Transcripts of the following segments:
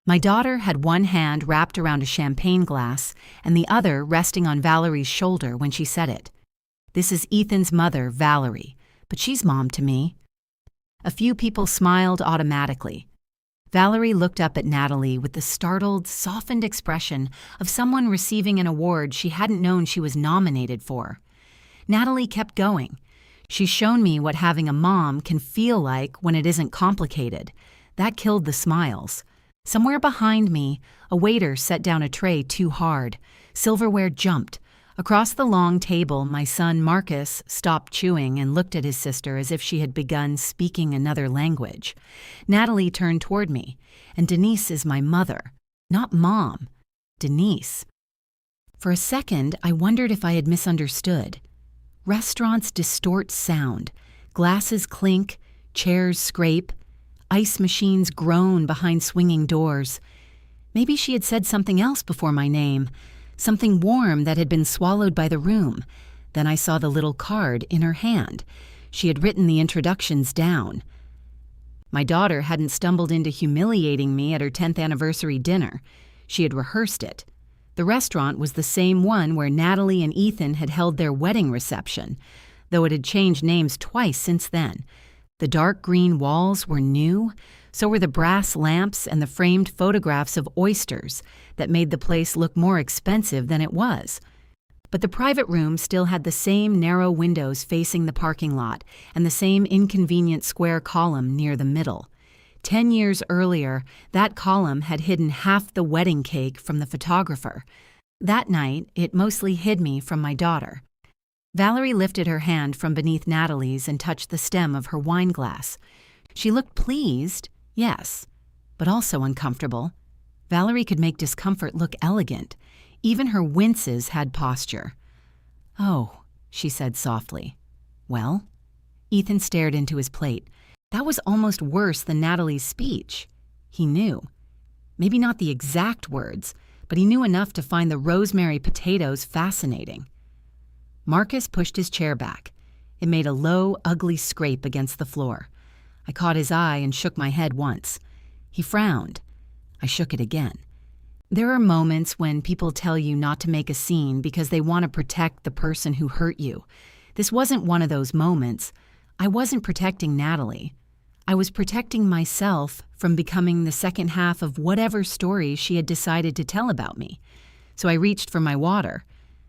My daughter had one hand wrapped around a champagne glass and the other resting on Valerie's shoulder when she said it. This is Ethan's mother, Valerie, but she's mom to me. A few people smiled automatically. Valerie looked up at Natalie with the startled, softened expression of someone receiving an award she hadn't known she was nominated for. Natalie kept going. She's shown me what having a mom can feel like when it isn't complicated. That killed the smiles. Somewhere behind me, a waiter set down a tray too hard. Silverware jumped. Across the long table, my son Marcus stopped chewing and looked at his sister as if she had begun speaking another language. Natalie turned toward me, and Denise is my mother, not mom. Denise. For a second, I wondered if I had misunderstood. Restaurants distort sound. Glasses clink, chairs scrape, ice machines groan behind swinging doors. Maybe she had said something else before my name. Something warm that had been swallowed by the room. Then I saw the little card in her hand. She had written the introductions down. My daughter hadn't stumbled into humiliating me at her 10th anniversary dinner. She had rehearsed it. The restaurant was the same one where Natalie and Ethan had held their wedding reception, though it had changed names twice since then. The dark green walls were new. So were the brass lamps and the framed photographs of oysters that made the place look more expensive than it was. But the private room still had the same narrow windows facing the parking lot and the same inconvenient square column near the middle. 10 years earlier, that column had hidden half the wedding cake from the photographer. That night, it mostly hid me from my daughter. Valerie lifted her hand from beneath Natalie's and touched the stem of her wine glass. She looked pleased. Yes, but also uncomfortable. Valerie could make discomfort look elegant. Even her winces had posture. "Oh," she said softly. "Well?" Ethan stared into his plate. That was almost worse than Natalie's speech. He knew. Maybe not the exact words, but he knew enough to find the rosemary potatoes fascinating. Marcus pushed his chair back. It made a low, ugly scrape against the floor. I caught his eye and shook my head once. He frowned. I shook it again. There are moments when people tell you not to make a scene because they want to protect the person who hurt you. This wasn't one of those moments. I wasn't protecting Natalie. I was protecting myself from becoming the second half of whatever story she had decided to tell about me. So I reached for my water.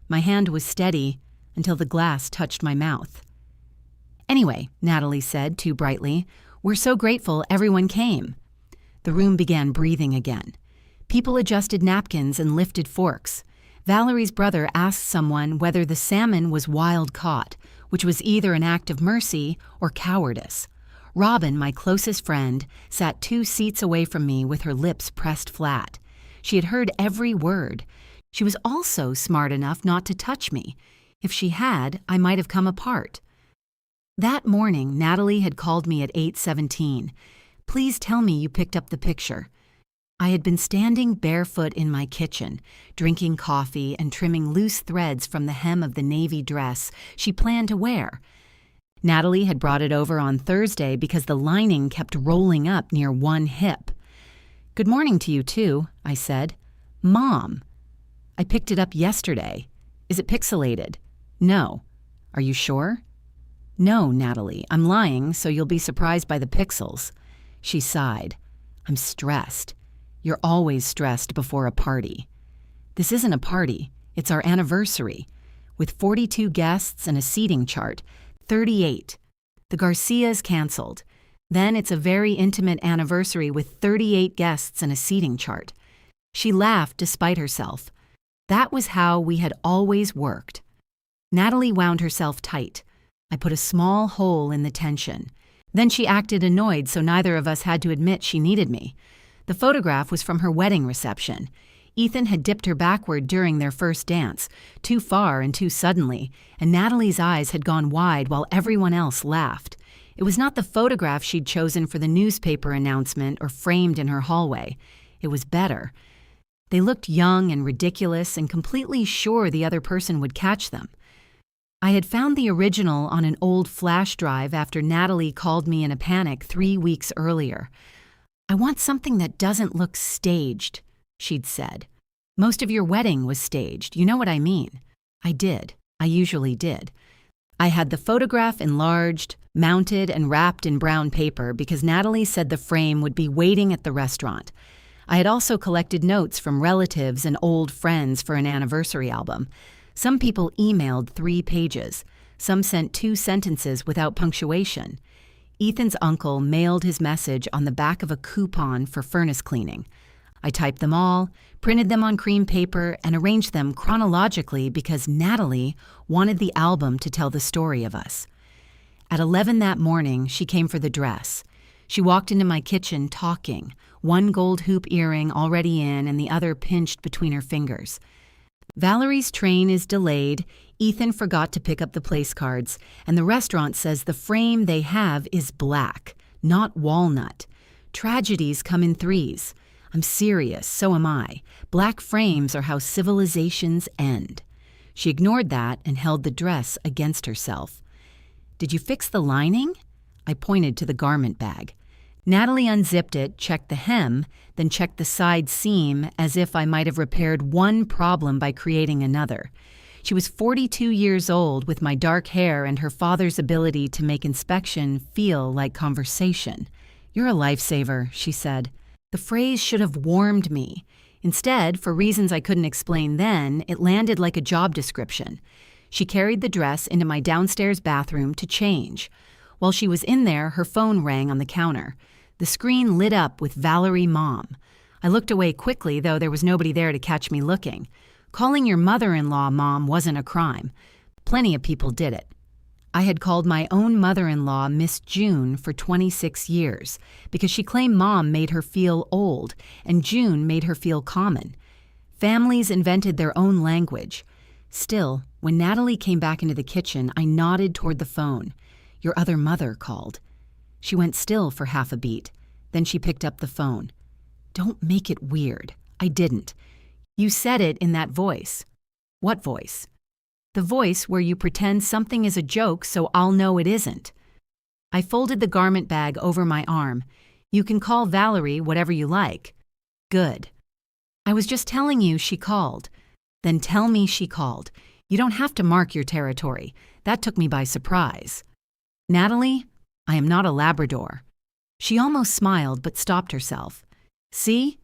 My hand was steady until the glass touched my mouth. "Anyway," Natalie said too brightly, "we're so grateful everyone came." The room began breathing again. People adjusted napkins and lifted forks. Valerie's brother asked someone whether the salmon was wild caught, which was either an act of mercy or cowardice. Robin, my closest friend, sat 2 seats away from me with her lips pressed flat. She had heard every word. She was also smart enough not to touch me. If she had, I might have come apart. That morning, Natalie had called me at 8:17. "Please tell me you picked up the picture." I had been standing barefoot in my kitchen, drinking coffee and trimming loose threads from the hem of the navy dress she planned to wear. Natalie had brought it over on Thursday because the lining kept rolling up near one hip. "Good morning to you, too," I said. "Mom." "I picked it up yesterday. Is it pixelated?" "No." "Are you sure?" "No, Natalie, I'm lying, so you'll be surprised by the pixels." She sighed. "I'm stressed." "You're always stressed before a party." "This isn't a party. It's our anniversary. With 42 guests and a seating chart, 38. The Garcias canceled. Then it's a very intimate anniversary with 38 guests and a seating chart." She laughed despite herself. That was how we had always worked. Natalie wound herself tight. I put a small hole in the tension. Then she acted annoyed, so neither of us had to admit she needed me. The photograph was from her wedding reception. Ethan had dipped her backward during their first dance, too far and too suddenly, and Natalie's eyes had gone wide while everyone else laughed. It was not the photograph she'd chosen for the newspaper announcement or framed in her hallway. It was better. They looked young and ridiculous and completely sure the other person would catch them. I had found the original on an old flash drive after Natalie called me in a panic 3 weeks earlier. I want something that doesn't look staged, she'd said. Most of your wedding was staged, you know what I mean. I did. I usually did. I had the photograph enlarged, mounted, and wrapped in brown paper because Natalie said the frame would be waiting at the restaurant. I had also collected notes from relatives and old friends for an anniversary album. Some people emailed 3 pages. Some sent 2 sentences without punctuation. Ethan's uncle mailed his message on the back of a coupon for furnace cleaning. I typed them all, printed them on cream paper, and arranged them chronologically because Natalie wanted the album to tell the story of us. At 11 that morning, she came for the dress. She walked into my kitchen talking, one gold hoop earring already in and the other pinched between her fingers. Valerie's train is delayed, Ethan forgot to pick up the place cards, and the restaurant says the frame they have is black, not walnut. Tragedies come in 3s. I'm serious, so am I. Black frames are how civilizations end. She ignored that and held the dress against herself. Did you fix the lining? I pointed to the garment bag. Natalie unzipped it, checked the hem, then checked the side seam as if I might have repaired one problem by creating another. She was 42 years old with my dark hair and her father's ability to make inspection feel like conversation. You're a lifesaver, she said. The phrase should have warmed me. Instead, for reasons I couldn't explain then, it landed like a job description. She carried the dress into my downstairs bathroom to change. While she was in there, her phone rang on the counter. The screen lit up with Valerie Mom. I looked away quickly, though there was nobody there to catch me looking. Calling your mother-in-law Mom wasn't a crime. Plenty of people did it. I had called my own mother-in-law Miss June for 26 years because she claimed Mom made her feel old and June made her feel common. Families invented their own language. Still, when Natalie came back into the kitchen, I nodded toward the phone. Your other mother called. She went still for half a beat. Then she picked up the phone. Don't make it weird. I didn't. You said it in that voice. What voice? The voice where you pretend something is a joke so I'll know it isn't. I folded the garment bag over my arm. You can call Valerie whatever you like. Good. I was just telling you she called. Then tell me she called. You don't have to mark your territory. That took me by surprise. Natalie, I am not a Labrador. She almost smiled but stopped herself. See?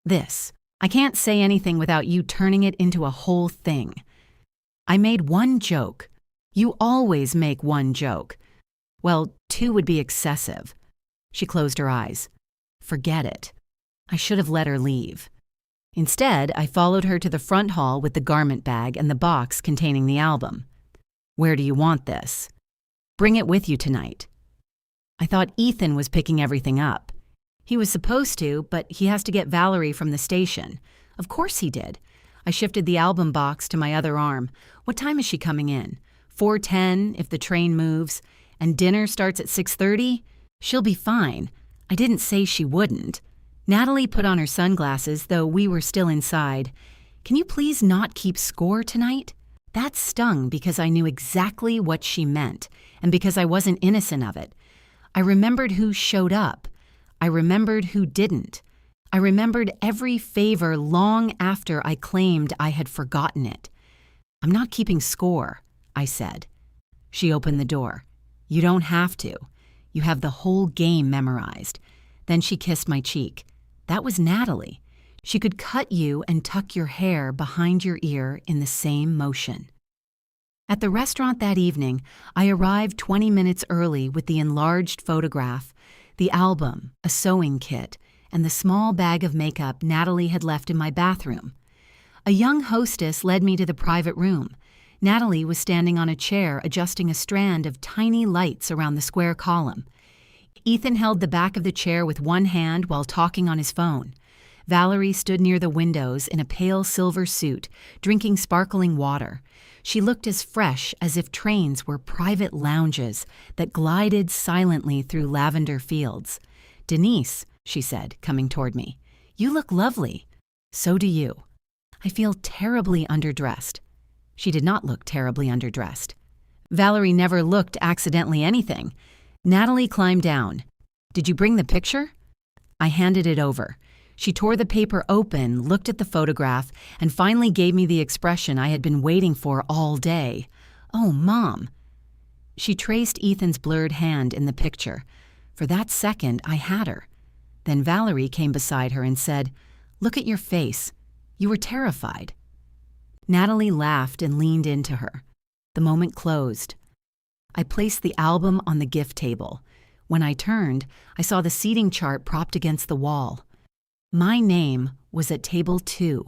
This. I can't say anything without you turning it into a whole thing. I made one joke. You always make one joke. Well, 2 would be excessive. She closed her eyes. Forget it. I should have let her leave. Instead, I followed her to the front hall with the garment bag and the box containing the album. Where do you want this? Bring it with you tonight. I thought Ethan was picking everything up. He was supposed to, but he has to get Valerie from the station. Of course he did. I shifted the album box to my other arm. What time is she coming in? 4:10 if the train moves. And dinner starts at 6:30? She'll be fine. I didn't say she wouldn't. Natalie put on her sunglasses, though we were still inside. Can you please not keep score tonight? That stung because I knew exactly what she meant, and because I wasn't innocent of it. I remembered who showed up. I remembered who didn't. I remembered every favor long after I claimed I had forgotten it. I'm not keeping score, I said. She opened the door. You don't have to. You have the whole game memorized. Then she kissed my cheek. That was Natalie. She could cut you and tuck your hair behind your ear in the same motion. At the restaurant that evening, I arrived 20 minutes early with the enlarged photograph, the album, a sewing kit, and the small bag of makeup Natalie had left in my bathroom. A young hostess led me to the private room. Natalie was standing on a chair adjusting a strand of tiny lights around the square column. Ethan held the back of the chair with one hand while talking on his phone. Valerie stood near the windows in a pale silver suit, drinking sparkling water. She looked as fresh as if trains were private lounges that glided silently through lavender fields. Denise, she said, coming toward me, you look lovely. So do you. I feel terribly underdressed. She did not look terribly underdressed. Valerie never looked accidentally anything. Natalie climbed down. Did you bring the picture? I handed it over. She tore the paper open, looked at the photograph, and finally gave me the expression I had been waiting for all day. "Oh, Mom." She traced Ethan's blurred hand in the picture. For that second, I had her. Then Valerie came beside her and said, "Look at your face. You were terrified." Natalie laughed and leaned into her. The moment closed. I placed the album on the gift table. When I turned, I saw the seating chart propped against the wall. My name was at table 2,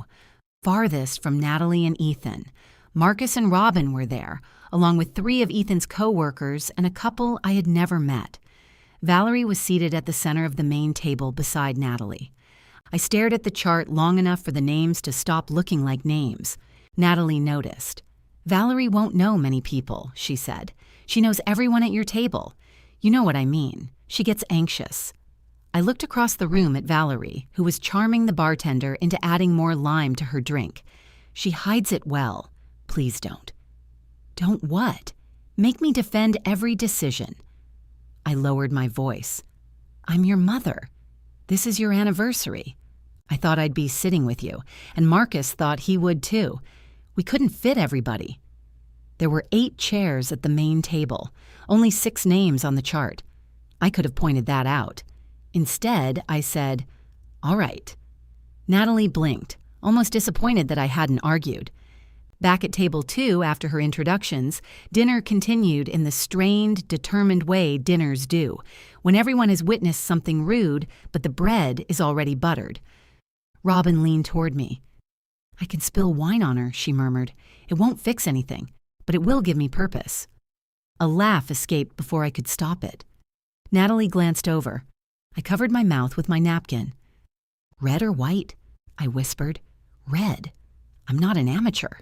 farthest from Natalie and Ethan. Marcus and Robin were there, along with 3 of Ethan's co-workers and a couple I had never met. Valerie was seated at the center of the main table beside Natalie. I stared at the chart long enough for the names to stop looking like names. Natalie noticed. "Valerie won't know many people," she said. "She knows everyone at your table. You know what I mean. She gets anxious." I looked across the room at Valerie, who was charming the bartender into adding more lime to her drink. "She hides it well. Please don't." "Don't what?" "Make me defend every decision." I lowered my voice. "I'm your mother. This is your anniversary. I thought I'd be sitting with you, and Marcus thought he would too. We couldn't fit everybody." There were 8 chairs at the main table, only 6 names on the chart. I could have pointed that out. Instead, I said, "All right." Natalie blinked, almost disappointed that I hadn't argued. Back at table 2, after her introductions, dinner continued in the strained, determined way dinners do, when everyone has witnessed something rude, but the bread is already buttered. Robin leaned toward me. "I can spill wine on her," she murmured. "It won't fix anything, but it will give me purpose." A laugh escaped before I could stop it. Natalie glanced over. I covered my mouth with my napkin. "Red or white?" I whispered. "Red. I'm not an amateur."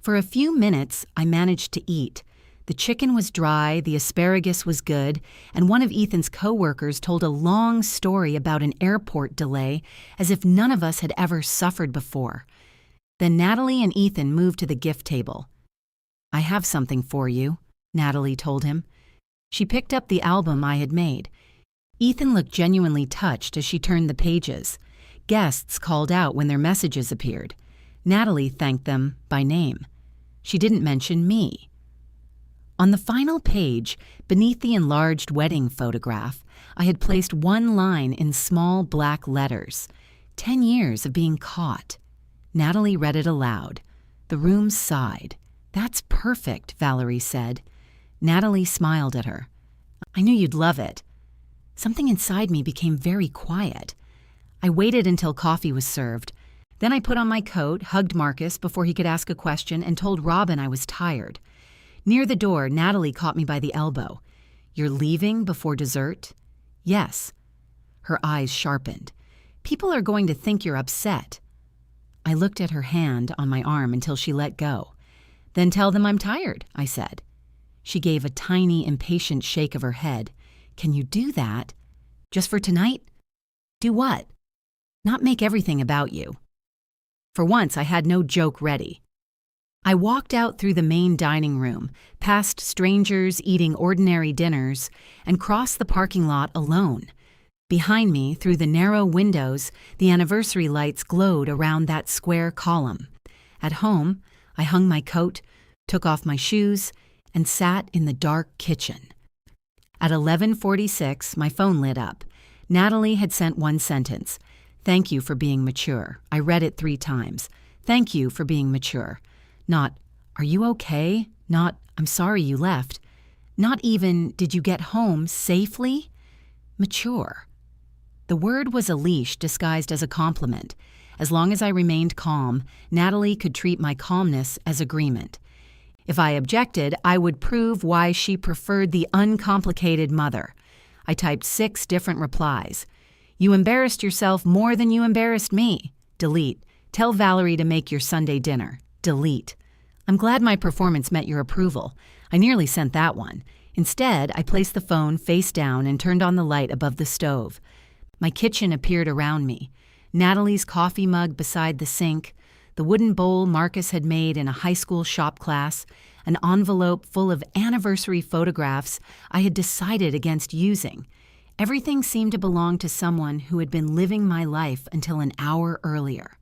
For a few minutes, I managed to eat. The chicken was dry, the asparagus was good, and one of Ethan's co-workers told a long story about an airport delay as if none of us had ever suffered before. Then Natalie and Ethan moved to the gift table. "I have something for you," Natalie told him. She picked up the album I had made. Ethan looked genuinely touched as she turned the pages. Guests called out when their messages appeared. Natalie thanked them by name. She didn't mention me. On the final page, beneath the enlarged wedding photograph, I had placed one line in small black letters. 10 years of being caught. Natalie read it aloud. The room sighed. "That's perfect," Valerie said. Natalie smiled at her. "I knew you'd love it." Something inside me became very quiet. I waited until coffee was served. Then I put on my coat, hugged Marcus before he could ask a question, and told Robin I was tired. Near the door, Natalie caught me by the elbow. "You're leaving before dessert?" "Yes." Her eyes sharpened. "People are going to think you're upset." I looked at her hand on my arm until she let go. "Then tell them I'm tired," I said. She gave a tiny, impatient shake of her head. "Can you do that? Just for tonight?" "Do what?" "Not make everything about you." For once, I had no joke ready. I walked out through the main dining room, past strangers eating ordinary dinners, and crossed the parking lot alone. Behind me, through the narrow windows, the anniversary lights glowed around that square column. At home, I hung my coat, took off my shoes, and sat in the dark kitchen. At 11:46, my phone lit up. Natalie had sent one sentence. "Thank you for being mature." I read it 3 times. "Thank you for being mature." Not, "Are you okay?" Not, "I'm sorry you left." Not even, "Did you get home safely?" Mature. The word was a leash disguised as a compliment. As long as I remained calm, Natalie could treat my calmness as agreement. If I objected, I would prove why she preferred the uncomplicated mother. I typed 6 different replies. "You embarrassed yourself more than you embarrassed me." Delete. "Tell Valerie to make your Sunday dinner." Delete. "I'm glad my performance met your approval." I nearly sent that one. Instead, I placed the phone face down and turned on the light above the stove. My kitchen appeared around me. Natalie's coffee mug beside the sink, the wooden bowl Marcus had made in a high school shop class, an envelope full of anniversary photographs I had decided against using. Everything seemed to belong to someone who had been living my life until an hour earlier.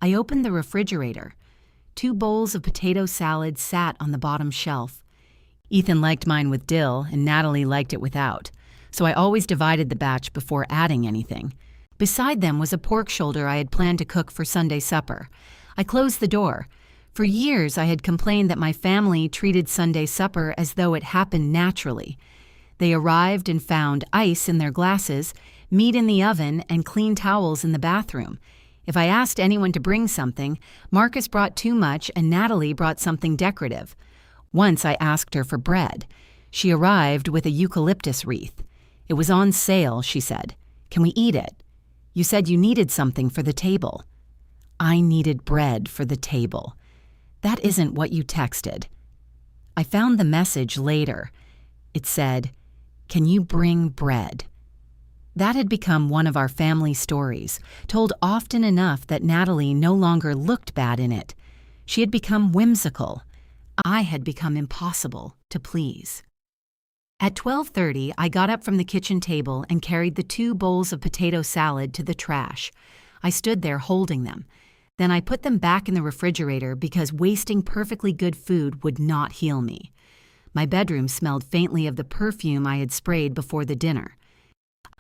I opened the refrigerator. 2 bowls of potato salad sat on the bottom shelf. Ethan liked mine with dill, and Natalie liked it without, so I always divided the batch before adding anything. Beside them was a pork shoulder I had planned to cook for Sunday supper. I closed the door. For years I had complained that my family treated Sunday supper as though it happened naturally. They arrived and found ice in their glasses, meat in the oven, and clean towels in the bathroom. If I asked anyone to bring something, Marcus brought too much and Natalie brought something decorative. Once I asked her for bread. She arrived with a eucalyptus wreath. It was on sale, she said. Can we eat it? You said you needed something for the table. I needed bread for the table. That isn't what you texted. I found the message later. It said, "Can you bring bread?" That had become one of our family stories, told often enough that Natalie no longer looked bad in it. She had become whimsical. I had become impossible to please. At 12:30, I got up from the kitchen table and carried the 2 bowls of potato salad to the trash. I stood there holding them. Then I put them back in the refrigerator because wasting perfectly good food would not heal me. My bedroom smelled faintly of the perfume I had sprayed before the dinner.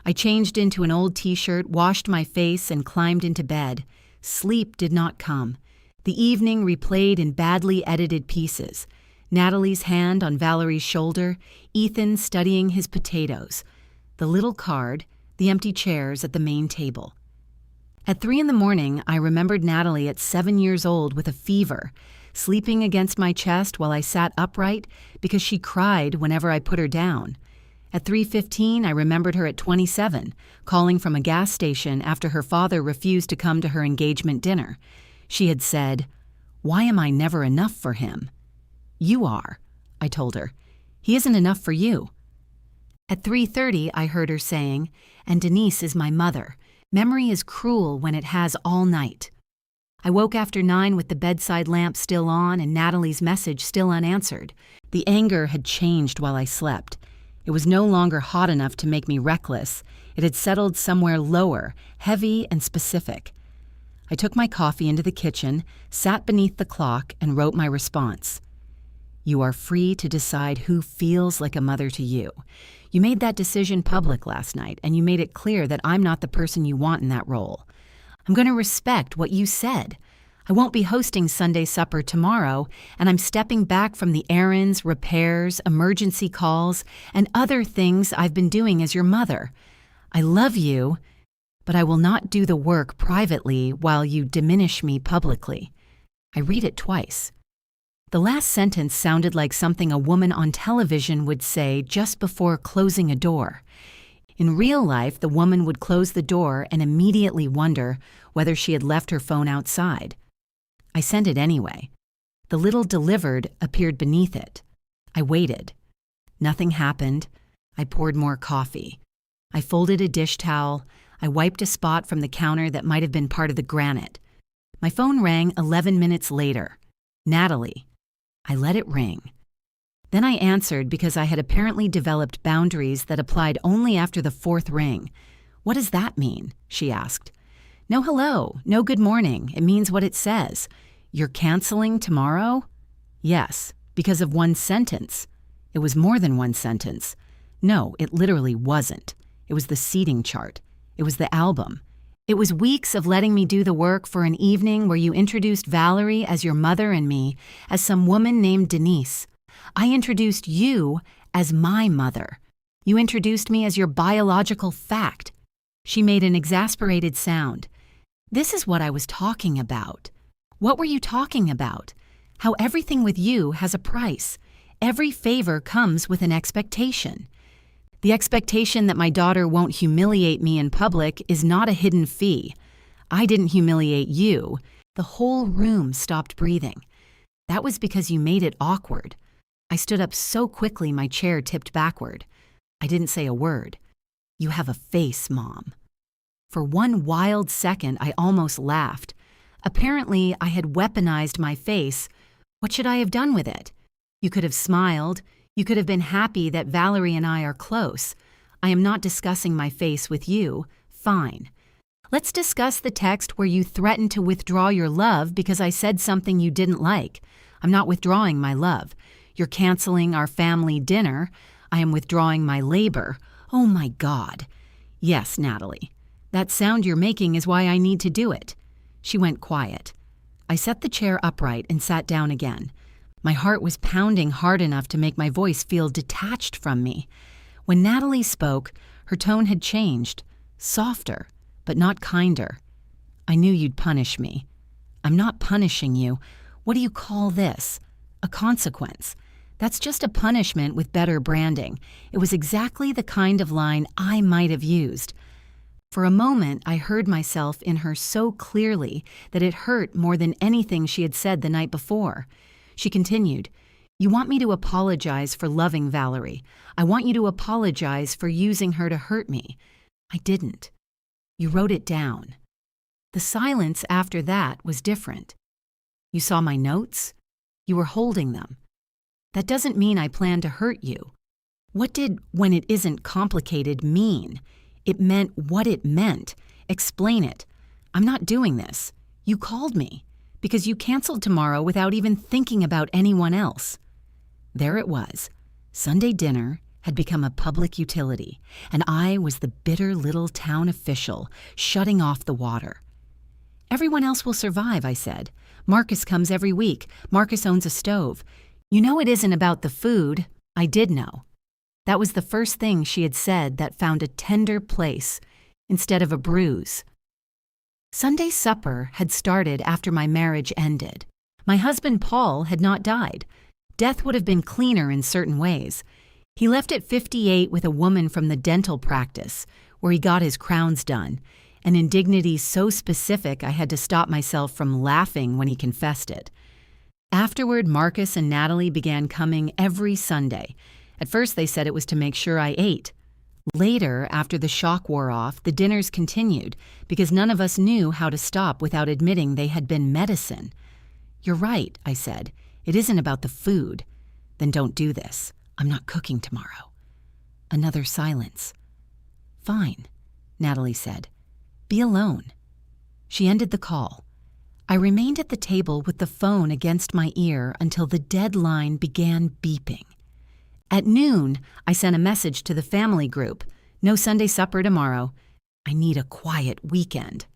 I changed into an old t-shirt, washed my face, and climbed into bed. Sleep did not come. The evening replayed in badly edited pieces. Natalie's hand on Valerie's shoulder, Ethan studying his potatoes, the little card, the empty chairs at the main table. At 3 a.m, I remembered Natalie at 7 years old with a fever, sleeping against my chest while I sat upright because she cried whenever I put her down. At 3:15, I remembered her at 27, calling from a gas station after her father refused to come to her engagement dinner. She had said, "Why am I never enough for him?" "You are," I told her. "He isn't enough for you." At 3:30, I heard her saying, "And Denise is my mother. Memory is cruel when it has all night." I woke after 9 with the bedside lamp still on and Natalie's message still unanswered. The anger had changed while I slept. It was no longer hot enough to make me reckless. It had settled somewhere lower, heavy and specific. I took my coffee into the kitchen, sat beneath the clock, and wrote my response. "You are free to decide who feels like a mother to you. You made that decision public last night, and you made it clear that I'm not the person you want in that role. I'm going to respect what you said. I won't be hosting Sunday supper tomorrow, and I'm stepping back from the errands, repairs, emergency calls, and other things I've been doing as your mother. I love you, but I will not do the work privately while you diminish me publicly." I read it twice. The last sentence sounded like something a woman on television would say just before closing a door. In real life, the woman would close the door and immediately wonder whether she had left her phone outside. I sent it anyway. The little delivered appeared beneath it. I waited. Nothing happened. I poured more coffee. I folded a dish towel. I wiped a spot from the counter that might have been part of the granite. My phone rang 11 minutes later. Natalie. I let it ring. Then I answered because I had apparently developed boundaries that applied only after the 4th ring. "What does that mean?" she asked. "No hello, no good morning. It means what it says. You're canceling tomorrow?" "Yes, because of one sentence." It was more than one sentence. No, it literally wasn't. It was the seating chart. It was the album. It was weeks of letting me do the work for an evening where you introduced Valerie as your mother and me as some woman named Denise. I introduced you as my mother. You introduced me as your biological fact. She made an exasperated sound. "This is what I was talking about." "What were you talking about?" "How everything with you has a price. Every favor comes with an expectation. The expectation that my daughter won't humiliate me in public is not a hidden fee. I didn't humiliate you." The whole room stopped breathing. "That was because you made it awkward." I stood up so quickly my chair tipped backward. I didn't say a word. "You have a face, Mom." For one wild second, I almost laughed. Apparently, I had weaponized my face. What should I have done with it? You could have smiled. You could have been happy that Valerie and I are close. I am not discussing my face with you. Fine. Let's discuss the text where you threatened to withdraw your love because I said something you didn't like. I'm not withdrawing my love. You're canceling our family dinner. I am withdrawing my labor. Oh my God. Yes, Natalie. That sound you're making is why I need to do it. She went quiet. I set the chair upright and sat down again. My heart was pounding hard enough to make my voice feel detached from me. When Natalie spoke, her tone had changed, softer, but not kinder. I knew you'd punish me. I'm not punishing you. What do you call this? A consequence. That's just a punishment with better branding. It was exactly the kind of line I might have used. For a moment, I heard myself in her so clearly that it hurt more than anything she had said the night before. She continued, "You want me to apologize for loving Valerie. I want you to apologize for using her to hurt me. I didn't. You wrote it down." The silence after that was different. "You saw my notes? You were holding them. That doesn't mean I plan to hurt you. What did 'when it isn't complicated' mean? It meant what it meant. Explain it. I'm not doing this. You called me because you canceled tomorrow without even thinking about anyone else." There it was. Sunday dinner had become a public utility, and I was the bitter little town official shutting off the water. "Everyone else will survive," I said. "Marcus comes every week. Marcus owns a stove. You know it isn't about the food." I did know. That was the first thing she had said that found a tender place instead of a bruise. Sunday supper had started after my marriage ended. My husband Paul had not died. Death would have been cleaner in certain ways. He left at 58 with a woman from the dental practice, where he got his crowns done, an indignity so specific I had to stop myself from laughing when he confessed it. Afterward, Marcus and Natalie began coming every Sunday. At first they said it was to make sure I ate. Later, after the shock wore off, the dinners continued because none of us knew how to stop without admitting they had been medicine. "You're right," I said. "It isn't about the food." "Then don't do this. I'm not cooking tomorrow." Another silence. "Fine," Natalie said. "Be alone." She ended the call. I remained at the table with the phone against my ear until the dead line began beeping. At noon, I sent a message to the family group. "No Sunday supper tomorrow. I need a quiet weekend."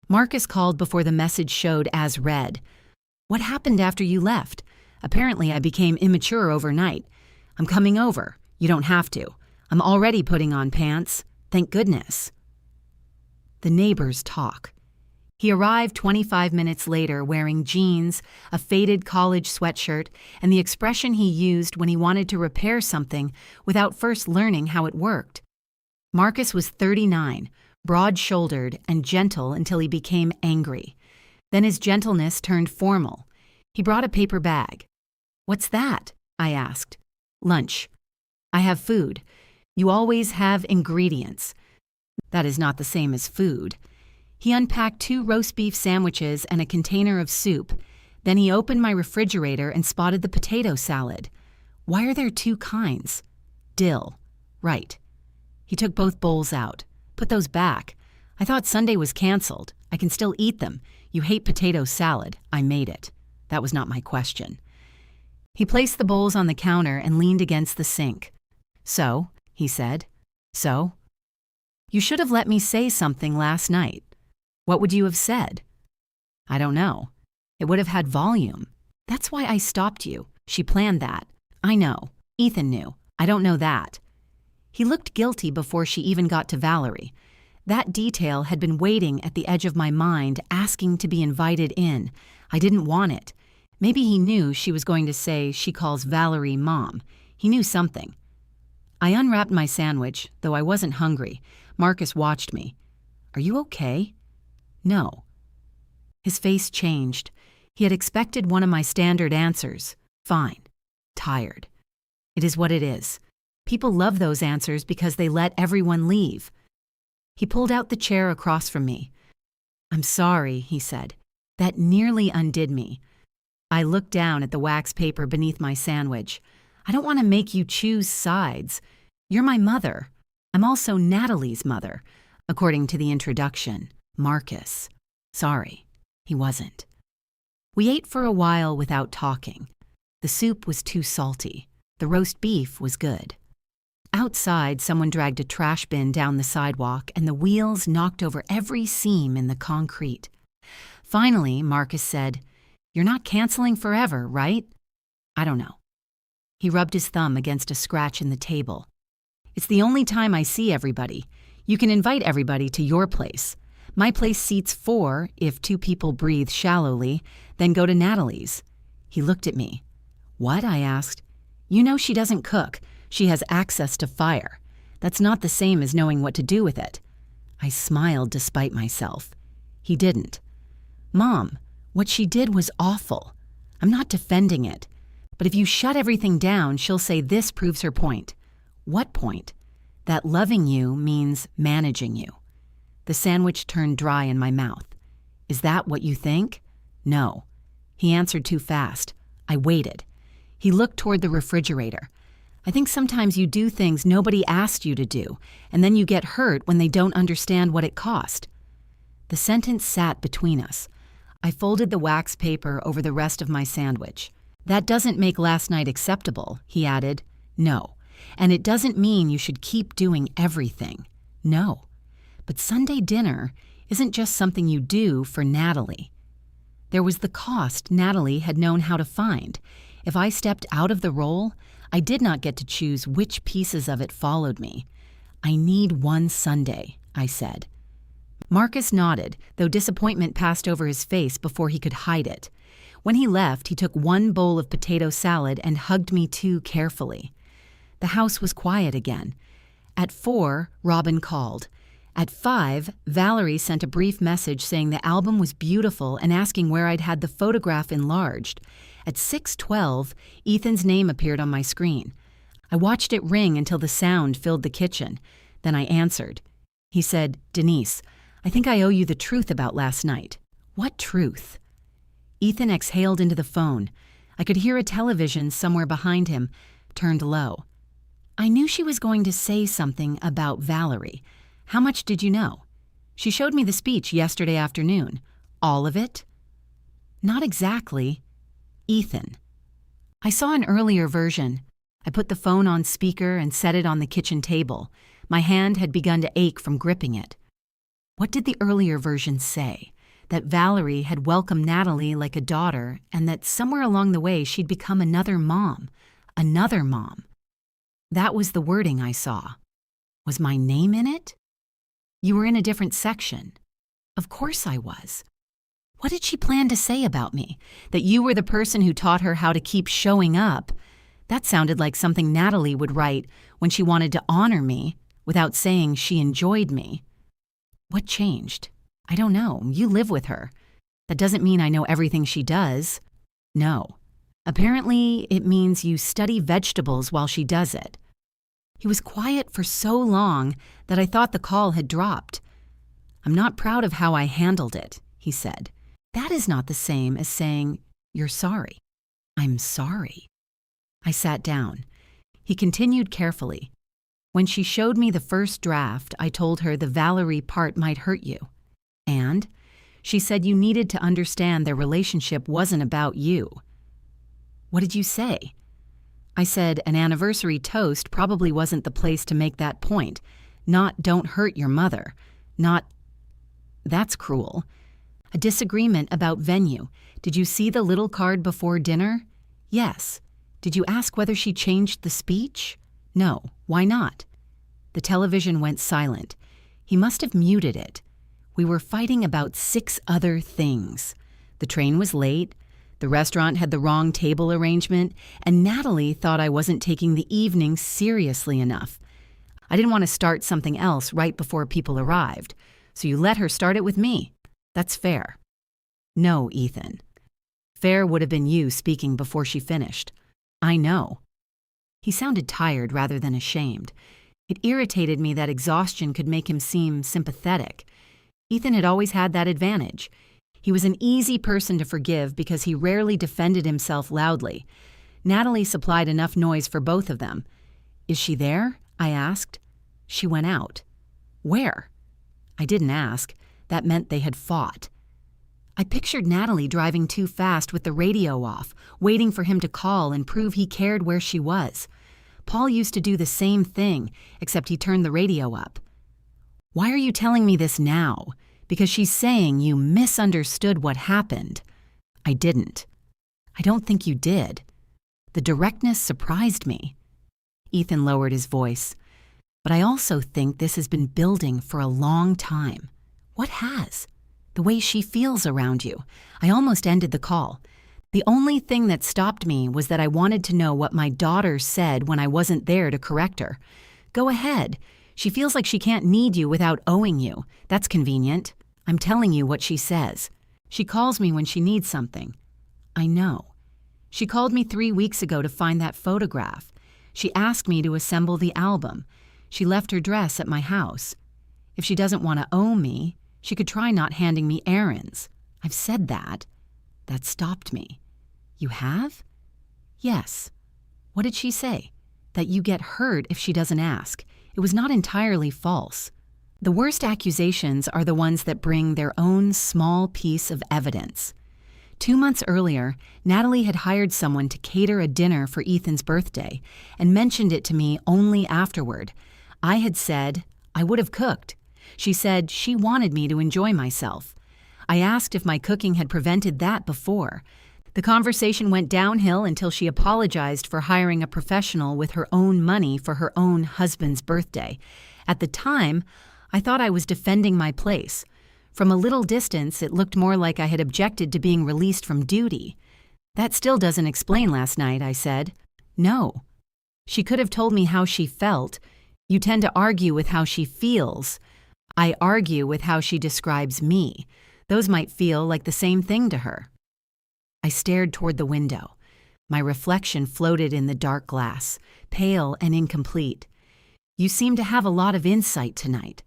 Marcus called before the message showed as read. "What happened after you left? Apparently I became immature overnight. I'm coming over. You don't have to. I'm already putting on pants. Thank goodness." The neighbors talk. He arrived 25 minutes later wearing jeans, a faded college sweatshirt, and the expression he used when he wanted to repair something without first learning how it worked. Marcus was 39, broad-shouldered and gentle until he became angry. Then his gentleness turned formal. He brought a paper bag. "What's that?" I asked. "Lunch. I have food. You always have ingredients." That is not the same as food. He unpacked 2 roast beef sandwiches and a container of soup. Then he opened my refrigerator and spotted the potato salad. "Why are there 2 kinds?" "Dill." "Right." He took both bowls out. "Put those back. I thought Sunday was canceled. I can still eat them. You hate potato salad. I made it." That was not my question. He placed the bowls on the counter and leaned against the sink. "So," he said. "So?" "You should have let me say something last night." "What would you have said?" "I don't know. It would have had volume. That's why I stopped you. She planned that." "I know. Ethan knew. I don't know that." He looked guilty before she even got to Valerie. That detail had been waiting at the edge of my mind, asking to be invited in. I didn't want it. Maybe he knew she was going to say she calls Valerie Mom. He knew something. I unwrapped my sandwich, though I wasn't hungry. Marcus watched me. "Are you okay?" "No." His face changed. He had expected one of my standard answers. "Fine. Tired." It is what it is. People love those answers because they let everyone leave. He pulled out the chair across from me. "I'm sorry," he said. That nearly undid me. I looked down at the wax paper beneath my sandwich. "I don't want to make you choose sides. You're my mother. I'm also Natalie's mother, according to the introduction, Marcus. Sorry, he wasn't. We ate for a while without talking. The soup was too salty. The roast beef was good. Outside, someone dragged a trash bin down the sidewalk and the wheels knocked over every seam in the concrete. Finally, Marcus said, "You're not canceling forever, right?" "I don't know." He rubbed his thumb against a scratch in the table. "It's the only time I see everybody. You can invite everybody to your place. My place seats 4 if 2 people breathe shallowly, then go to Natalie's." He looked at me. "What?" I asked. "You know she doesn't cook. She has access to fire. That's not the same as knowing what to do with it." I smiled despite myself. He didn't. "Mom, what she did was awful. I'm not defending it. But if you shut everything down, she'll say this proves her point." "What point?" "That loving you means managing you." The sandwich turned dry in my mouth. "Is that what you think?" "No." He answered too fast. I waited. He looked toward the refrigerator. "I think sometimes you do things nobody asked you to do, and then you get hurt when they don't understand what it cost." The sentence sat between us. I folded the wax paper over the rest of my sandwich. "That doesn't make last night acceptable," he added. "No. And it doesn't mean you should keep doing everything. No. But Sunday dinner isn't just something you do for Natalie." There was the cost Natalie had known how to find. If I stepped out of the role, I did not get to choose which pieces of it followed me. "I need one Sunday," I said. Marcus nodded, though disappointment passed over his face before he could hide it. When he left, he took one bowl of potato salad and hugged me too carefully. The house was quiet again. At 4, Robin called. At 5, Valerie sent a brief message saying the album was beautiful and asking where I'd had the photograph enlarged. At 6:12, Ethan's name appeared on my screen. I watched it ring until the sound filled the kitchen. Then I answered. He said, "Denise, I think I owe you the truth about last night." "What truth?" Ethan exhaled into the phone. I could hear a television somewhere behind him, turned low. "I knew she was going to say something about Valerie. How much did you know?" "She showed me the speech yesterday afternoon." "All of it?" "Not exactly." "Ethan." "I saw an earlier version." I put the phone on speaker and set it on the kitchen table. My hand had begun to ache from gripping it. "What did the earlier version say?" That Valerie had welcomed Natalie like a daughter, and that somewhere along the way she'd become another mom. Another mom. That was the wording I saw. Was my name in it? "You were in a different section." Of course I was. What did she plan to say about me? That you were the person who taught her how to keep showing up? That sounded like something Natalie would write when she wanted to honor me without saying she enjoyed me. What changed? I don't know. You live with her. That doesn't mean I know everything she does. No. Apparently, it means you study vegetables while she does it. He was quiet for so long that I thought the call had dropped. "I'm not proud of how I handled it," he said. "That is not the same as saying, 'You're sorry.'" "I'm sorry." I sat down. He continued carefully. "When she showed me the first draft, I told her the Valerie part might hurt you. And she said you needed to understand their relationship wasn't about you." "What did you say?" I said an anniversary toast probably wasn't the place to make that point. Not "don't hurt your mother." Not, "That's cruel." A disagreement about venue. "Did you see the little card before dinner?" "Yes." "Did you ask whether she changed the speech?" "No. Why not?" The television went silent. He must have muted it. We were fighting about 6 other things. The train was late. The restaurant had the wrong table arrangement, and Natalie thought I wasn't taking the evening seriously enough. I didn't want to start something else right before people arrived, so you let her start it with me. That's fair. "No, Ethan. Fair would have been you speaking before she finished." "I know." He sounded tired rather than ashamed. It irritated me that exhaustion could make him seem sympathetic. Ethan had always had that advantage. He was an easy person to forgive because he rarely defended himself loudly. Natalie supplied enough noise for both of them. "Is she there?" I asked. She went out. Where? I didn't ask. That meant they had fought. I pictured Natalie driving too fast with the radio off, waiting for him to call and prove he cared where she was. Paul used to do the same thing, except he turned the radio up. Why are you telling me this now? Because she's saying you misunderstood what happened. I didn't. I don't think you did. The directness surprised me. Ethan lowered his voice. But I also think this has been building for a long time. What has? The way she feels around you. I almost ended the call. The only thing that stopped me was that I wanted to know what my daughter said when I wasn't there to correct her. Go ahead. She feels like she can't need you without owing you. That's convenient. I'm telling you what she says. She calls me when she needs something. I know. She called me 3 weeks ago to find that photograph. She asked me to assemble the album. She left her dress at my house. If she doesn't want to owe me, she could try not handing me errands. I've said that. That stopped me. You have? Yes. What did she say? That you get hurt if she doesn't ask. It was not entirely false. The worst accusations are the ones that bring their own small piece of evidence. 2 months earlier, Natalie had hired someone to cater a dinner for Ethan's birthday and mentioned it to me only afterward. I had said I would have cooked. She said she wanted me to enjoy myself. I asked if my cooking had prevented that before. The conversation went downhill until she apologized for hiring a professional with her own money for her own husband's birthday. At the time, I thought I was defending my place. From a little distance, it looked more like I had objected to being released from duty. That still doesn't explain last night, I said. No. She could have told me how she felt. You tend to argue with how she feels. I argue with how she describes me. Those might feel like the same thing to her. I stared toward the window. My reflection floated in the dark glass, pale and incomplete. You seem to have a lot of insight tonight.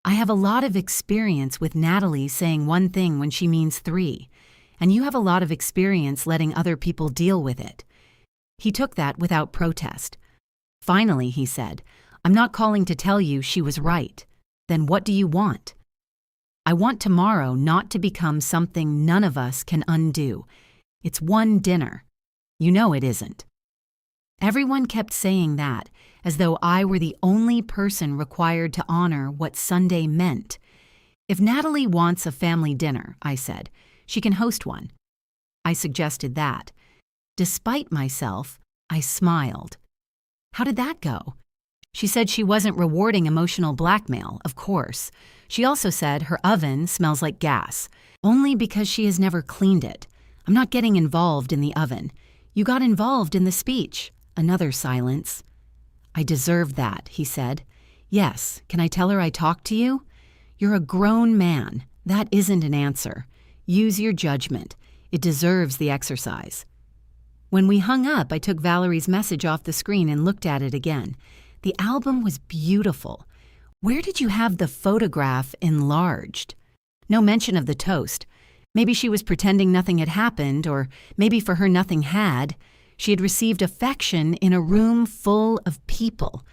I have a lot of experience with Natalie saying one thing when she means 3, and you have a lot of experience letting other people deal with it. He took that without protest. Finally, he said, I'm not calling to tell you she was right. Then what do you want? I want tomorrow not to become something none of us can undo. It's one dinner. You know it isn't. Everyone kept saying that, as though I were the only person required to honor what Sunday meant. If Natalie wants a family dinner, I said, she can host one. I suggested that. Despite myself, I smiled. How did that go? She said she wasn't rewarding emotional blackmail, of course. She also said her oven smells like gas, only because she has never cleaned it. I'm not getting involved in the oven. You got involved in the speech. Another silence. I deserve that, he said. Yes, can I tell her I talked to you? You're a grown man. That isn't an answer. Use your judgment. It deserves the exercise. When we hung up, I took Valerie's message off the screen and looked at it again. The album was beautiful. Where did you have the photograph enlarged? No mention of the toast. Maybe she was pretending nothing had happened, or maybe for her nothing had. She had received affection in a room full of people.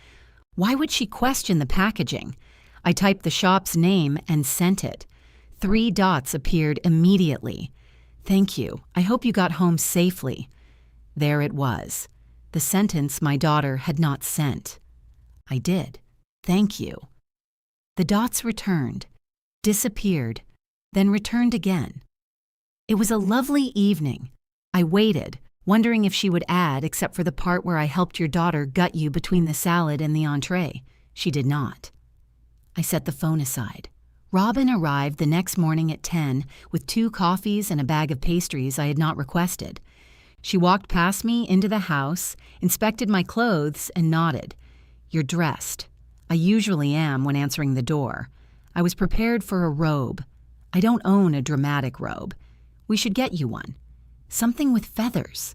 Why would she question the packaging? I typed the shop's name and sent it. 3 dots appeared immediately. Thank you. I hope you got home safely. There it was. The sentence my daughter had not sent. I did. Thank you. The dots returned, disappeared, then returned again. It was a lovely evening. I waited, wondering if she would add except for the part where I helped your daughter gut you between the salad and the entree. She did not. I set the phone aside. Robin arrived the next morning at 10 with 2 coffees and a bag of pastries I had not requested. She walked past me into the house, inspected my clothes, and nodded. You're dressed. I usually am when answering the door. I was prepared for a robe. I don't own a dramatic robe. We should get you one. Something with feathers.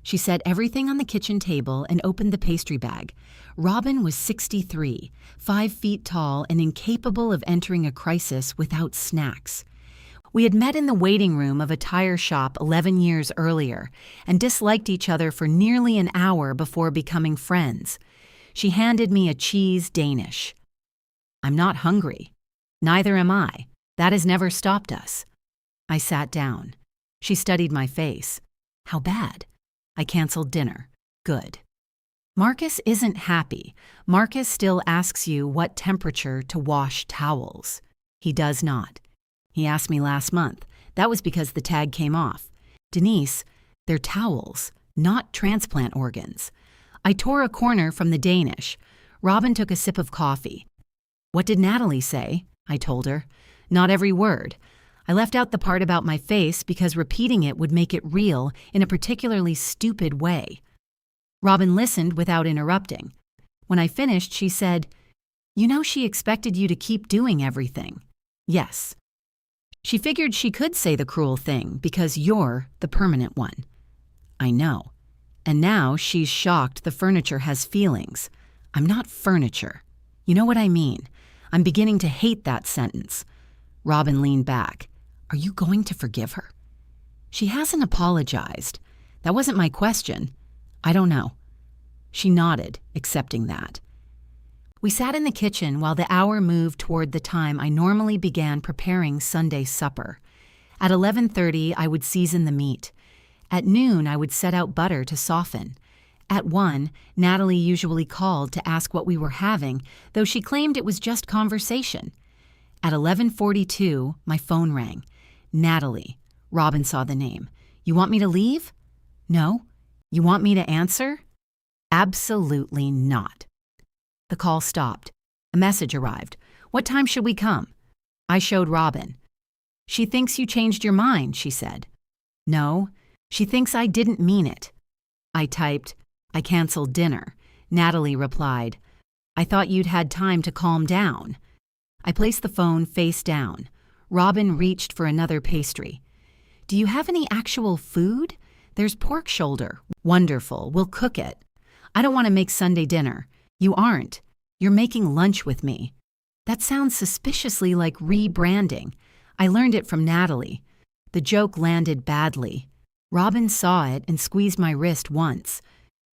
She set everything on the kitchen table and opened the pastry bag. Robin was 63, 5 feet tall and incapable of entering a crisis without snacks. We had met in the waiting room of a tire shop 11 years earlier and disliked each other for nearly an hour before becoming friends. She handed me a cheese Danish. I'm not hungry. Neither am I. That has never stopped us. I sat down. She studied my face. How bad? I canceled dinner. Good. Marcus isn't happy. Marcus still asks you what temperature to wash towels. He does not. He asked me last month. That was because the tag came off. Denise, they're towels, not transplant organs. I tore a corner from the Danish. Robin took a sip of coffee. What did Natalie say? I told her. Not every word. I left out the part about my face because repeating it would make it real in a particularly stupid way. Robin listened without interrupting. When I finished, she said, "You know she expected you to keep doing everything." Yes. She figured she could say the cruel thing because you're the permanent one. I know. And now she's shocked the furniture has feelings. I'm not furniture. You know what I mean? I'm beginning to hate that sentence. Robin leaned back. Are you going to forgive her? She hasn't apologized. That wasn't my question. I don't know. She nodded, accepting that. We sat in the kitchen while the hour moved toward the time I normally began preparing Sunday supper. At 11:30, I would season the meat. At noon, I would set out butter to soften. At 1, Natalie usually called to ask what we were having, though she claimed it was just conversation. At 11:42, my phone rang. Natalie. Robin saw the name. You want me to leave? No. You want me to answer? Absolutely not. The call stopped. A message arrived. What time should we come? I showed Robin. She thinks you changed your mind, she said. No, she thinks I didn't mean it. I typed, I canceled dinner. Natalie replied, I thought you'd had time to calm down. I placed the phone face down. Robin reached for another pastry. Do you have any actual food? There's pork shoulder. Wonderful, we'll cook it. I don't want to make Sunday dinner. You aren't. You're making lunch with me. That sounds suspiciously like rebranding. I learned it from Natalie. The joke landed badly. Robin saw it and squeezed my wrist once.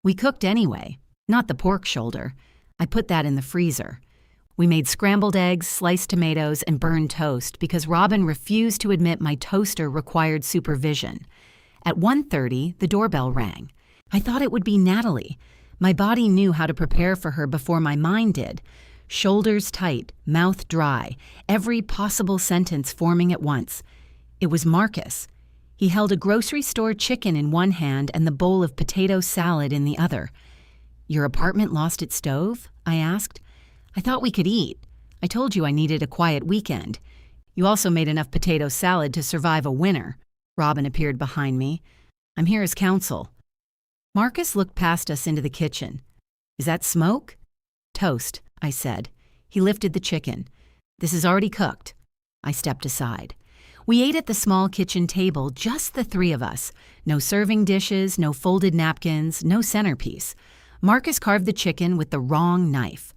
We cooked anyway, not the pork shoulder. I put that in the freezer. We made scrambled eggs, sliced tomatoes, and burned toast because Robin refused to admit my toaster required supervision. At 1:30, the doorbell rang. I thought it would be Natalie. My body knew how to prepare for her before my mind did. Shoulders tight, mouth dry, every possible sentence forming at once. It was Marcus. He held a grocery store chicken in one hand and the bowl of potato salad in the other. Your apartment lost its stove? I asked. I thought we could eat. I told you I needed a quiet weekend. You also made enough potato salad to survive a winter. Robin appeared behind me. I'm here as counsel. Marcus looked past us into the kitchen. Is that smoke? Toast, I said. He lifted the chicken. This is already cooked. I stepped aside. We ate at the small kitchen table, just the three of us. No serving dishes, no folded napkins, no centerpiece. Marcus carved the chicken with the wrong knife.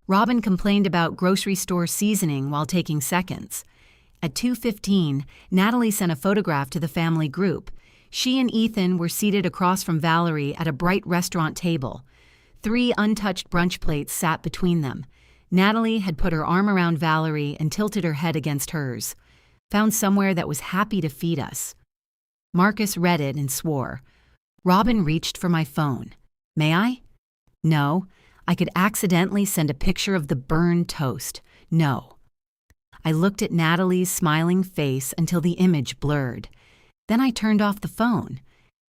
Robin complained about grocery store seasoning while taking seconds. At 2:15, Natalie sent a photograph to the family group. She and Ethan were seated across from Valerie at a bright restaurant table. 3 untouched brunch plates sat between them. Natalie had put her arm around Valerie and tilted her head against hers. Found somewhere that was happy to feed us. Marcus read it and swore. Robin reached for my phone. May I? No. I could accidentally send a picture of the burned toast. No. I looked at Natalie's smiling face until the image blurred. Then I turned off the phone.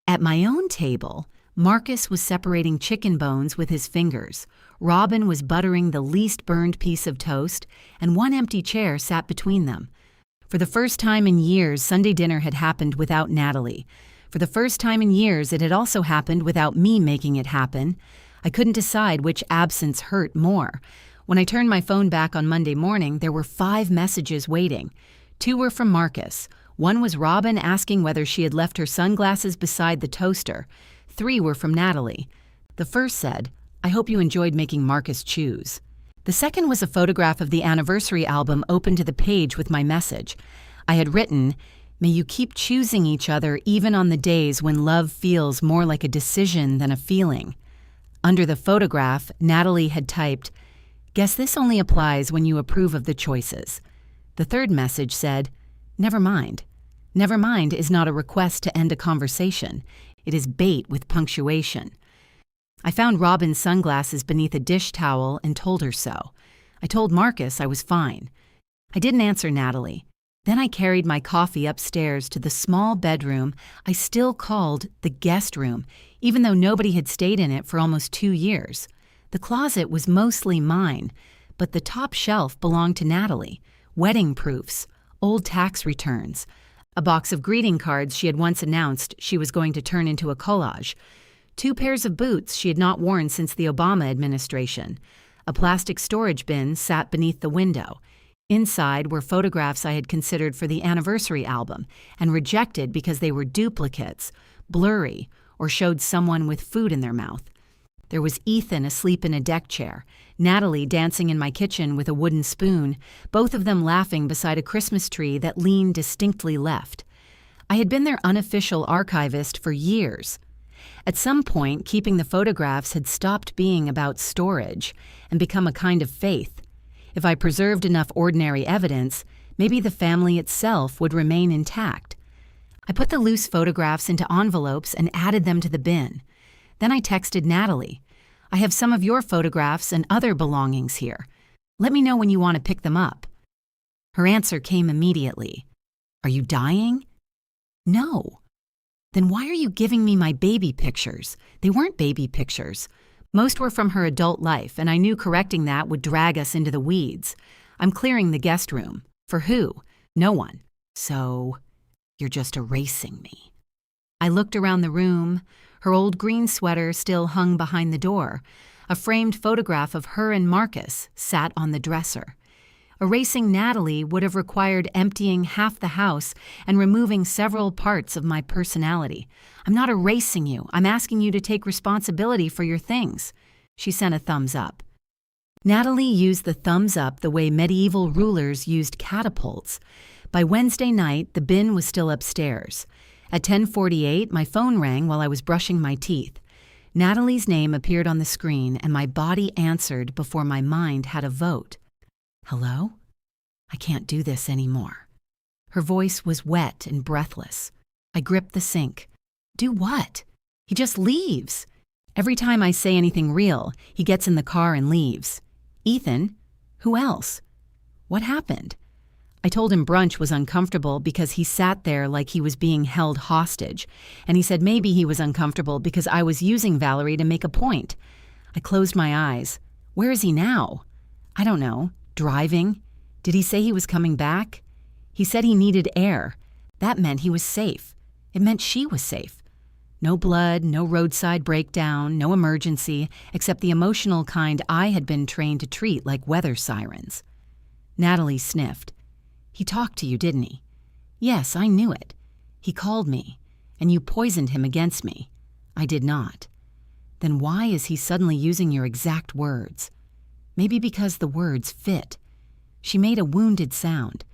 At my own table, Marcus was separating chicken bones with his fingers. Robin was buttering the least burned piece of toast, and one empty chair sat between them. For the first time in years, Sunday dinner had happened without Natalie. For the first time in years, it had also happened without me making it happen. I couldn't decide which absence hurt more. When I turned my phone back on Monday morning, there were 5 messages waiting. 2 were from Marcus. 1 was Robin asking whether she had left her sunglasses beside the toaster. 3 were from Natalie. The first said, I hope you enjoyed making Marcus choose. The second was a photograph of the anniversary album open to the page with my message. I had written, May you keep choosing each other even on the days when love feels more like a decision than a feeling. Under the photograph, Natalie had typed, "Guess this only applies when you approve of the choices." The third message said, "Never mind. Never mind is not a request to end a conversation. It is bait with punctuation." I found Robin's sunglasses beneath a dish towel and told her so. I told Marcus I was fine. I didn't answer Natalie. Then I carried my coffee upstairs to the small bedroom I still called the guest room, even though nobody had stayed in it for almost 2 years. The closet was mostly mine, but the top shelf belonged to Natalie. Wedding proofs, old tax returns, a box of greeting cards she had once announced she was going to turn into a collage, 2 pairs of boots she had not worn since the Obama administration. A plastic storage bin sat beneath the window. Inside were photographs I had considered for the anniversary album and rejected because they were duplicates, blurry, or showed someone with food in their mouth. There was Ethan asleep in a deck chair, Natalie dancing in my kitchen with a wooden spoon, both of them laughing beside a Christmas tree that leaned distinctly left. I had been their unofficial archivist for years. At some point, keeping the photographs had stopped being about storage and become a kind of faith. If I preserved enough ordinary evidence, maybe the family itself would remain intact. I put the loose photographs into envelopes and added them to the bin. Then I texted Natalie, "I have some of your photographs and other belongings here. Let me know when you want to pick them up." Her answer came immediately. "Are you dying?" "No." "Then why are you giving me my baby pictures? They weren't baby pictures. Most were from her adult life, and I knew correcting that would drag us into the weeds. I'm clearing the guest room. For who? No one. So, you're just erasing me." I looked around the room. Her old green sweater still hung behind the door. A framed photograph of her and Marcus sat on the dresser. Erasing Natalie would have required emptying half the house and removing several parts of my personality. "I'm not erasing you. I'm asking you to take responsibility for your things." She sent a thumbs up. Natalie used the thumbs up the way medieval rulers used catapults. By Wednesday night, the bin was still upstairs. At 10:48, my phone rang while I was brushing my teeth. Natalie's name appeared on the screen, and my body answered before my mind had a vote. "Hello? I can't do this anymore." Her voice was wet and breathless. I gripped the sink. "Do what?" "He just leaves. Every time I say anything real, he gets in the car and leaves." "Ethan? Who else?" "What happened?" I told him brunch was uncomfortable because he sat there like he was being held hostage, and he said maybe he was uncomfortable because I was using Valerie to make a point. I closed my eyes. "Where is he now?" "I don't know. Driving." "Did he say he was coming back?" "He said he needed air. That meant he was safe. It meant she was safe. No blood, no roadside breakdown, no emergency, except the emotional kind I had been trained to treat like weather sirens." Natalie sniffed. "He talked to you, didn't he?" "Yes, I knew it. He called me, and you poisoned him against me." "I did not." "Then why is he suddenly using your exact words?" "Maybe because the words fit." She made a wounded sound.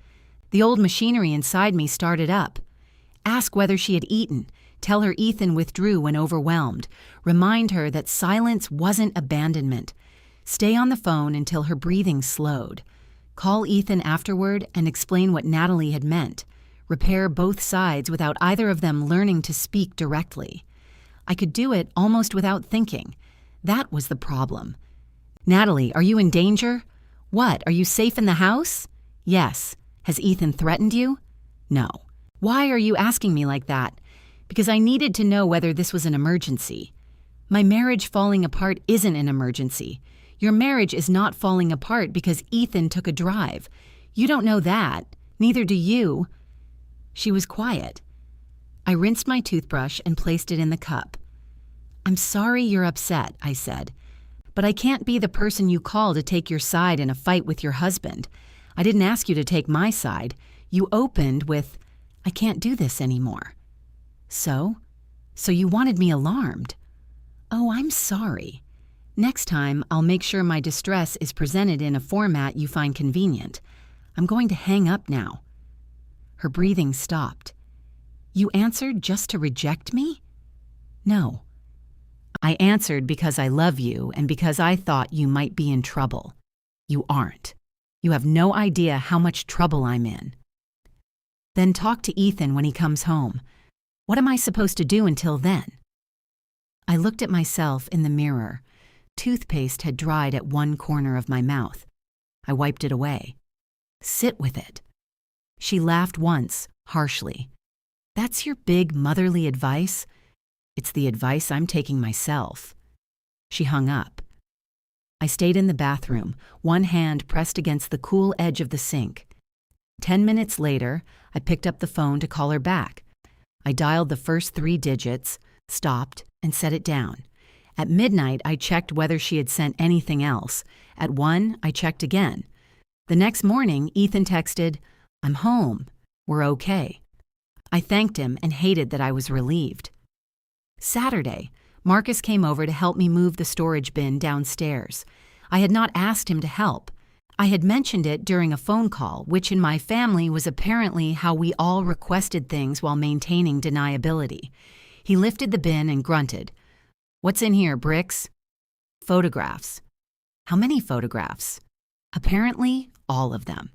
The old machinery inside me started up. Ask whether she had eaten. Tell her Ethan withdrew when overwhelmed. Remind her that silence wasn't abandonment. Stay on the phone until her breathing slowed. Call Ethan afterward and explain what Natalie had meant. Repair both sides without either of them learning to speak directly. I could do it almost without thinking. That was the problem. "Natalie, are you in danger?" "What, are you safe in the house?" "Yes." "Has Ethan threatened you?" "No." "Why are you asking me like that?" "Because I needed to know whether this was an emergency." "My marriage falling apart isn't an emergency. Your marriage is not falling apart because Ethan took a drive. You don't know that. Neither do you." She was quiet. I rinsed my toothbrush and placed it in the cup. "I'm sorry you're upset," I said. "But I can't be the person you call to take your side in a fight with your husband. I didn't ask you to take my side. You opened with, 'I can't do this anymore.'" So you wanted me alarmed." "Oh, I'm sorry. Next time, I'll make sure my distress is presented in a format you find convenient. I'm going to hang up now." Her breathing stopped. "You answered just to reject me?" "No." I answered because I love you and because I thought you might be in trouble. You aren't. You have no idea how much trouble I'm in. Then talk to Ethan when he comes home. What am I supposed to do until then? I looked at myself in the mirror. Toothpaste had dried at one corner of my mouth. I wiped it away. Sit with it. She laughed once, harshly. That's your big motherly advice? It's the advice I'm taking myself. She hung up. I stayed in the bathroom, one hand pressed against the cool edge of the sink. 10 minutes later, I picked up the phone to call her back. I dialed the first 3 digits, stopped, and set it down. At midnight, I checked whether she had sent anything else. At 1, I checked again. The next morning, Ethan texted, "I'm home. We're okay." I thanked him and hated that I was relieved. Saturday, Marcus came over to help me move the storage bin downstairs. I had not asked him to help. I had mentioned it during a phone call, which in my family was apparently how we all requested things while maintaining deniability. He lifted the bin and grunted. "What's in here, bricks?" "Photographs." "How many photographs?" "Apparently, all of them."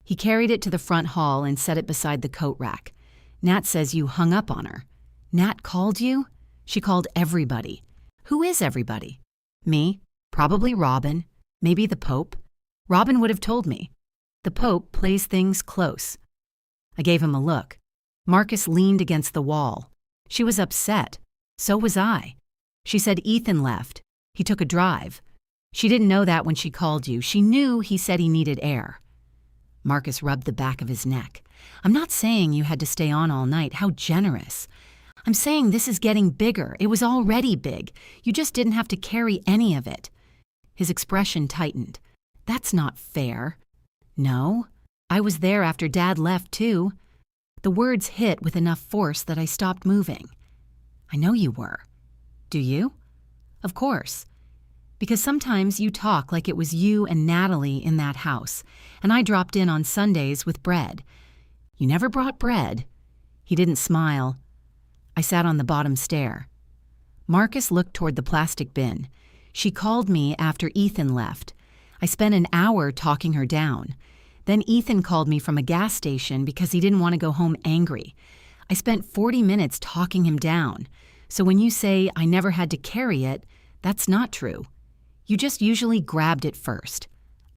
He carried it to the front hall and set it beside the coat rack. "Nat says you hung up on her." "Nat called you?" "She called everybody." "Who is everybody?" "Me, probably Robin, maybe the Pope." "Robin would have told me." "The Pope plays things close." I gave him a look. Marcus leaned against the wall. She was upset. So was I. She said Ethan left. He took a drive. She didn't know that when she called you. She knew he said he needed air. Marcus rubbed the back of his neck. "I'm not saying you had to stay on all night. How generous. I'm saying this is getting bigger. It was already big. You just didn't have to carry any of it." His expression tightened. "That's not fair." "No. I was there after Dad left, too." The words hit with enough force that I stopped moving. "I know you were." "Do you?" "Of course. Because sometimes you talk like it was you and Natalie in that house, and I dropped in on Sundays with bread. You never brought bread." He didn't smile. I sat on the bottom stair. Marcus looked toward the plastic bin. "She called me after Ethan left. I spent an hour talking her down. Then Ethan called me from a gas station because he didn't want to go home angry. I spent 40 minutes talking him down. So when you say I never had to carry it, that's not true. You just usually grabbed it first."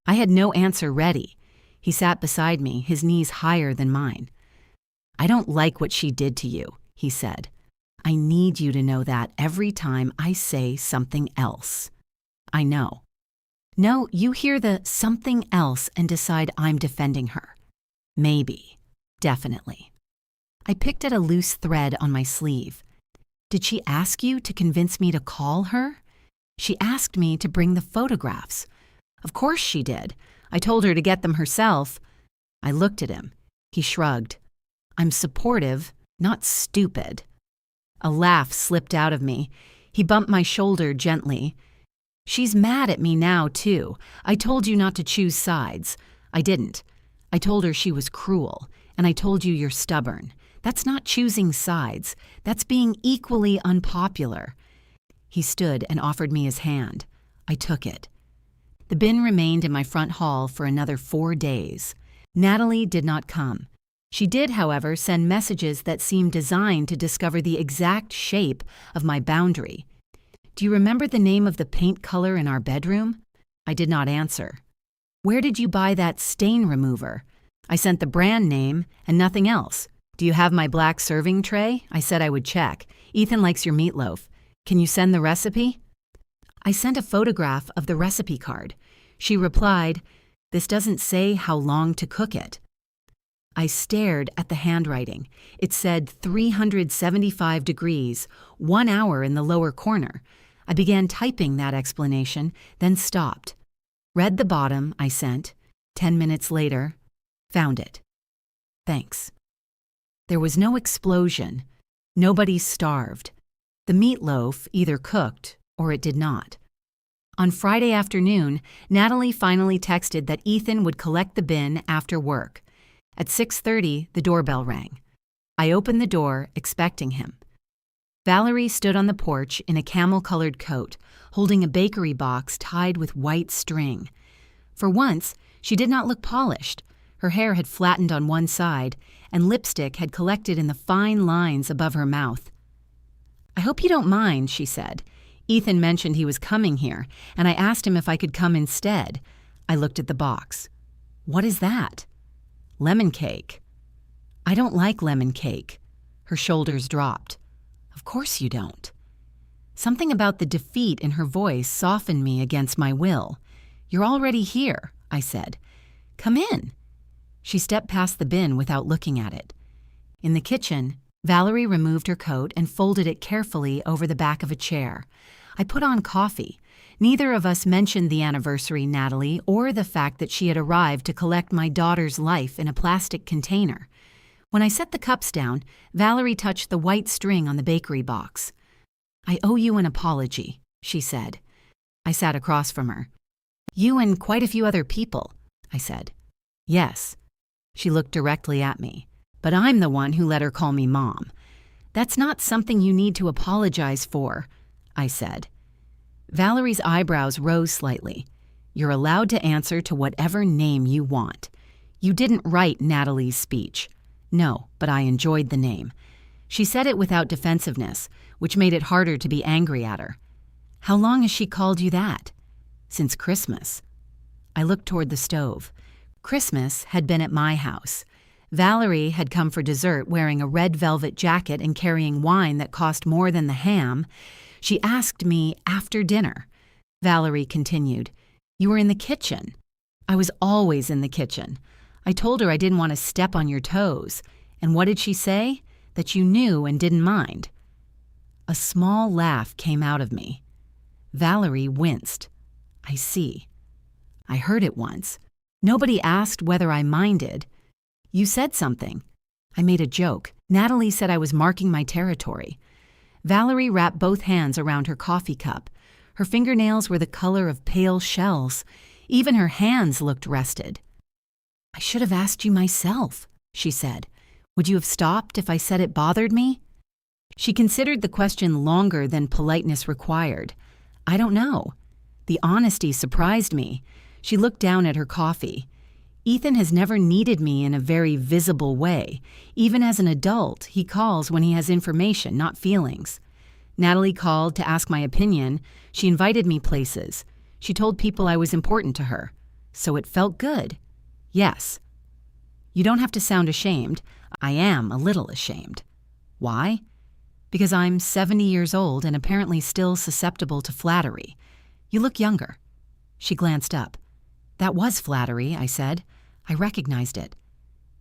I had no answer ready. He sat beside me, his knees higher than mine. "I don't like what she did to you," he said. "I need you to know that every time I say something else." "I know." "No, you hear the something else and decide I'm defending her." "Maybe. Definitely." I picked at a loose thread on my sleeve. "Did she ask you to convince me to call her?" "She asked me to bring the photographs." "Of course she did. I told her to get them herself." I looked at him. He shrugged. "I'm supportive, not stupid." A laugh slipped out of me. He bumped my shoulder gently. "She's mad at me now, too. I told you not to choose sides." "I didn't. I told her she was cruel, and I told you you're stubborn. That's not choosing sides. That's being equally unpopular." He stood and offered me his hand. I took it. The bin remained in my front hall for another 4 days. Natalie did not come. She did, however, send messages that seemed designed to discover the exact shape of my boundary. "Do you remember the name of the paint color in our bedroom?" I did not answer. "Where did you buy that stain remover?" I sent the brand name and nothing else. "Do you have my black serving tray?" I said I would check. "Ethan likes your meatloaf. Can you send the recipe?" I sent a photograph of the recipe card. She replied, "This doesn't say how long to cook it." I stared at the handwriting. It said 375 degrees, 1 hour in the lower corner. I began typing that explanation, then stopped. Read the bottom I sent. 10 minutes later, found it. "Thanks." There was no explosion. Nobody starved. The meatloaf either cooked or it did not. On Friday afternoon, Natalie finally texted that Ethan would collect the bin after work. At 6:30, the doorbell rang. I opened the door, expecting him. Valerie stood on the porch in a camel-colored coat, holding a bakery box tied with white string. For once, she did not look polished. Her hair had flattened on one side, and lipstick had collected in the fine lines above her mouth. "I hope you don't mind," she said. "Ethan mentioned he was coming here, and I asked him if I could come instead." I looked at the box. "What is that?" "Lemon cake." "I don't like lemon cake." Her shoulders dropped. "Of course you don't." Something about the defeat in her voice softened me against my will. "You're already here," I said. "Come in." She stepped past the bin without looking at it. In the kitchen, Valerie removed her coat and folded it carefully over the back of a chair. I put on coffee. Neither of us mentioned the anniversary, Natalie, or the fact that she had arrived to collect my daughter's life in a plastic container. When I set the cups down, Valerie touched the white string on the bakery box. "I owe you an apology," she said. I sat across from her. "You and quite a few other people," I said. "Yes." She looked directly at me. "But I'm the one who let her call me Mom." "That's not something you need to apologize for," I said. Valerie's eyebrows rose slightly. "You're allowed to answer to whatever name you want. You didn't write Natalie's speech." "No, but I enjoyed the name." She said it without defensiveness, which made it harder to be angry at her. "How long has she called you that?" "Since Christmas." I looked toward the stove. Christmas had been at my house. Valerie had come for dessert wearing a red velvet jacket and carrying wine that cost more than the ham. She asked me after dinner. Valerie continued, "You were in the kitchen." "I was always in the kitchen. I told her I didn't want to step on your toes. And what did she say? That you knew and didn't mind." A small laugh came out of me. Valerie winced. "I see. I heard it once. Nobody asked whether I minded. You said something." I made a joke. Natalie said I was marking my territory. Valerie wrapped both hands around her coffee cup. Her fingernails were the color of pale shells. Even her hands looked rested. "I should have asked you myself," she said. "Would you have stopped if I said it bothered me?" She considered the question longer than politeness required. "I don't know." The honesty surprised me. She looked down at her coffee. "Ethan has never needed me in a very visible way. Even as an adult, he calls when he has information, not feelings. Natalie called to ask my opinion. She invited me places. She told people I was important to her. So it felt good. Yes." "You don't have to sound ashamed. I am a little ashamed." "Why?" "Because I'm 70 years old and apparently still susceptible to flattery. You look younger." She glanced up. "That was flattery," I said. I recognized it.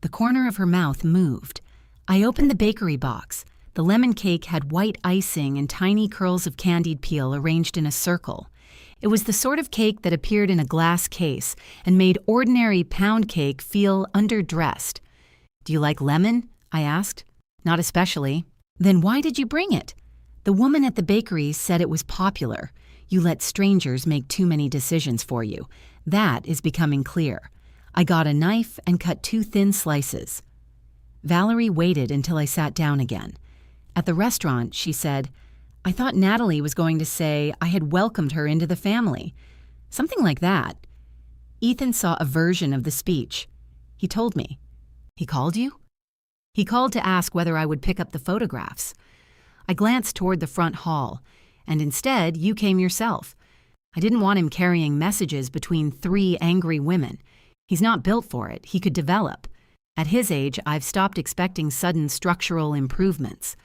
The corner of her mouth moved. I opened the bakery box. The lemon cake had white icing and tiny curls of candied peel arranged in a circle. It was the sort of cake that appeared in a glass case and made ordinary pound cake feel underdressed. "Do you like lemon?" I asked. "Not especially." "Then why did you bring it?" "The woman at the bakery said it was popular. You let strangers make too many decisions for you. That is becoming clear." I got a knife and cut 2 thin slices. Valerie waited until I sat down again. At the restaurant, she said, "I thought Natalie was going to say I had welcomed her into the family." Something like that. Ethan saw a version of the speech. He told me. "He called you?" "He called to ask whether I would pick up the photographs." I glanced toward the front hall, and instead you came yourself. I didn't want him carrying messages between 3 angry women. He's not built for it. He could develop. At his age, I've stopped expecting sudden structural improvements.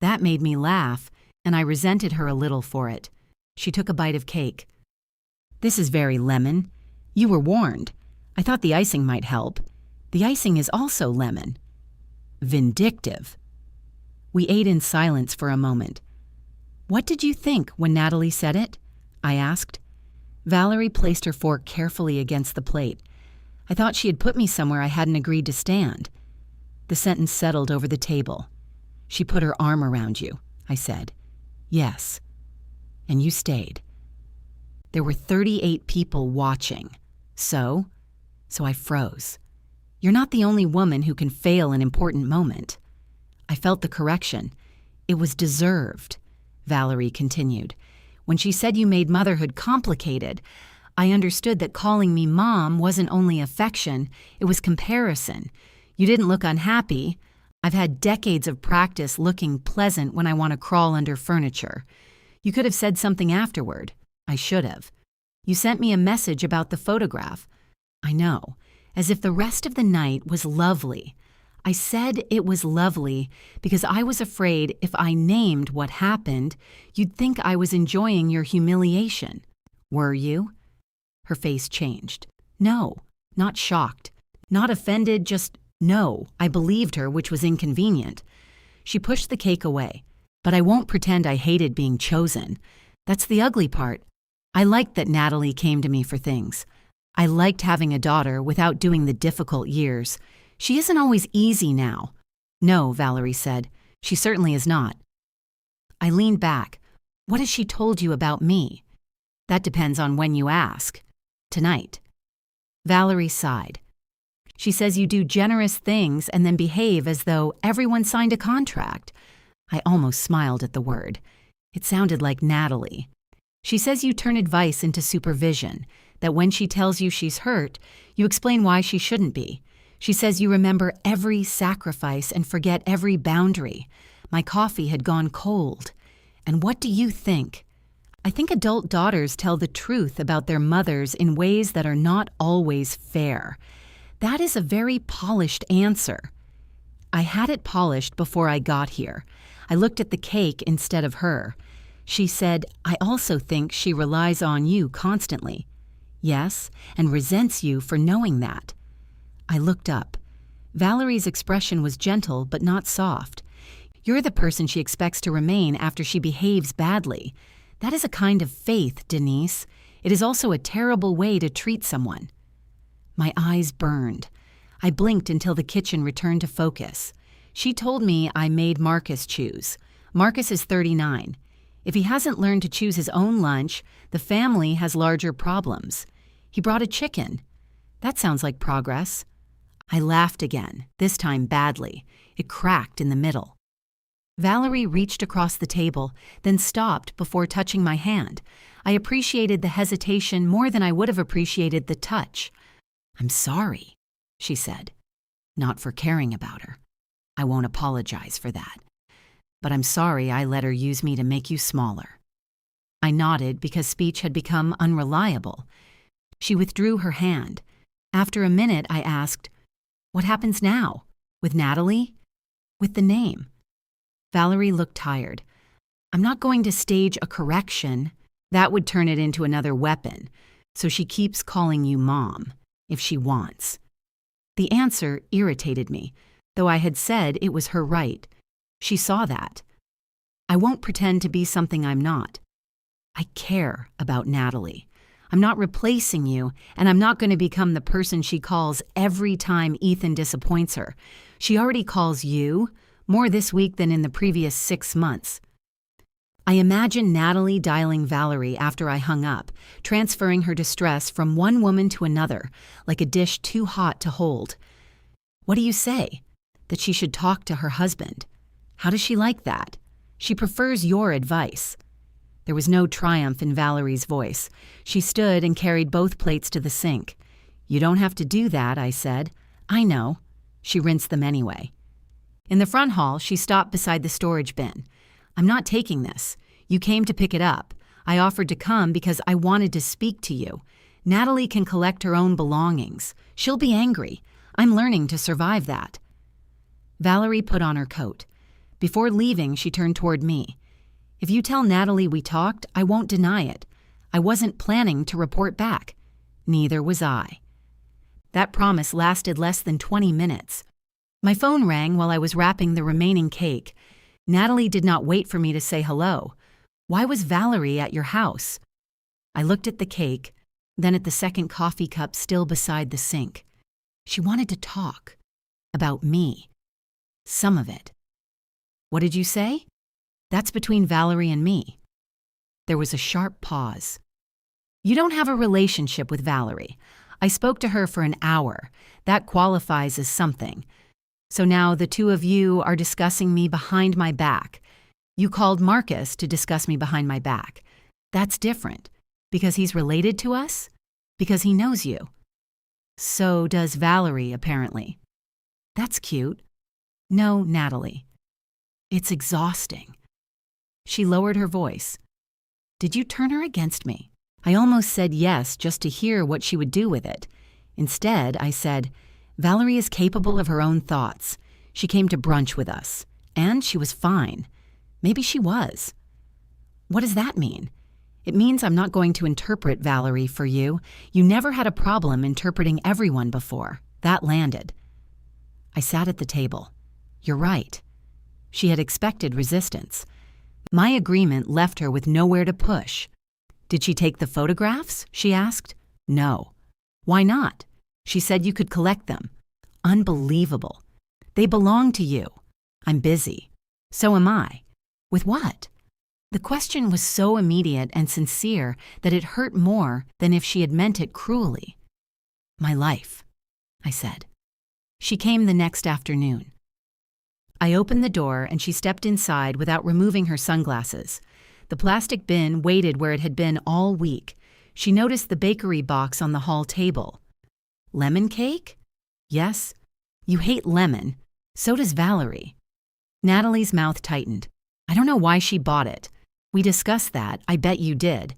That made me laugh, and I resented her a little for it. She took a bite of cake. "This is very lemon. You were warned. I thought the icing might help. The icing is also lemon." Vindictive. We ate in silence for a moment. "What did you think when Natalie said it?" I asked. Valerie placed her fork carefully against the plate. "I thought she had put me somewhere I hadn't agreed to stand." The sentence settled over the table. "She put her arm around you," I said. "Yes." "And you stayed." There were 38 people watching. So I froze. "You're not the only woman who can fail an important moment." I felt the correction. It was deserved, Valerie continued. When she said you made motherhood complicated, I understood that calling me mom wasn't only affection, it was comparison. You didn't look unhappy. I've had decades of practice looking pleasant when I want to crawl under furniture. You could have said something afterward. I should have. You sent me a message about the photograph. I know, as if the rest of the night was lovely. I said it was lovely because I was afraid if I named what happened, you'd think I was enjoying your humiliation. Were you? Her face changed. No, not shocked. Not offended, just no. I believed her, which was inconvenient. She pushed the cake away. But I won't pretend I hated being chosen. That's the ugly part. I liked that Natalie came to me for things. I liked having a daughter without doing the difficult years. She isn't always easy now. No, Valerie said. She certainly is not. I leaned back. What has she told you about me? That depends on when you ask. Tonight. Valerie sighed. She says you do generous things and then behave as though everyone signed a contract. I almost smiled at the word. It sounded like Natalie. She says you turn advice into supervision, that when she tells you she's hurt, you explain why she shouldn't be. She says you remember every sacrifice and forget every boundary. My coffee had gone cold. And what do you think? I think adult daughters tell the truth about their mothers in ways that are not always fair. That is a very polished answer. I had it polished before I got here. I looked at the cake instead of her. She said, I also think she relies on you constantly. Yes, and resents you for knowing that. I looked up. Valerie's expression was gentle but not soft. You're the person she expects to remain after she behaves badly. That is a kind of faith, Denise. It is also a terrible way to treat someone. My eyes burned. I blinked until the kitchen returned to focus. She told me I made Marcus choose. Marcus is 39. If he hasn't learned to choose his own lunch, the family has larger problems. He brought a chicken. That sounds like progress. I laughed again, this time badly. It cracked in the middle. Valerie reached across the table, then stopped before touching my hand. I appreciated the hesitation more than I would have appreciated the touch. I'm sorry, she said. Not for caring about her. I won't apologize for that. But I'm sorry I let her use me to make you smaller. I nodded because speech had become unreliable. She withdrew her hand. After a minute, I asked, what happens now? With Natalie? With the name? Valerie looked tired. I'm not going to stage a correction. That would turn it into another weapon. So she keeps calling you Mom, if she wants. The answer irritated me, though I had said it was her right. She saw that. I won't pretend to be something I'm not. I care about Natalie. I'm not replacing you, and I'm not going to become the person she calls every time Ethan disappoints her. She already calls you, more this week than in the previous 6 months. I imagined Natalie dialing Valerie after I hung up, transferring her distress from one woman to another, like a dish too hot to hold. What do you say? That she should talk to her husband. How does she like that? She prefers your advice. There was no triumph in Valerie's voice. She stood and carried both plates to the sink. You don't have to do that, I said. I know. She rinsed them anyway. In the front hall, she stopped beside the storage bin. I'm not taking this. You came to pick it up. I offered to come because I wanted to speak to you. Natalie can collect her own belongings. She'll be angry. I'm learning to survive that. Valerie put on her coat. Before leaving, she turned toward me. If you tell Natalie we talked, I won't deny it. I wasn't planning to report back. Neither was I. That promise lasted less than 20 minutes. My phone rang while I was wrapping the remaining cake. Natalie did not wait for me to say hello. Why was Valerie at your house? I looked at the cake, then at the second coffee cup still beside the sink. She wanted to talk. About me. Some of it. What did you say? That's between Valerie and me. There was a sharp pause. You don't have a relationship with Valerie. I spoke to her for an hour. That qualifies as something. So now the two of you are discussing me behind my back. You called Marcus to discuss me behind my back. That's different. Because he's related to us? Because he knows you. So does Valerie, apparently. That's cute. No, Natalie. It's exhausting. She lowered her voice. Did you turn her against me? I almost said yes just to hear what she would do with it. Instead, I said, Valerie is capable of her own thoughts. She came to brunch with us. And she was fine. Maybe she was. What does that mean? It means I'm not going to interpret Valerie for you. You never had a problem interpreting everyone before. That landed. I sat at the table. You're right. She had expected resistance. My agreement left her with nowhere to push. Did she take the photographs? She asked. No. Why not? She said you could collect them. Unbelievable. They belong to you. I'm busy. So am I. With what? The question was so immediate and sincere that it hurt more than if she had meant it cruelly. My life, I said. She came the next afternoon. I opened the door and she stepped inside without removing her sunglasses. The plastic bin waited where it had been all week. She noticed the bakery box on the hall table. Lemon cake? Yes. You hate lemon. So does Valerie. Natalie's mouth tightened. I don't know why she bought it. We discussed that. I bet you did.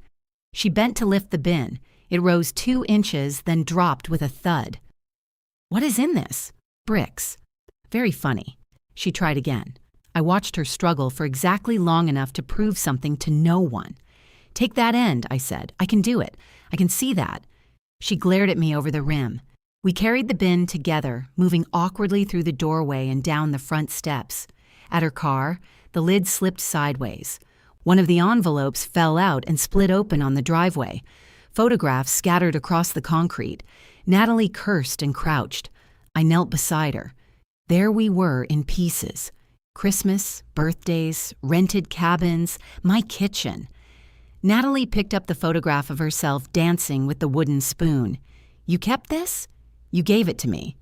She bent to lift the bin. It rose 2 inches, then dropped with a thud. What is in this? Bricks. Very funny. She tried again. I watched her struggle for exactly long enough to prove something to no one. Take that end, I said. I can do it. I can see that. She glared at me over the rim. We carried the bin together, moving awkwardly through the doorway and down the front steps. At her car, the lid slipped sideways. One of the envelopes fell out and split open on the driveway. Photographs scattered across the concrete. Natalie cursed and crouched. I knelt beside her. There we were in pieces. Christmas, birthdays, rented cabins, my kitchen. Natalie picked up the photograph of herself dancing with the wooden spoon. You kept this? You gave it to me.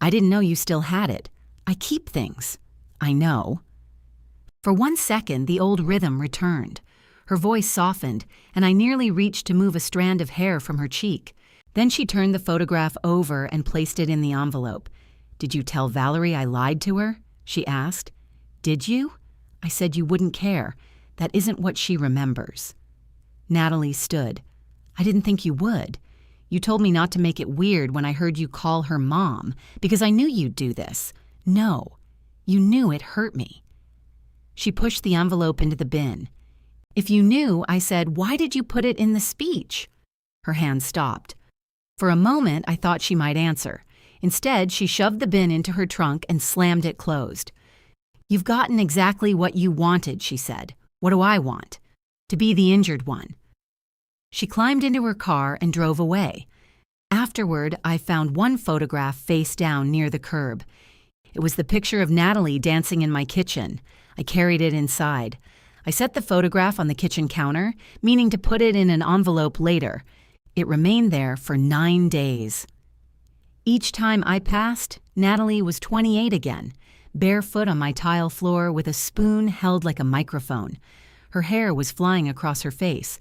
I didn't know you still had it. I keep things. I know. For 1 second, the old rhythm returned. Her voice softened, and I nearly reached to move a strand of hair from her cheek. Then she turned the photograph over and placed it in the envelope. Did you tell Valerie I lied to her? She asked. Did you? I said you wouldn't care. That isn't what she remembers. Natalie stood. I didn't think you would. You told me not to make it weird when I heard you call her mom, because I knew you'd do this. No. You knew it hurt me. She pushed the envelope into the bin. If you knew, I said, why did you put it in the speech? Her hand stopped. For a moment, I thought she might answer. Instead, she shoved the bin into her trunk and slammed it closed. You've gotten exactly what you wanted, she said. What do I want? To be the injured one. She climbed into her car and drove away. Afterward, I found one photograph face down near the curb. It was the picture of Natalie dancing in my kitchen. I carried it inside. I set the photograph on the kitchen counter, meaning to put it in an envelope later. It remained there for 9 days. Each time I passed, Natalie was 28 again, barefoot on my tile floor with a spoon held like a microphone. Her hair was flying across her face.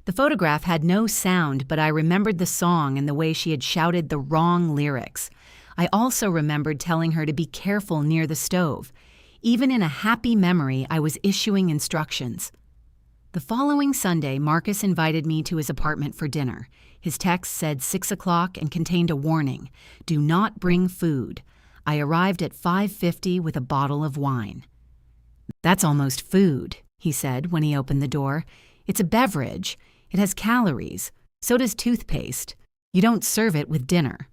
The photograph had no sound, but I remembered the song and the way she had shouted the wrong lyrics. I also remembered telling her to be careful near the stove. Even in a happy memory, I was issuing instructions. The following Sunday, Marcus invited me to his apartment for dinner. His text said 6 o'clock and contained a warning. Do not bring food. I arrived at 5:50 with a bottle of wine. That's almost food, he said when he opened the door. It's a beverage. It has calories. So does toothpaste. You don't serve it with dinner.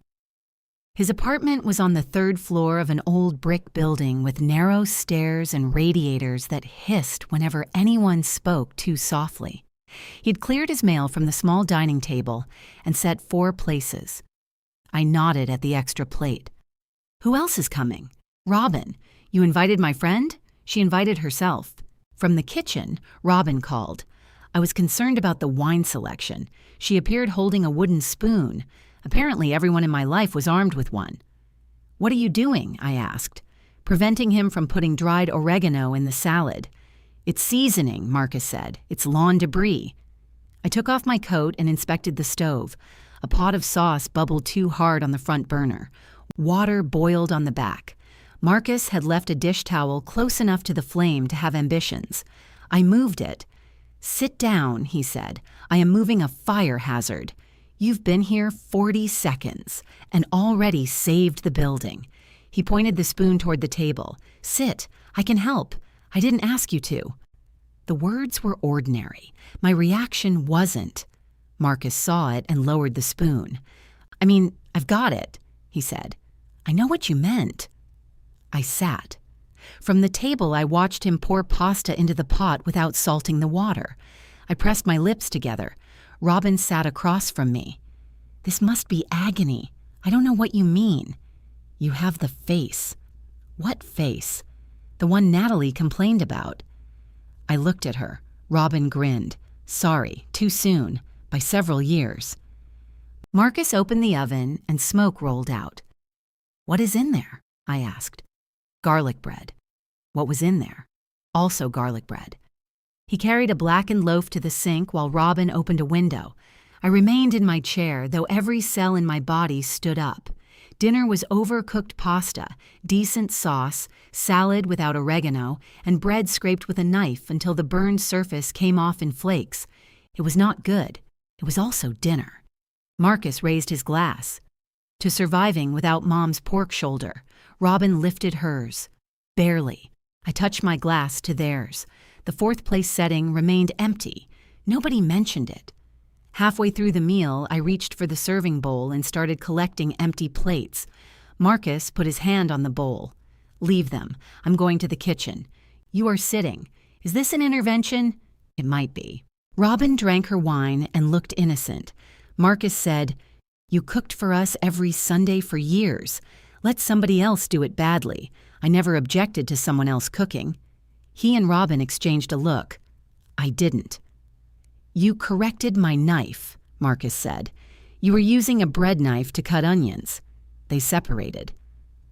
His apartment was on the 3rd floor of an old brick building with narrow stairs and radiators that hissed whenever anyone spoke too softly. He'd cleared his mail from the small dining table and set 4 places. I nodded at the extra plate. Who else is coming? Robin. You invited my friend? She invited herself. From the kitchen, Robin called. I was concerned about the wine selection. She appeared holding a wooden spoon. Apparently, everyone in my life was armed with one. What are you doing? I asked. Preventing him from putting dried oregano in the salad. It's seasoning, Marcus said. It's lawn debris. I took off my coat and inspected the stove. A pot of sauce bubbled too hard on the front burner. Water boiled on the back. Marcus had left a dish towel close enough to the flame to have ambitions. I moved it. "Sit down," he said. "I am moving a fire hazard. You've been here 40 seconds and already saved the building." He pointed the spoon toward the table. "Sit. I can help. I didn't ask you to." The words were ordinary. My reaction wasn't. Marcus saw it and lowered the spoon. "I mean, I've got it," he said. "I know what you meant." I sat. From the table, I watched him pour pasta into the pot without salting the water. I pressed my lips together. Robin sat across from me. "This must be agony. I don't know what you mean." "You have the face." "What face?" "The one Natalie complained about." I looked at her. Robin grinned. "Sorry, too soon. By several years." Marcus opened the oven and smoke rolled out. "What is in there?" I asked. "Garlic bread." What was in there? Also garlic bread. He carried a blackened loaf to the sink while Robin opened a window. I remained in my chair, though every cell in my body stood up. Dinner was overcooked pasta, decent sauce, salad without oregano, and bread scraped with a knife until the burned surface came off in flakes. It was not good. It was also dinner. Marcus raised his glass. To surviving without Mom's pork shoulder. Robin lifted hers. Barely. I touched my glass to theirs. The fourth-place setting remained empty. Nobody mentioned it. Halfway through the meal, I reached for the serving bowl and started collecting empty plates. Marcus put his hand on the bowl. "Leave them. I'm going to the kitchen." "You are sitting. Is this an intervention?" "It might be." Robin drank her wine and looked innocent. Marcus said, "You cooked for us every Sunday for years. Let somebody else do it badly. I never objected to someone else cooking." He and Robin exchanged a look. I didn't. "You corrected my knife," Marcus said. "You were using a bread knife to cut onions." They separated.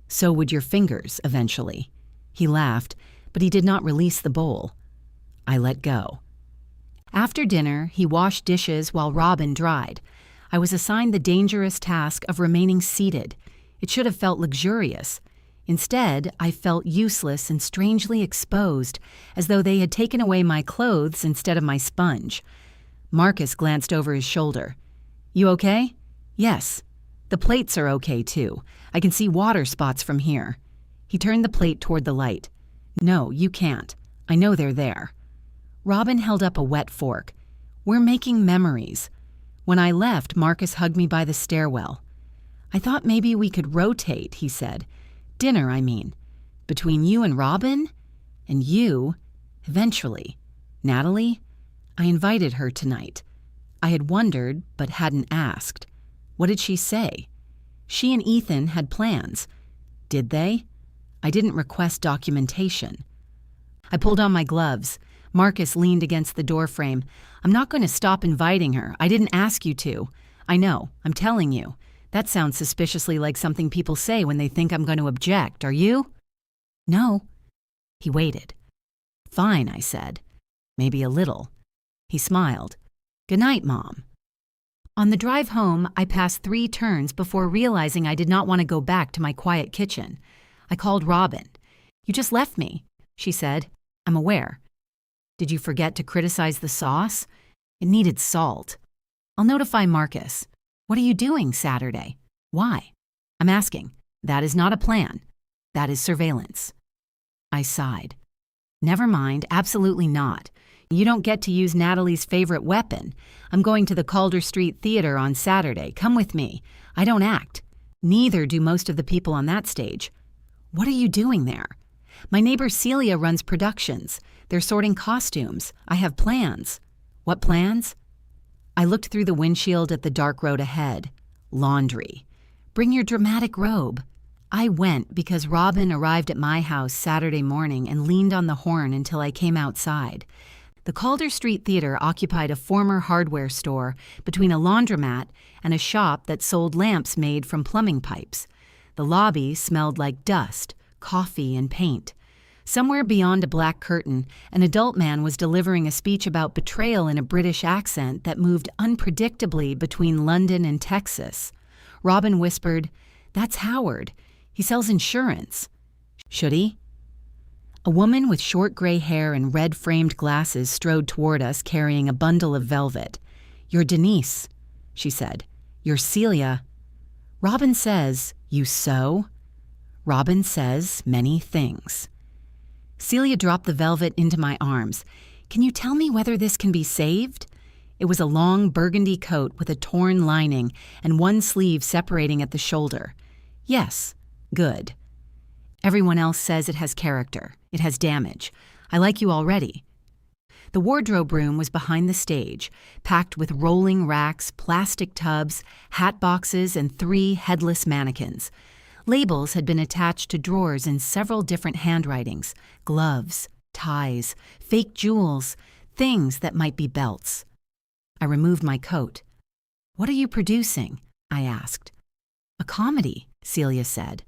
"So would your fingers, eventually." He laughed, but he did not release the bowl. I let go. After dinner, he washed dishes while Robin dried. I was assigned the dangerous task of remaining seated. It should have felt luxurious. Instead, I felt useless and strangely exposed, as though they had taken away my clothes instead of my sponge. Marcus glanced over his shoulder. "You okay?" "Yes." "The plates are okay, too. I can see water spots from here." He turned the plate toward the light. "No, you can't. I know they're there." Robin held up a wet fork. "We're making memories." When I left, Marcus hugged me by the stairwell. "I thought maybe we could rotate," he said. "Dinner, I mean. Between you and Robin? And you, eventually. Natalie? I invited her tonight." I had wondered, but hadn't asked. What did she say? She and Ethan had plans. Did they? I didn't request documentation. I pulled on my gloves. Marcus leaned against the doorframe. "I'm not going to stop inviting her. I didn't ask you to." "I know. I'm telling you. That sounds suspiciously like something people say when they think I'm going to object. Are you?" "No." He waited. "Fine," I said. "Maybe a little." He smiled. "Good night, Mom." On the drive home, I passed 3 turns before realizing I did not want to go back to my quiet kitchen. I called Robin. "You just left me," she said. "I'm aware." "Did you forget to criticize the sauce?" "It needed salt." "I'll notify Marcus." "What are you doing Saturday?" "Why?" "I'm asking. That is not a plan. That is surveillance." I sighed. "Never mind, absolutely not. You don't get to use Natalie's favorite weapon. I'm going to the Calder Street Theater on Saturday. Come with me. I don't act. Neither do most of the people on that stage." "What are you doing there?" "My neighbor Celia runs productions. They're sorting costumes. I have plans." "What plans?" I looked through the windshield at the dark road ahead. Laundry. "Bring your dramatic robe." I went because Robin arrived at my house Saturday morning and leaned on the horn until I came outside. The Calder Street Theater occupied a former hardware store between a laundromat and a shop that sold lamps made from plumbing pipes. The lobby smelled like dust, coffee, and paint. Somewhere beyond a black curtain, an adult man was delivering a speech about betrayal in a British accent that moved unpredictably between London and Texas. Robin whispered, "That's Howard. He sells insurance." "Should he?" A woman with short gray hair and red-framed glasses strode toward us carrying a bundle of velvet. "You're Denise," she said. "You're Celia." "Robin says, you sew?" "Robin says many things." Celia dropped the velvet into my arms. "Can you tell me whether this can be saved?" It was a long burgundy coat with a torn lining and one sleeve separating at the shoulder. "Yes." "Good." "Everyone else says it has character. It has damage. I like you already." The wardrobe room was behind the stage, packed with rolling racks, plastic tubs, hat boxes, and 3 headless mannequins. Labels had been attached to drawers in several different handwritings: gloves, ties, fake jewels, things that might be belts. I removed my coat. "What are you producing?" I asked. "A comedy," Celia said.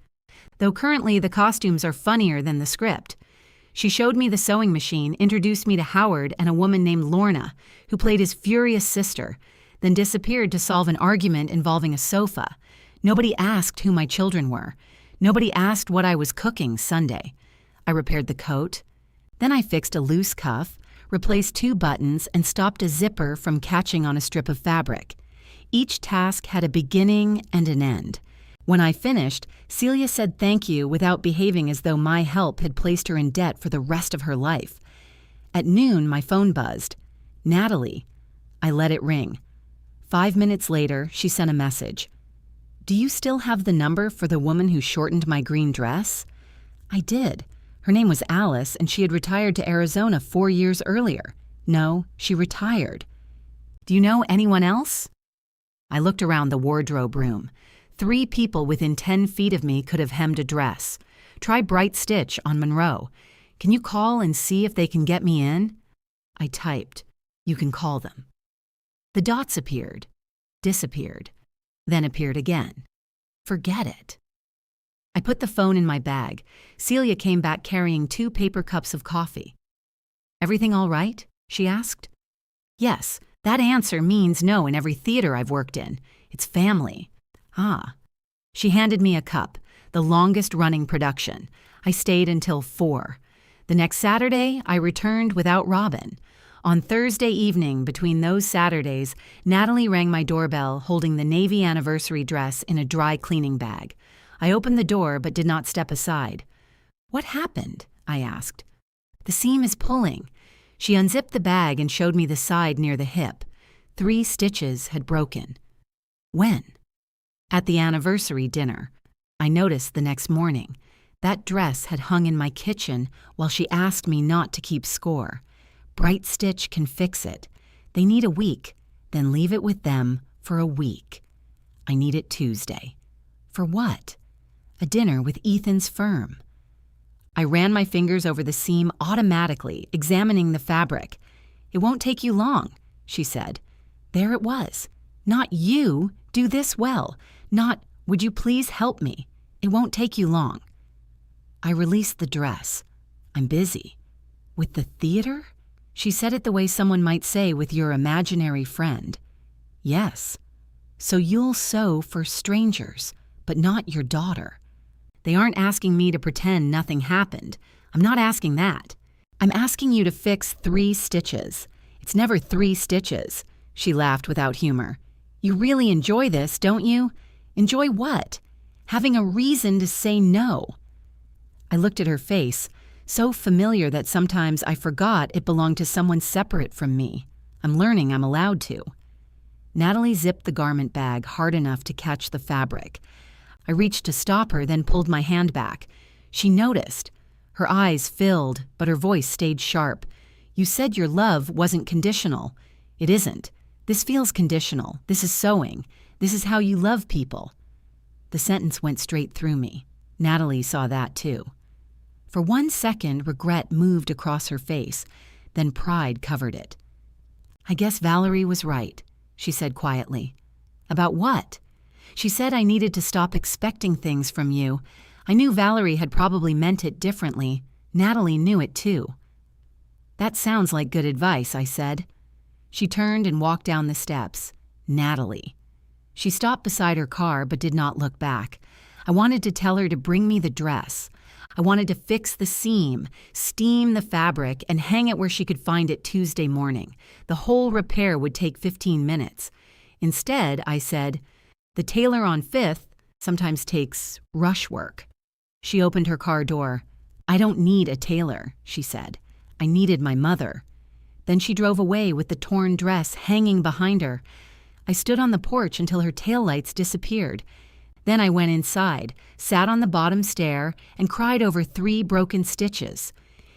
"Though currently the costumes are funnier than the script." She showed me the sewing machine, introduced me to Howard and a woman named Lorna, who played his furious sister, then disappeared to solve an argument involving a sofa. Nobody asked who my children were. Nobody asked what I was cooking Sunday. I repaired the coat. Then I fixed a loose cuff, replaced 2 buttons, and stopped a zipper from catching on a strip of fabric. Each task had a beginning and an end. When I finished, Celia said thank you without behaving as though my help had placed her in debt for the rest of her life. At noon, my phone buzzed. "Natalie." I let it ring. 5 minutes later, she sent a message. "Do you still have the number for the woman who shortened my green dress?" I did. Her name was Alice, and she had retired to Arizona 4 years earlier. No, she retired. "Do you know anyone else?" I looked around the wardrobe room. 3 people within 10 feet of me could have hemmed a dress. Try Bright Stitch on Monroe. "Can you call and see if they can get me in?" I typed, "You can call them." The dots appeared, disappeared, then appeared again. Forget it. I put the phone in my bag. Celia came back carrying 2 paper cups of coffee. "Everything all right?" she asked. "Yes, that answer means no in every theater I've worked in. It's family." "Ah." She handed me a cup, the longest-running production. I stayed until 4. The next Saturday, I returned without Robin. On Thursday evening, between those Saturdays, Natalie rang my doorbell holding the Navy anniversary dress in a dry cleaning bag. I opened the door but did not step aside. "What happened?" I asked. "The seam is pulling." She unzipped the bag and showed me the side near the hip. 3 stitches had broken. "When?" "At the anniversary dinner. I noticed the next morning. That dress had hung in my kitchen while she asked me not to keep score. Bright Stitch can fix it. They need a week, then leave it with them for a week. I need it Tuesday." "For what?" "A dinner with Ethan's firm." I ran my fingers over the seam automatically, examining the fabric. "It won't take you long," she said. There it was. Not "you, do this well." Not "would you please help me." It won't take you long. I released the dress. "I'm busy." "With the theater?" She said it the way someone might say with your imaginary friend. "Yes." "So you'll sew for strangers, but not your daughter." "They aren't asking me to pretend nothing happened. I'm not asking that. I'm asking you to fix 3 stitches. It's never 3 stitches." She laughed without humor. "You really enjoy this, don't you?" "Enjoy what?" "Having a reason to say no." I looked at her face, so familiar that sometimes I forgot it belonged to someone separate from me. I'm learning I'm allowed to. Natalie zipped the garment bag hard enough to catch the fabric. I reached to stop her, then pulled my hand back. She noticed. Her eyes filled, but her voice stayed sharp. "You said your love wasn't conditional." "It isn't. This feels conditional. This is sewing. This is how you love people." The sentence went straight through me. Natalie saw that too. For 1 second, regret moved across her face, then pride covered it. "I guess Valerie was right," she said quietly. "About what?" "She said I needed to stop expecting things from you. I knew Valerie had probably meant it differently. Natalie knew it too. "That sounds like good advice," I said. She turned and walked down the steps. Natalie. She stopped beside her car but did not look back. I wanted to tell her to bring me the dress. I wanted to fix the seam, steam the fabric, and hang it where she could find it Tuesday morning. The whole repair would take 15 minutes. Instead, I said, "The tailor on 5th sometimes takes rush work." She opened her car door. "I don't need a tailor," she said. "I needed my mother." Then she drove away with the torn dress hanging behind her. I stood on the porch until her taillights disappeared. Then I went inside, sat on the bottom stair, and cried over 3 broken stitches.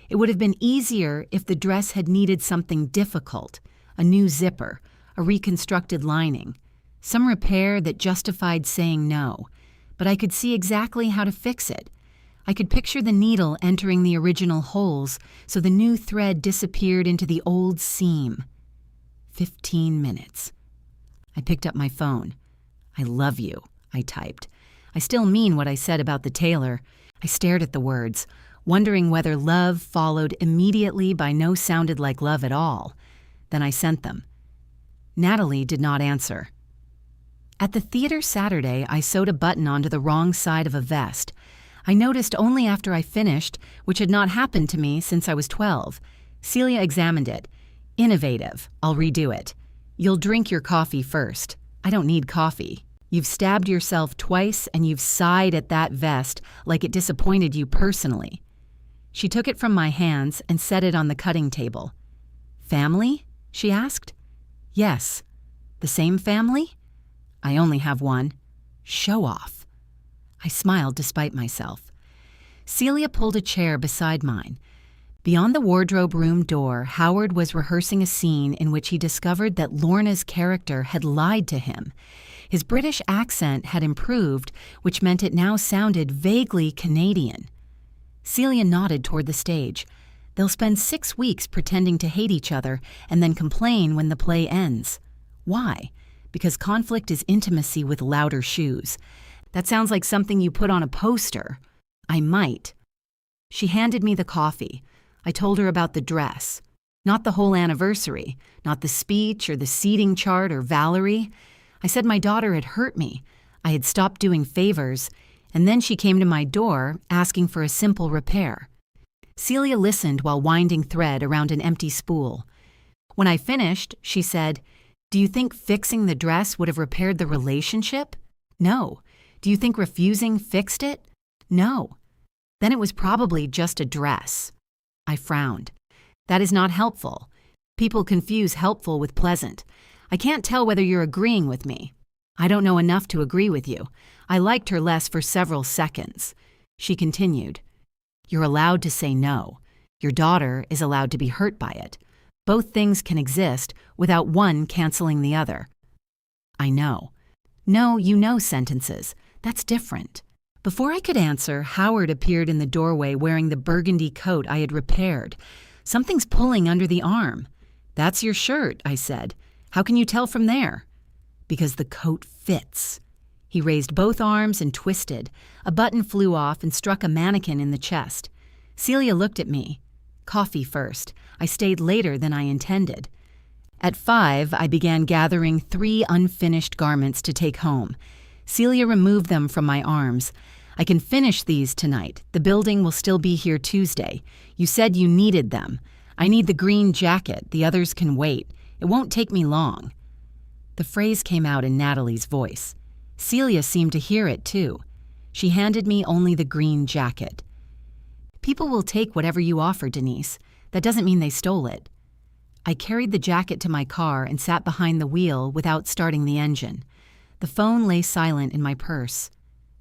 It would have been easier if the dress had needed something difficult, a new zipper, a reconstructed lining, some repair that justified saying no. But I could see exactly how to fix it. I could picture the needle entering the original holes so the new thread disappeared into the old seam. 15 minutes. I picked up my phone. "I love you," I typed. I still mean what I said about the tailor. I stared at the words, wondering whether love followed immediately by no sounded like love at all. Then I sent them. Natalie did not answer. At the theater Saturday, I sewed a button onto the wrong side of a vest. I noticed only after I finished, which had not happened to me since I was 12. Celia examined it. "Innovative. I'll redo it. You'll drink your coffee first." "I don't need coffee. You've stabbed yourself twice and you've sighed at that vest like it disappointed you personally." She took it from my hands and set it on the cutting table. "Family?" she asked. "Yes." "The same family?" "I only have one." "Show off." I smiled despite myself. Celia pulled a chair beside mine. Beyond the wardrobe room door, Howard was rehearsing a scene in which he discovered that Lorna's character had lied to him. His British accent had improved, which meant it now sounded vaguely Canadian. Celia nodded toward the stage. "They'll spend 6 weeks pretending to hate each other and then complain when the play ends." "Why?" "Because conflict is intimacy with louder shoes." "That sounds like something you put on a poster." "I might." She handed me the coffee. I told her about the dress. Not the whole anniversary, not the speech or the seating chart or Valerie. I said my daughter had hurt me. I had stopped doing favors, and then she came to my door asking for a simple repair. Celia listened while winding thread around an empty spool. When I finished, she said, "Do you think fixing the dress would have repaired the relationship?" "No." "Do you think refusing fixed it?" "No." "Then it was probably just a dress." I frowned. "That is not helpful. People confuse helpful with pleasant. I can't tell whether you're agreeing with me." "I don't know enough to agree with you. I liked her less for several seconds." She continued, "You're allowed to say no. Your daughter is allowed to be hurt by it. Both things can exist without one canceling the other." "I know." "No, you know sentences. That's different." Before I could answer, Howard appeared in the doorway wearing the burgundy coat I had repaired. "Something's pulling under the arm." "That's your shirt," I said. "How can you tell from there?" "Because the coat fits." He raised both arms and twisted. A button flew off and struck a mannequin in the chest. Celia looked at me. "Coffee first. I stayed later than I intended." At 5, I began gathering 3 unfinished garments to take home. Celia removed them from my arms. "I can finish these tonight. The building will still be here Tuesday. You said you needed them. I need the green jacket. The others can wait. It won't take me long." The phrase came out in Natalie's voice. Celia seemed to hear it, too. She handed me only the green jacket. "People will take whatever you offer, Denise. That doesn't mean they stole it." I carried the jacket to my car and sat behind the wheel without starting the engine. The phone lay silent in my purse.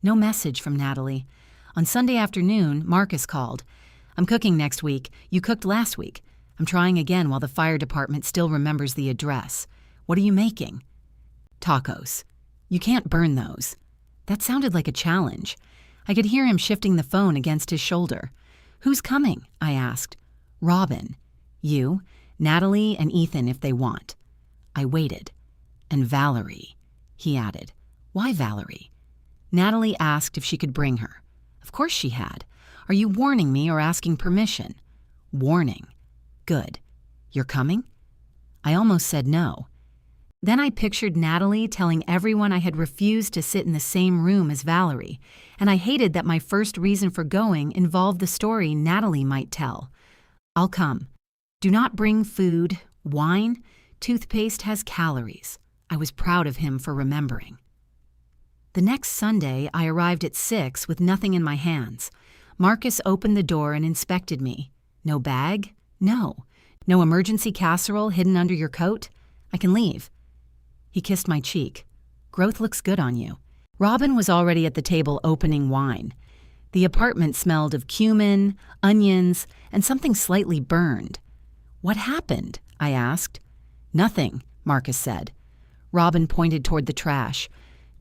No message from Natalie. On Sunday afternoon, Marcus called. "I'm cooking next week. You cooked last week. I'm trying again while the fire department still remembers the address. What are you making?" "Tacos." "You can't burn those." That sounded like a challenge. I could hear him shifting the phone against his shoulder. "Who's coming?" I asked. "Robin." "You, Natalie, and Ethan if they want." I waited. "And Valerie," he added. "Why Valerie?" Natalie asked if she could bring her. Of course she had. Are you warning me or asking permission? Warning. Good. You're coming? I almost said no. Then I pictured Natalie telling everyone I had refused to sit in the same room as Valerie, and I hated that my first reason for going involved the story Natalie might tell. I'll come. Do not bring food, wine, toothpaste has calories. I was proud of him for remembering. The next Sunday, I arrived at 6 with nothing in my hands. Marcus opened the door and inspected me. No bag? No. No emergency casserole hidden under your coat? I can leave. He kissed my cheek. Growth looks good on you. Robin was already at the table opening wine. The apartment smelled of cumin, onions, and something slightly burned. What happened? I asked. Nothing, Marcus said. Robin pointed toward the trash.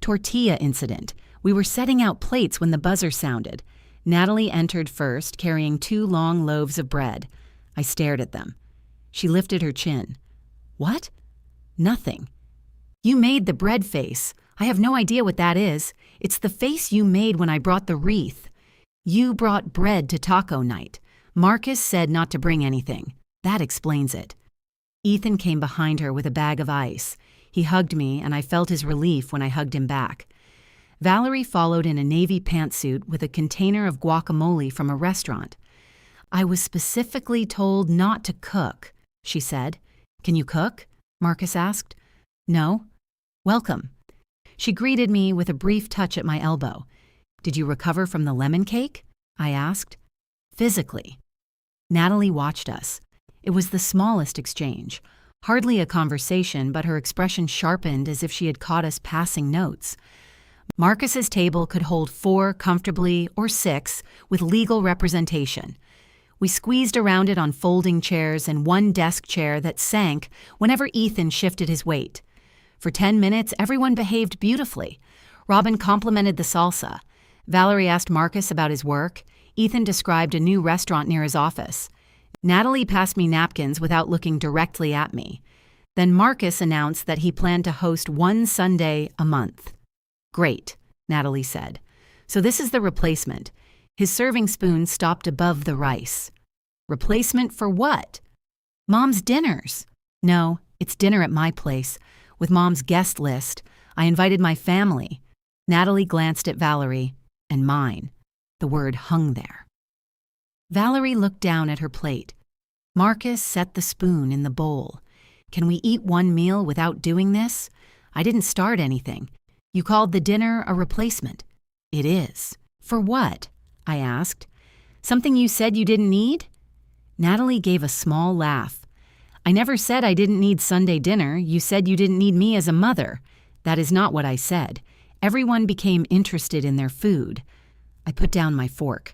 Tortilla incident. We were setting out plates when the buzzer sounded. Natalie entered first, carrying 2 long loaves of bread. I stared at them. She lifted her chin. What? Nothing. You made the bread face. I have no idea what that is. It's the face you made when I brought the wreath. You brought bread to taco night. Marcus said not to bring anything. That explains it. Ethan came behind her with a bag of ice. He hugged me, and I felt his relief when I hugged him back. Valerie followed in a navy pantsuit with a container of guacamole from a restaurant. I was specifically told not to cook, she said. Can you cook? Marcus asked. No. Welcome. She greeted me with a brief touch at my elbow. Did you recover from the lemon cake? I asked. Physically. Natalie watched us. It was the smallest exchange. Hardly a conversation, but her expression sharpened as if she had caught us passing notes. Marcus's table could hold 4 comfortably, or 6, with legal representation. We squeezed around it on folding chairs and one desk chair that sank whenever Ethan shifted his weight. For 10 minutes, everyone behaved beautifully. Robin complimented the salsa. Valerie asked Marcus about his work. Ethan described a new restaurant near his office. Natalie passed me napkins without looking directly at me. Then Marcus announced that he planned to host 1 Sunday a month. Great, Natalie said. So this is the replacement. His serving spoon stopped above the rice. Replacement for what? Mom's dinners. No, it's dinner at my place. With Mom's guest list, I invited my family. Natalie glanced at Valerie, and mine. The word hung there. Valerie looked down at her plate. Marcus set the spoon in the bowl. Can we eat one meal without doing this? I didn't start anything. You called the dinner a replacement. It is. For what? I asked. Something you said you didn't need? Natalie gave a small laugh. I never said I didn't need Sunday dinner. You said you didn't need me as a mother. That is not what I said. Everyone became interested in their food. I put down my fork.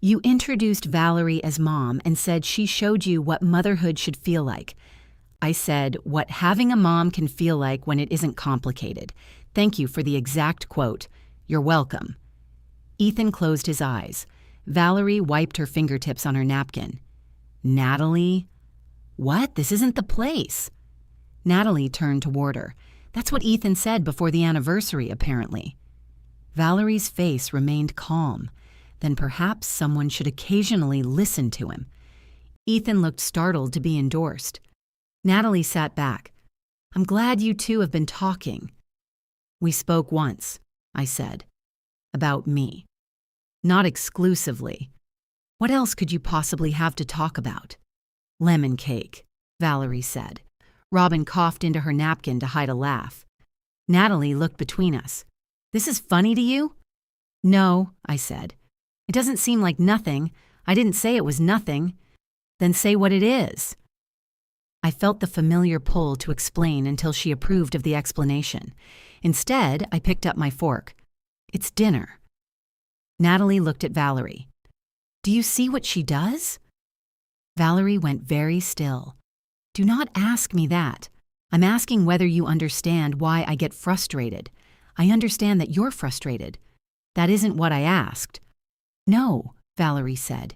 You introduced Valerie as mom and said she showed you what motherhood should feel like. I said, what having a mom can feel like when it isn't complicated. Thank you for the exact quote. You're welcome. Ethan closed his eyes. Valerie wiped her fingertips on her napkin. Natalie? What? This isn't the place. Natalie turned toward her. That's what Ethan said before the anniversary, apparently. Valerie's face remained calm. Then perhaps someone should occasionally listen to him. Ethan looked startled to be endorsed. Natalie sat back. I'm glad you two have been talking. We spoke once, I said. About me. Not exclusively. What else could you possibly have to talk about? Lemon cake, Valerie said. Robin coughed into her napkin to hide a laugh. Natalie looked between us. This is funny to you? No, I said. It doesn't seem like nothing. I didn't say it was nothing. Then say what it is. I felt the familiar pull to explain until she approved of the explanation. Instead, I picked up my fork. It's dinner. Natalie looked at Valerie. Do you see what she does? Valerie went very still. Do not ask me that. I'm asking whether you understand why I get frustrated. I understand that you're frustrated. That isn't what I asked. No, Valerie said.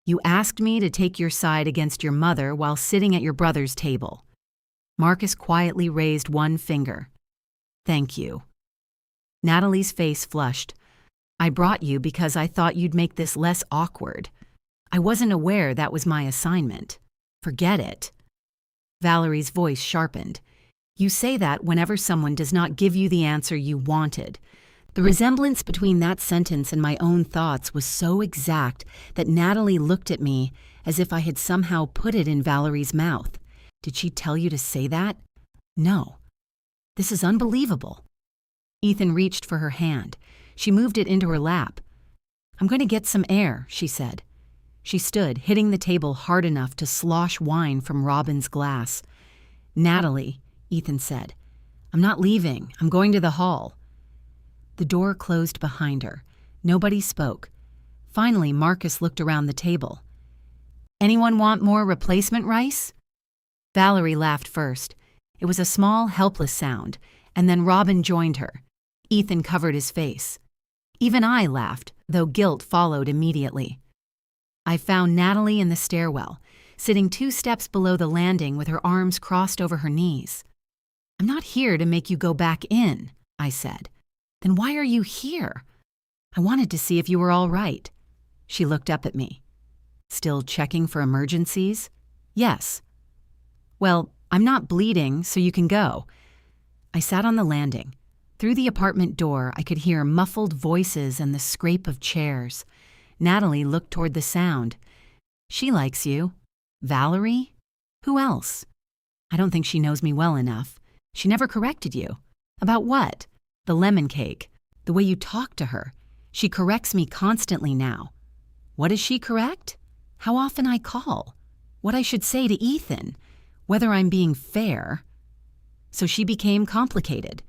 You asked me to take your side against your mother while sitting at your brother's table. Marcus quietly raised one finger. Thank you. Natalie's face flushed. I brought you because I thought you'd make this less awkward. I wasn't aware that was my assignment. Forget it." Valerie's voice sharpened. "You say that whenever someone does not give you the answer you wanted." The resemblance between that sentence and my own thoughts was so exact that Natalie looked at me as if I had somehow put it in Valerie's mouth. "Did she tell you to say that?" "No." "This is unbelievable." Ethan reached for her hand. She moved it into her lap. "I'm going to get some air," she said. She stood, hitting the table hard enough to slosh wine from Robin's glass. "Natalie," Ethan said, "I'm not leaving. I'm going to the hall." The door closed behind her. Nobody spoke. Finally, Marcus looked around the table. "Anyone want more replacement rice?" Valerie laughed first. It was a small, helpless sound, and then Robin joined her. Ethan covered his face. Even I laughed, though guilt followed immediately. I found Natalie in the stairwell, sitting 2 steps below the landing with her arms crossed over her knees. "I'm not here to make you go back in," I said. "Then why are you here?" "I wanted to see if you were all right." She looked up at me. "Still checking for emergencies?" "Yes." "Well, I'm not bleeding, so you can go." I sat on the landing. Through the apartment door, I could hear muffled voices and the scrape of chairs. Natalie looked toward the sound. "She likes you." "Valerie? Who else?" "I don't think she knows me well enough. She never corrected you." "About what?" "The lemon cake. The way you talk to her. She corrects me constantly now." "What does she correct?" "How often I call. What I should say to Ethan. Whether I'm being fair." So she became complicated.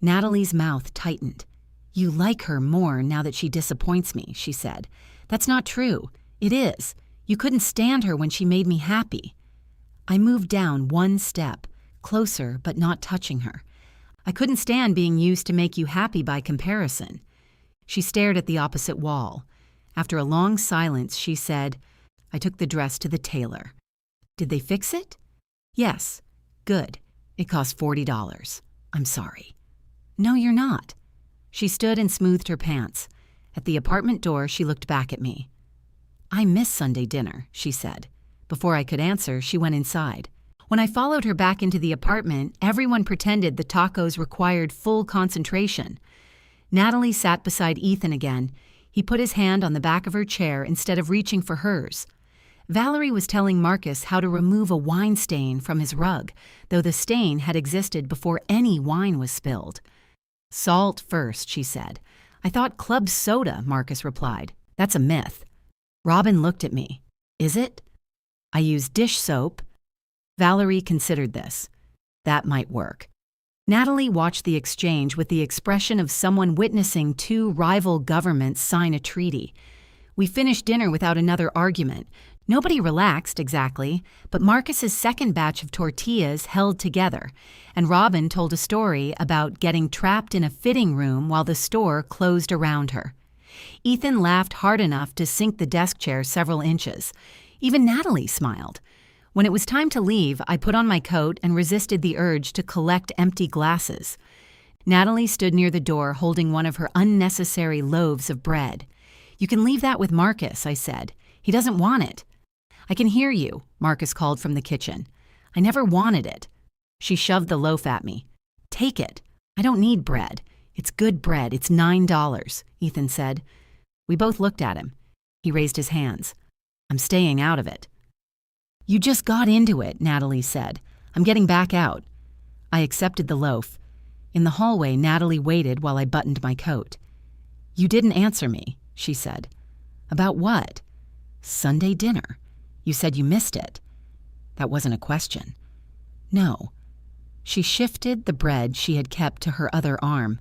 Natalie's mouth tightened. "You like her more now that she disappoints me," she said. "That's not true." "It is. You couldn't stand her when she made me happy." I moved down 1 step, closer but not touching her. "I couldn't stand being used to make you happy by comparison." She stared at the opposite wall. After a long silence, she said, "I took the dress to the tailor." "Did they fix it?" "Yes." "Good. It cost $40. I'm sorry." "No, you're not." She stood and smoothed her pants. At the apartment door, she looked back at me. "I miss Sunday dinner," she said. Before I could answer, she went inside. When I followed her back into the apartment, everyone pretended the tacos required full concentration. Natalie sat beside Ethan again. He put his hand on the back of her chair instead of reaching for hers. Valerie was telling Marcus how to remove a wine stain from his rug, though the stain had existed before any wine was spilled. "Salt first," she said. "I thought club soda," Marcus replied. "That's a myth." Robin looked at me. "Is it?" "I use dish soap." Valerie considered this. That might work. Natalie watched the exchange with the expression of someone witnessing 2 rival governments sign a treaty. We finished dinner without another argument. Nobody relaxed exactly, but Marcus's second batch of tortillas held together, and Robin told a story about getting trapped in a fitting room while the store closed around her. Ethan laughed hard enough to sink the desk chair several inches. Even Natalie smiled. When it was time to leave, I put on my coat and resisted the urge to collect empty glasses. Natalie stood near the door holding one of her unnecessary loaves of bread. "You can leave that with Marcus," I said. "He doesn't want it." "I can hear you," Marcus called from the kitchen. "I never wanted it." She shoved the loaf at me. "Take it. I don't need bread. It's good bread. It's $9, Ethan said. We both looked at him. He raised his hands. "I'm staying out of it." "You just got into it," Natalie said. "I'm getting back out." I accepted the loaf. In the hallway, Natalie waited while I buttoned my coat. "You didn't answer me," she said. "About what?" "Sunday dinner. You said you missed it." That wasn't a question. "No." She shifted the bread she had kept to her other arm.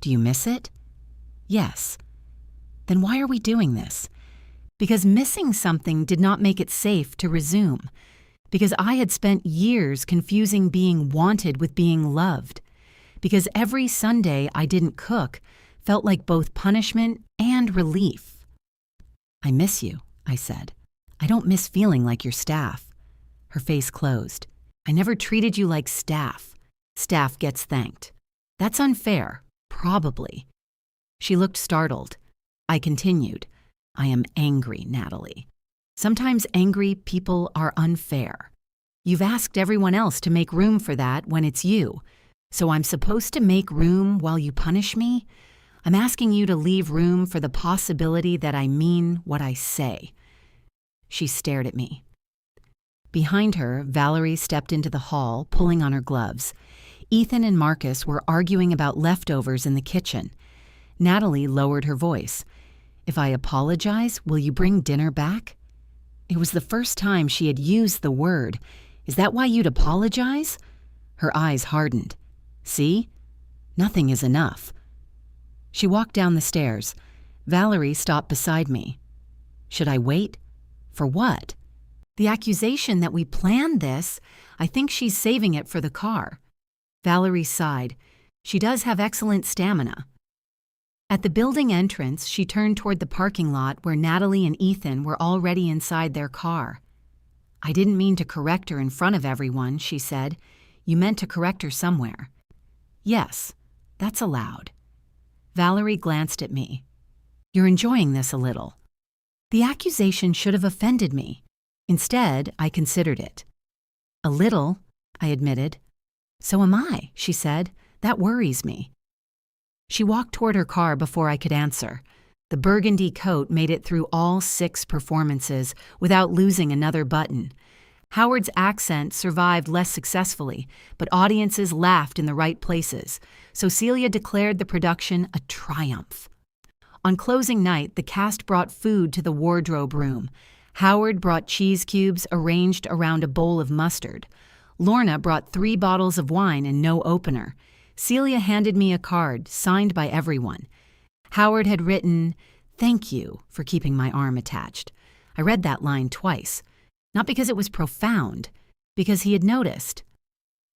"Do you miss it?" "Yes." "Then why are we doing this?" Because missing something did not make it safe to resume. Because I had spent years confusing being wanted with being loved. Because every Sunday I didn't cook felt like both punishment and relief. "I miss you," I said. "I don't miss feeling like your staff." Her face closed. "I never treated you like staff. Staff gets thanked." "That's unfair. Probably." She looked startled. I continued, I am angry, Natalie. Sometimes angry people are unfair. You've asked everyone else to make room for that when it's you. So I'm supposed to make room while you punish me? I'm asking you to leave room for the possibility that I mean what I say. She stared at me. Behind her, Valerie stepped into the hall, pulling on her gloves. Ethan and Marcus were arguing about leftovers in the kitchen. Natalie lowered her voice. If I apologize, will you bring dinner back? It was the first time she had used the word. Is that why you'd apologize? Her eyes hardened. See? Nothing is enough. She walked down the stairs. Valerie stopped beside me. Should I wait? For what? The accusation that we planned this. I think she's saving it for the car. Valerie sighed. She does have excellent stamina. At the building entrance, she turned toward the parking lot where Natalie and Ethan were already inside their car. I didn't mean to correct her in front of everyone, she said. You meant to correct her somewhere. Yes, that's allowed. Valerie glanced at me. You're enjoying this a little. The accusation should have offended me. Instead, I considered it. A little, I admitted. So am I, she said. That worries me. She walked toward her car before I could answer. The burgundy coat made it through all 6 performances without losing another button. Howard's accent survived less successfully, but audiences laughed in the right places, so Celia declared the production a triumph. On closing night, the cast brought food to the wardrobe room. Howard brought cheese cubes arranged around a bowl of mustard. Lorna brought 3 bottles of wine and no opener. Celia handed me a card, signed by everyone. Howard had written, "Thank you for keeping my arm attached." I read that line twice. Not because it was profound, because he had noticed.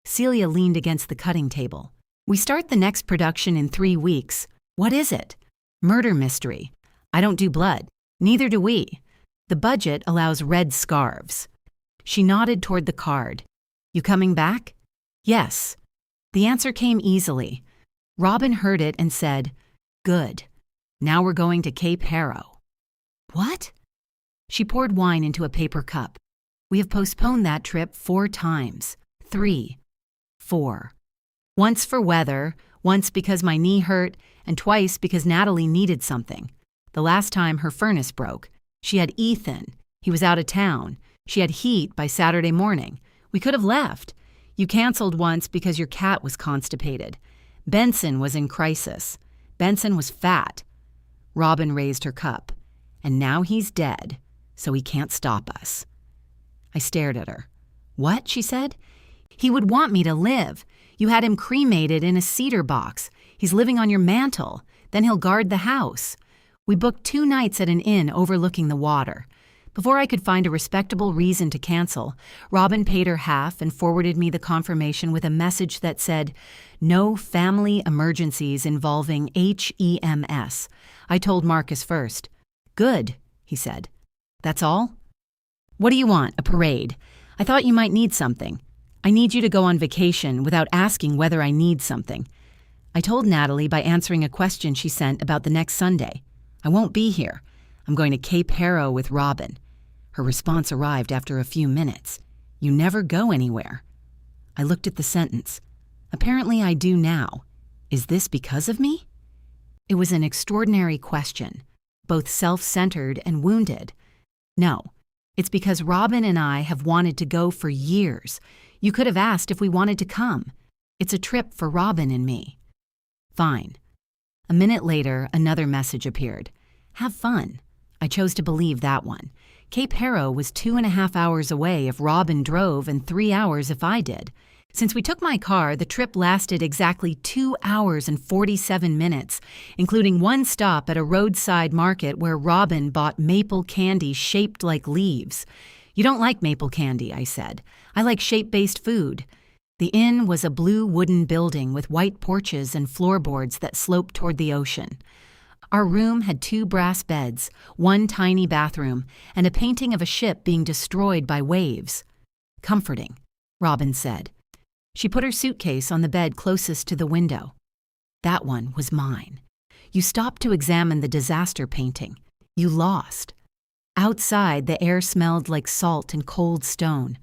Celia leaned against the cutting table. We start the next production in 3 weeks. What is it? Murder mystery. I don't do blood. Neither do we. The budget allows red scarves. She nodded toward the card. You coming back? Yes. The answer came easily. Robin heard it and said, Good. Now we're going to Cape Harrow. What? She poured wine into a paper cup. We have postponed that trip 4 times. 3. 4. Once for weather, once because my knee hurt, and twice because Natalie needed something. The last time her furnace broke. She had Ethan. He was out of town. She had heat by Saturday morning. We could have left. You canceled once because your cat was constipated. Benson was in crisis. Benson was fat. Robin raised her cup. And now he's dead, so he can't stop us. I stared at her. What? She said. He would want me to live. You had him cremated in a cedar box. He's living on your mantle. Then he'll guard the house. We booked 2 nights at an inn overlooking the water. Before I could find a respectable reason to cancel, Robin paid her half and forwarded me the confirmation with a message that said, No family emergencies involving HEMS. I told Marcus first. Good, he said. That's all? What do you want, a parade? I thought you might need something. I need you to go on vacation without asking whether I need something. I told Natalie by answering a question she sent about the next Sunday. I won't be here. I'm going to Cape Harrow with Robin. Her response arrived after a few minutes. You never go anywhere. I looked at the sentence. Apparently I do now. Is this because of me? It was an extraordinary question, both self-centered and wounded. No, it's because Robin and I have wanted to go for years. You could have asked if we wanted to come. It's a trip for Robin and me. Fine. A minute later, another message appeared. Have fun. I chose to believe that one. Cape Harrow was 2.5 hours away if Robin drove and 3 hours if I did. Since we took my car, the trip lasted exactly 2 hours and 47 minutes, including 1 stop at a roadside market where Robin bought maple candy shaped like leaves. You don't like maple candy, I said. I like shape-based food. The inn was a blue wooden building with white porches and floorboards that sloped toward the ocean. Our room had 2 brass beds, 1 tiny bathroom, and a painting of a ship being destroyed by waves. Comforting, Robin said. She put her suitcase on the bed closest to the window. That one was mine. You stopped to examine the disaster painting. You lost. Outside, the air smelled like salt and cold stone.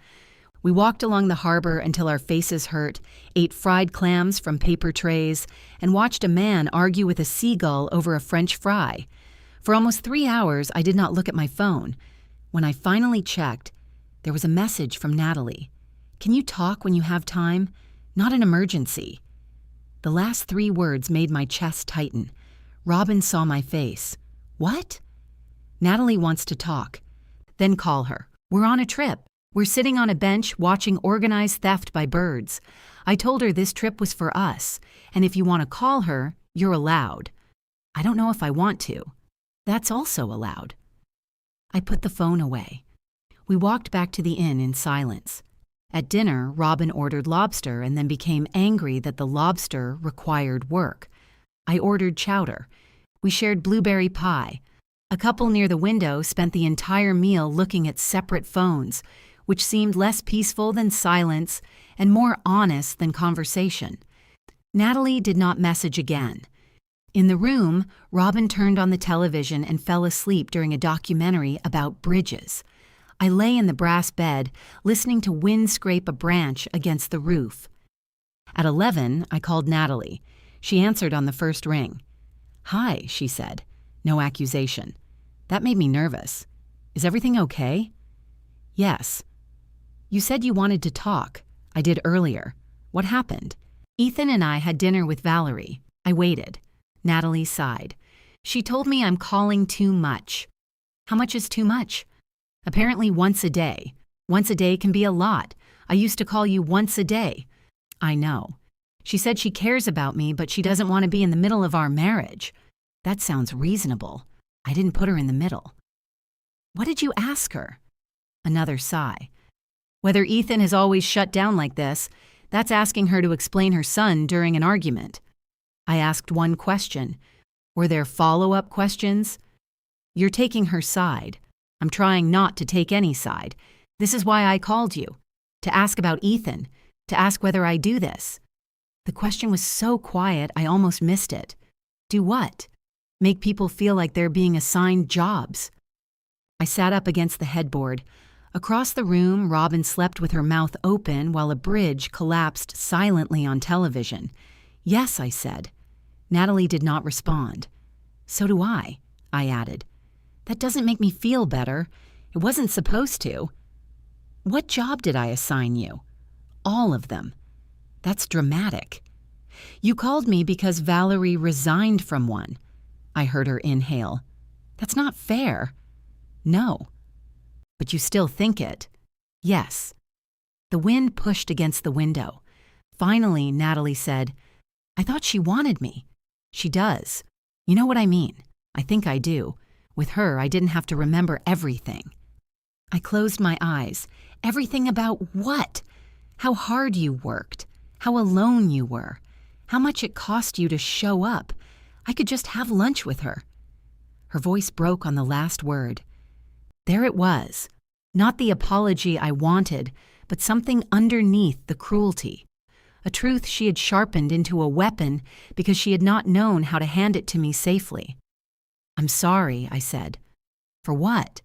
We walked along the harbor until our faces hurt, ate fried clams from paper trays, and watched a man argue with a seagull over a French fry. For almost 3 hours, I did not look at my phone. When I finally checked, there was a message from Natalie. "Can you talk when you have time? Not an emergency." The last 3 words made my chest tighten. Robin saw my face. "What?" "Natalie wants to talk." "Then call her. We're on a trip. We're sitting on a bench watching organized theft by birds. I told her this trip was for us, and if you want to call her, you're allowed." "I don't know if I want to." "That's also allowed." I put the phone away. We walked back to the inn in silence. At dinner, Robin ordered lobster and then became angry that the lobster required work. I ordered chowder. We shared blueberry pie. A couple near the window spent the entire meal looking at separate phones, which seemed less peaceful than silence and more honest than conversation. Natalie did not message again. In the room, Robin turned on the television and fell asleep during a documentary about bridges. I lay in the brass bed, listening to wind scrape a branch against the roof. At 11, I called Natalie. She answered on the first ring. "Hi," she said. No accusation. That made me nervous. "Is everything okay?" "Yes." "You said you wanted to talk. I did earlier. What happened?" "Ethan and I had dinner with Valerie. I waited." Natalie sighed. "She told me I'm calling too much." "How much is too much?" "Apparently once a day. Once a day can be a lot. I used to call you once a day." "I know. She said she cares about me, but she doesn't want to be in the middle of our marriage." "That sounds reasonable. I didn't put her in the middle." "What did you ask her?" Another sigh. "Whether Ethan has always shut down like this, that's asking her to explain her son during an argument." I asked one question. Were there follow-up questions? "You're taking her side." "I'm trying not to take any side. This is why I called you. To ask about Ethan. To ask whether I do this." The question was so quiet I almost missed it. Do what? Make people feel like they're being assigned jobs. I sat up against the headboard. Across the room, Robin slept with her mouth open while a bridge collapsed silently on television. "Yes," I said. Natalie did not respond. "So do I added. "That doesn't make me feel better. It wasn't supposed to." "What job did I assign you?" "All of them." "That's dramatic." "You called me because Valerie resigned from one." I heard her inhale. "That's not fair." "No." "But you still think it." "Yes." The wind pushed against the window. Finally, Natalie said, "I thought she wanted me." "She does. You know what I mean. I think I do. With her, I didn't have to remember everything." I closed my eyes. Everything about what? How hard you worked. How alone you were. How much it cost you to show up. I could just have lunch with her. Her voice broke on the last word. There it was. Not the apology I wanted, but something underneath the cruelty. A truth she had sharpened into a weapon because she had not known how to hand it to me safely. "I'm sorry," I said. "For what?"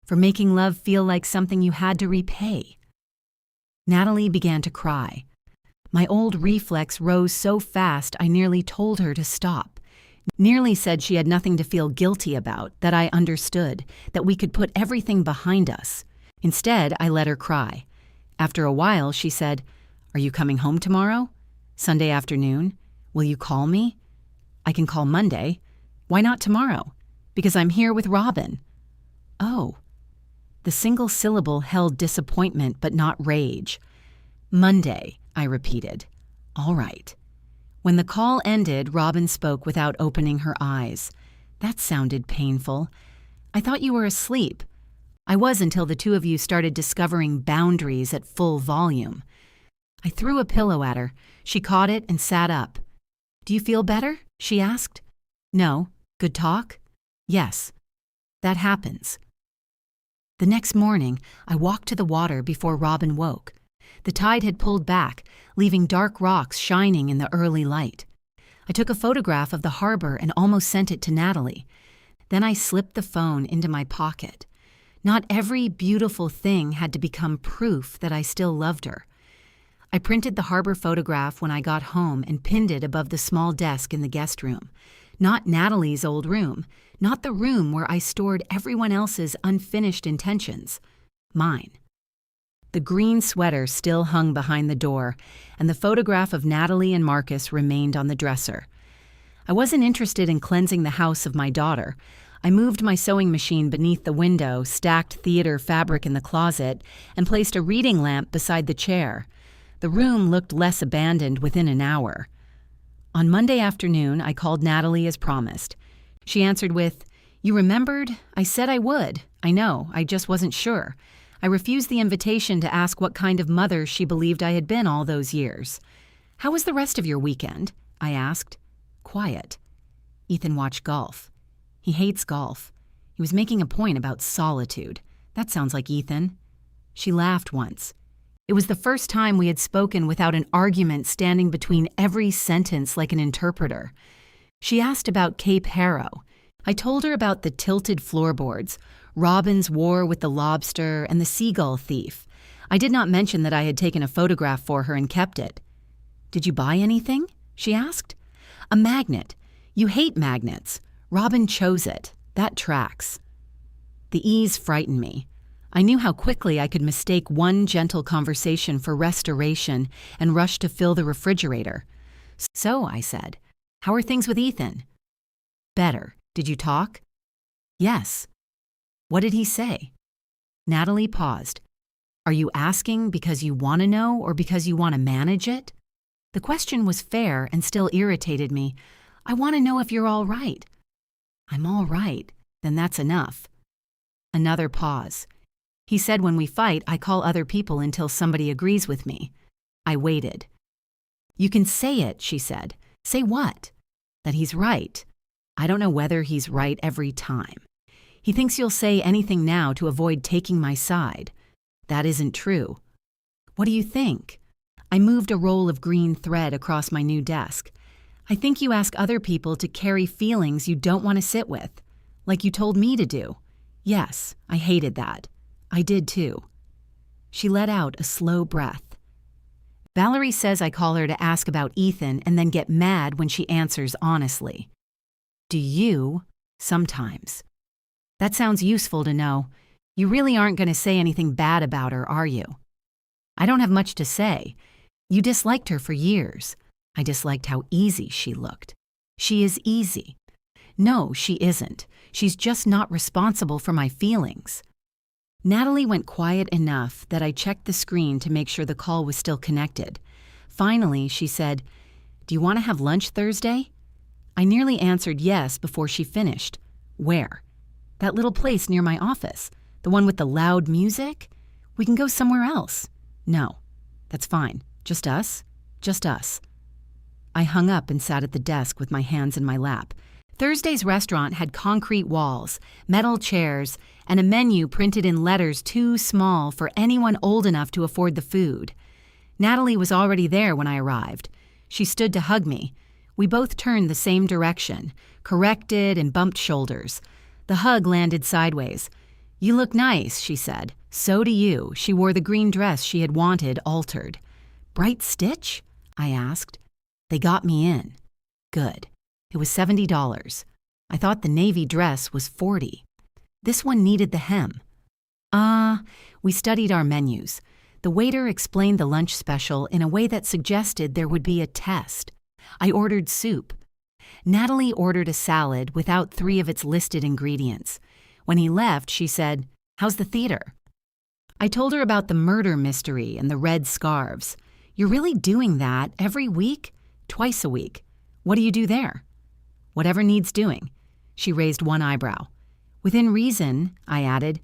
"For making love feel like something you had to repay." Natalie began to cry. My old reflex rose so fast I nearly told her to stop. Nearly said she had nothing to feel guilty about, that I understood, that we could put everything behind us. Instead, I let her cry. After a while, she said, "Are you coming home tomorrow? Sunday afternoon? Will you call me?" "I can call Monday." "Why not tomorrow?" "Because I'm here with Robin." "Oh." The single syllable held disappointment but not rage. "Monday," I repeated. "All right." When the call ended, Robin spoke without opening her eyes. "That sounded painful. I thought you were asleep." "I was until the two of you started discovering boundaries at full volume." I threw a pillow at her. She caught it and sat up. "Do you feel better?" she asked. "No. Good talk?" "Yes." "That happens." The next morning, I walked to the water before Robin woke. The tide had pulled back, leaving dark rocks shining in the early light. I took a photograph of the harbor and almost sent it to Natalie. Then I slipped the phone into my pocket. Not every beautiful thing had to become proof that I still loved her. I printed the harbor photograph when I got home and pinned it above the small desk in the guest room. Not Natalie's old room, not the room where I stored everyone else's unfinished intentions. Mine. The green sweater still hung behind the door, and the photograph of Natalie and Marcus remained on the dresser. I wasn't interested in cleansing the house of my daughter. I moved my sewing machine beneath the window, stacked theater fabric in the closet, and placed a reading lamp beside the chair. The room looked less abandoned within an hour. On Monday afternoon, I called Natalie as promised. She answered with, "You remembered? I said I would. I know, I just wasn't sure. I refused the invitation to ask what kind of mother she believed I had been all those years. How was the rest of your weekend?" I asked. Quiet. Ethan watched golf. He hates golf. He was making a point about solitude. That sounds like Ethan. She laughed once. It was the first time we had spoken without an argument standing between every sentence like an interpreter. She asked about Cape Harrow. I told her about the tilted floorboards, Robin's war with the lobster, and the seagull thief. I did not mention that I had taken a photograph for her and kept it. "Did you buy anything?" she asked. "A magnet. You hate magnets. Robin chose it. That tracks." The ease frightened me. I knew how quickly I could mistake one gentle conversation for restoration and rush to fill the refrigerator. "So," I said, "how are things with Ethan?" "Better. Did you talk?" "Yes." "What did he say?" Natalie paused. "Are you asking because you want to know or because you want to manage it?" The question was fair and still irritated me. "I want to know if you're all right." "I'm all right. Then that's enough." Another pause. He said when we fight, I call other people until somebody agrees with me. I waited. "You can say it," she said. "Say what?" "That he's right." I don't know whether he's right every time. He thinks you'll say anything now to avoid taking my side. That isn't true. "What do you think?" I moved a roll of green thread across my new desk. "I think you ask other people to carry feelings you don't want to sit with, like you told me to do." "Yes, I hated that. I did too." She let out a slow breath. "Valerie says I call her to ask about Ethan and then get mad when she answers honestly." "Do you?" "Sometimes." "That sounds useful to know. You really aren't going to say anything bad about her, are you?" "I don't have much to say. You disliked her for years." I disliked how easy she looked. "She is easy." "No, she isn't. She's just not responsible for my feelings." Natalie went quiet enough that I checked the screen to make sure the call was still connected. Finally, she said, "Do you want to have lunch Thursday?" I nearly answered yes before she finished. "Where?" "That little place near my office. The one with the loud music? We can go somewhere else." "No." "That's fine. Just us?" "Just us." I hung up and sat at the desk with my hands in my lap. Thursday's restaurant had concrete walls, metal chairs, and a menu printed in letters too small for anyone old enough to afford the food. Natalie was already there when I arrived. She stood to hug me. We both turned the same direction, corrected and bumped shoulders. The hug landed sideways. "You look nice," she said. "So do you." She wore the green dress she had wanted altered. "Bright stitch?" I asked. They got me in. Good. It was $70. I thought the navy dress was $40. This one needed the hem. We studied our menus. The waiter explained the lunch special in a way that suggested there would be a test. I ordered soup. Natalie ordered a salad without 3 of its listed ingredients. When he left, she said, "How's the theater?" I told her about the murder mystery and the red scarves. "You're really doing that every week?" "Twice a week." "What do you do there?" "Whatever needs doing." She raised one eyebrow. "Within reason," I added.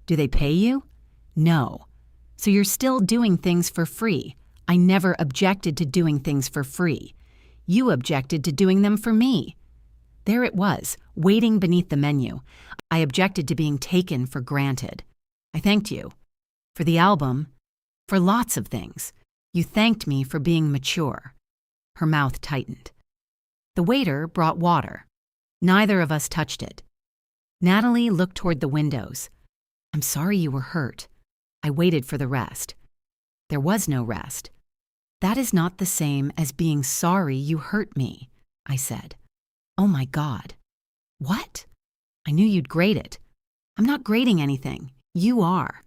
"Do they pay you?" "No." "So you're still doing things for free." I never objected to doing things for free. You objected to doing them for me. There it was, waiting beneath the menu. I objected to being taken for granted. I thanked you. For the album. For lots of things. You thanked me for being mature. Her mouth tightened. The waiter brought water. Neither of us touched it. Natalie looked toward the windows. I'm sorry you were hurt. I waited for the rest. There was no rest. That is not the same as being sorry you hurt me, I said. Oh my God. What? I knew you'd grade it. I'm not grading anything. You are.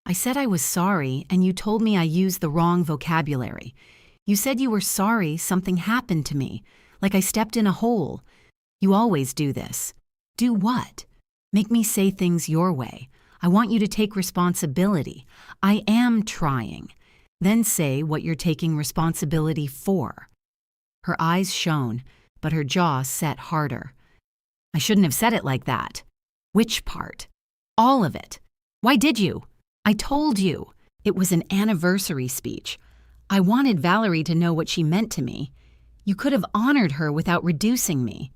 I said I was sorry, and you told me I used the wrong vocabulary. You said you were sorry something happened to me, like I stepped in a hole. You always do this. Do what? Make me say things your way. I want you to take responsibility. I am trying. Then say what you're taking responsibility for. Her eyes shone, but her jaw set harder. I shouldn't have said it like that. Which part? All of it. Why did you? I told you. It was an anniversary speech. I wanted Valerie to know what she meant to me. You could have honored her without reducing me.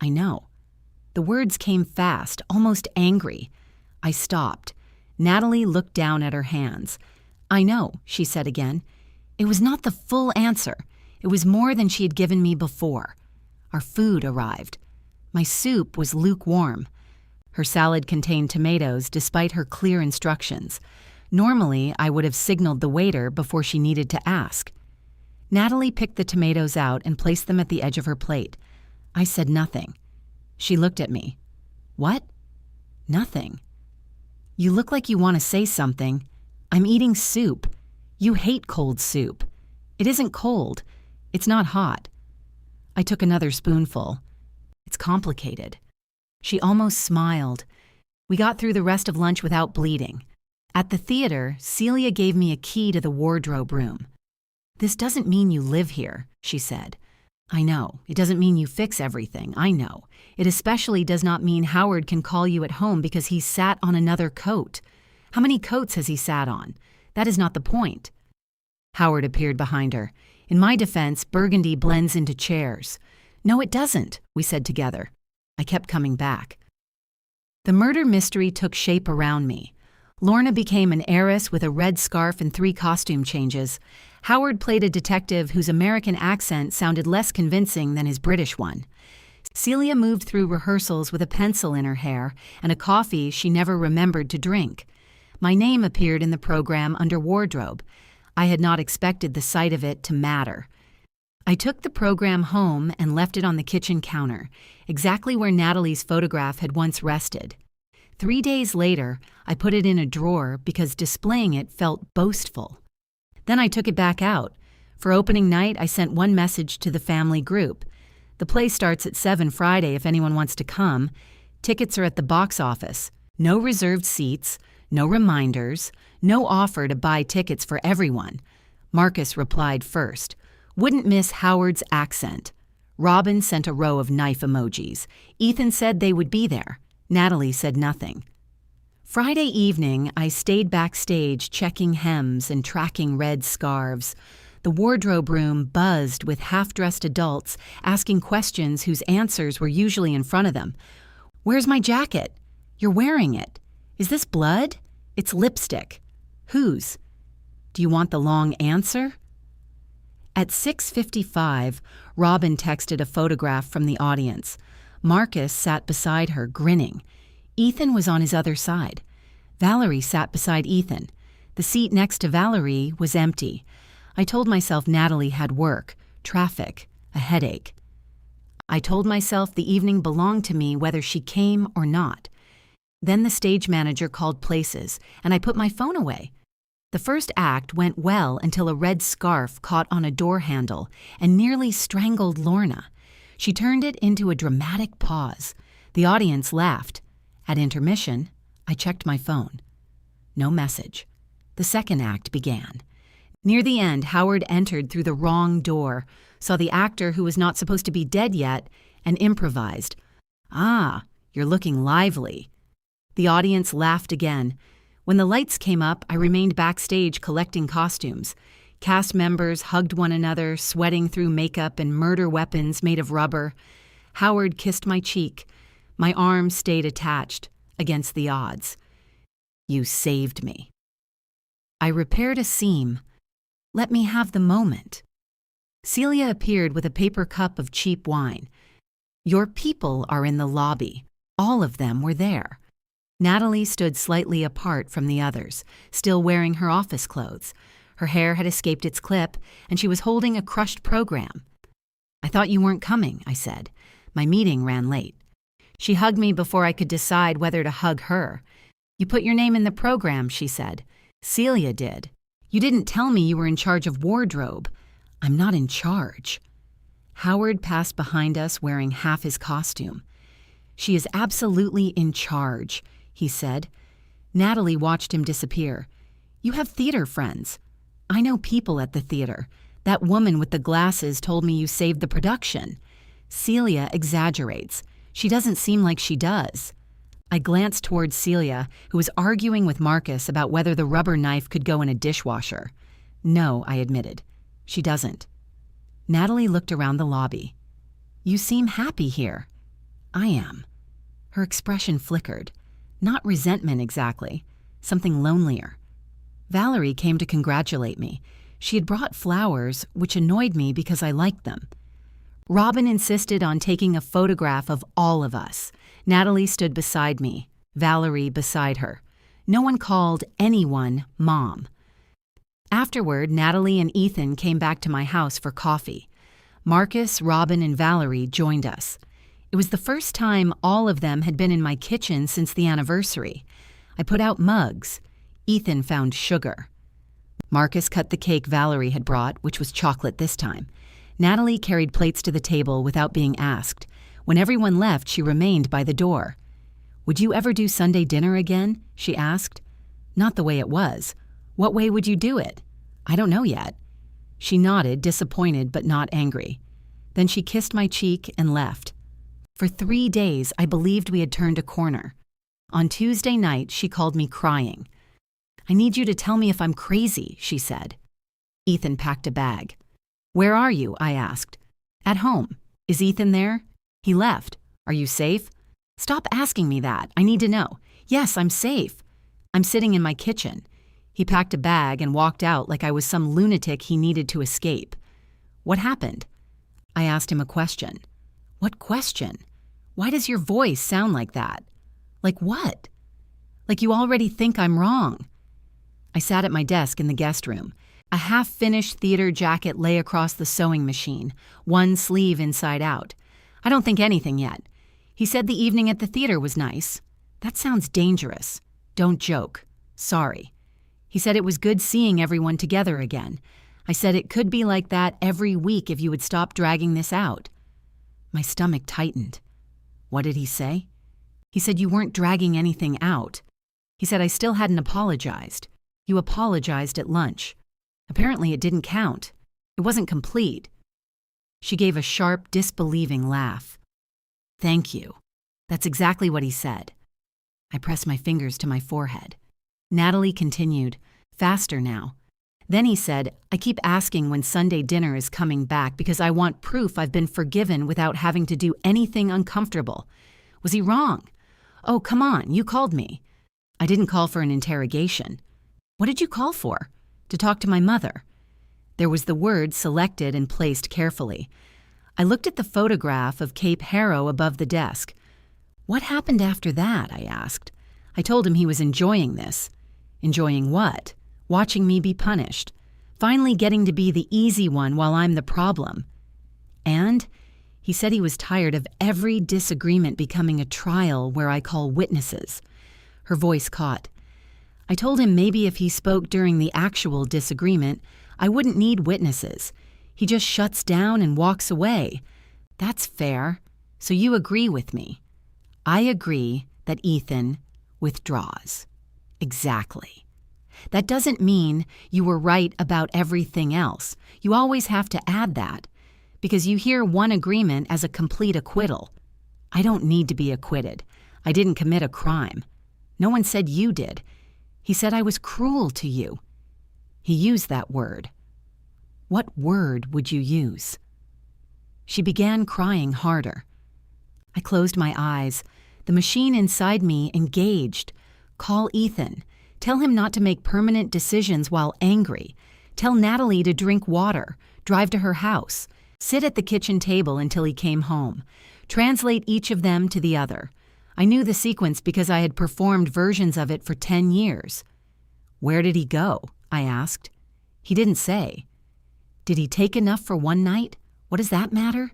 I know. The words came fast, almost angry. I stopped. Natalie looked down at her hands. I know, she said again. It was not the full answer. It was more than she had given me before. Our food arrived. My soup was lukewarm. Her salad contained tomatoes despite her clear instructions. Normally, I would have signaled the waiter before she needed to ask. Natalie picked the tomatoes out and placed them at the edge of her plate. I said nothing. She looked at me. What? Nothing. You look like you want to say something. I'm eating soup. You hate cold soup. It isn't cold. It's not hot. I took another spoonful. It's complicated. She almost smiled. We got through the rest of lunch without bleeding. At the theater, Celia gave me a key to the wardrobe room. This doesn't mean you live here, she said. I know. It doesn't mean you fix everything. I know. It especially does not mean Howard can call you at home because he sat on another coat. How many coats has he sat on? That is not the point. Howard appeared behind her. In my defense, burgundy blends into chairs. No, it doesn't, we said together. I kept coming back. The murder mystery took shape around me. Lorna became an heiress with a red scarf and 3 costume changes. Howard played a detective whose American accent sounded less convincing than his British one. Celia moved through rehearsals with a pencil in her hair and a coffee she never remembered to drink. My name appeared in the program under wardrobe. I had not expected the sight of it to matter. I took the program home and left it on the kitchen counter, exactly where Natalie's photograph had once rested. 3 days later, I put it in a drawer because displaying it felt boastful. Then I took it back out. For opening night, I sent one message to the family group. The play starts at 7 Friday if anyone wants to come. Tickets are at the box office. No reserved seats, no reminders, no offer to buy tickets for everyone. Marcus replied first. Wouldn't miss Howard's accent. Robin sent a row of knife emojis. Ethan said they would be there. Natalie said nothing. Friday evening, I stayed backstage checking hems and tracking red scarves. The wardrobe room buzzed with half-dressed adults asking questions whose answers were usually in front of them. Where's my jacket? You're wearing it. Is this blood? It's lipstick. Whose? Do you want the long answer? At 6:55, Robin texted a photograph from the audience. Marcus sat beside her, grinning. Ethan was on his other side. Valerie sat beside Ethan. The seat next to Valerie was empty. I told myself Natalie had work, traffic, a headache. I told myself the evening belonged to me whether she came or not. Then the stage manager called places, and I put my phone away. The first act went well until a red scarf caught on a door handle and nearly strangled Lorna. She turned it into a dramatic pause. The audience laughed. At intermission, I checked my phone. No message. The second act began. Near the end, Howard entered through the wrong door, saw the actor who was not supposed to be dead yet, and improvised. Ah, you're looking lively. The audience laughed again. When the lights came up, I remained backstage collecting costumes. Cast members hugged one another, sweating through makeup and murder weapons made of rubber. Howard kissed my cheek. My arm stayed attached, against the odds. You saved me. I repaired a seam. Let me have the moment. Celia appeared with a paper cup of cheap wine. "Your people are in the lobby. All of them were there." Natalie stood slightly apart from the others, still wearing her office clothes. Her hair had escaped its clip, and she was holding a crushed program. "I thought you weren't coming," I said. "My meeting ran late." She hugged me before I could decide whether to hug her. "You put your name in the program," she said. "Celia did. You didn't tell me you were in charge of wardrobe." "I'm not in charge." Howard passed behind us wearing half his costume. "She is absolutely in charge," he said. Natalie watched him disappear. "You have theater friends." "I know people at the theater. That woman with the glasses told me you saved the production." "Celia exaggerates. She doesn't seem like she does." I glanced towards Celia, who was arguing with Marcus about whether the rubber knife could go in a dishwasher. "No," I admitted. "She doesn't." Natalie looked around the lobby. "You seem happy here." "I am." Her expression flickered. Not resentment exactly, something lonelier. Valerie came to congratulate me. She had brought flowers, which annoyed me because I liked them. Robin insisted on taking a photograph of all of us. Natalie stood beside me, Valerie beside her. No one called anyone Mom. Afterward, Natalie and Ethan came back to my house for coffee. Marcus, Robin, and Valerie joined us. It was the first time all of them had been in my kitchen since the anniversary. I put out mugs. Ethan found sugar. Marcus cut the cake Valerie had brought, which was chocolate this time. Natalie carried plates to the table without being asked. When everyone left, she remained by the door. "Would you ever do Sunday dinner again?" she asked. "Not the way it was. What way would you do it?" "I don't know yet." She nodded, disappointed but not angry. Then she kissed my cheek and left. For 3 days, I believed we had turned a corner. On Tuesday night, she called me crying. "I need you to tell me if I'm crazy," she said. Ethan packed a bag. "Where are you?" I asked. "At home." "Is Ethan there?" "He left." "Are you safe?" "Stop asking me that. I need to know." "Yes, I'm safe." "I'm sitting in my kitchen." He packed a bag and walked out like I was some lunatic he needed to escape. "What happened?" I asked him a question. "What question? Why does your voice sound like that?" "Like what?" "Like you already think I'm wrong." I sat at my desk in the guest room. A half-finished theater jacket lay across the sewing machine, one sleeve inside out. "I don't think anything yet. He said the evening at the theater was nice." "That sounds dangerous." "Don't joke." "Sorry." He said it was good seeing everyone together again. I said it could be like that every week if you would stop dragging this out. My stomach tightened. What did he say? He said you weren't dragging anything out. He said I still hadn't apologized. You apologized at lunch. Apparently it didn't count. It wasn't complete. She gave a sharp, disbelieving laugh. "Thank you." That's exactly what he said. I pressed my fingers to my forehead. Natalie continued, faster now. Then he said, "I keep asking when Sunday dinner is coming back because I want proof I've been forgiven without having to do anything uncomfortable." Was he wrong? "Oh, come on, you called me." "I didn't call for an interrogation." "What did you call for?" "To talk to my mother." There was the word selected and placed carefully. I looked at the photograph of Cape Harrow above the desk. "What happened after that?" I asked. I told him he was enjoying this. Enjoying what? Watching me be punished. Finally getting to be the easy one while I'm the problem. And he said he was tired of every disagreement becoming a trial where I call witnesses. Her voice caught. I told him maybe if he spoke during the actual disagreement, I wouldn't need witnesses. He just shuts down and walks away. That's fair. So you agree with me. I agree that Ethan withdraws. Exactly. That doesn't mean you were right about everything else. You always have to add that, because you hear one agreement as a complete acquittal. I don't need to be acquitted. I didn't commit a crime. No one said you did. He said I was cruel to you. He used that word. What word would you use? She began crying harder. I closed my eyes. The machine inside me engaged. Call Ethan. Tell him not to make permanent decisions while angry. Tell Natalie to drink water, drive to her house, sit at the kitchen table until he came home. Translate each of them to the other. I knew the sequence because I had performed versions of it for 10 years. Where did he go? I asked. He didn't say. Did he take enough for one night? What does that matter?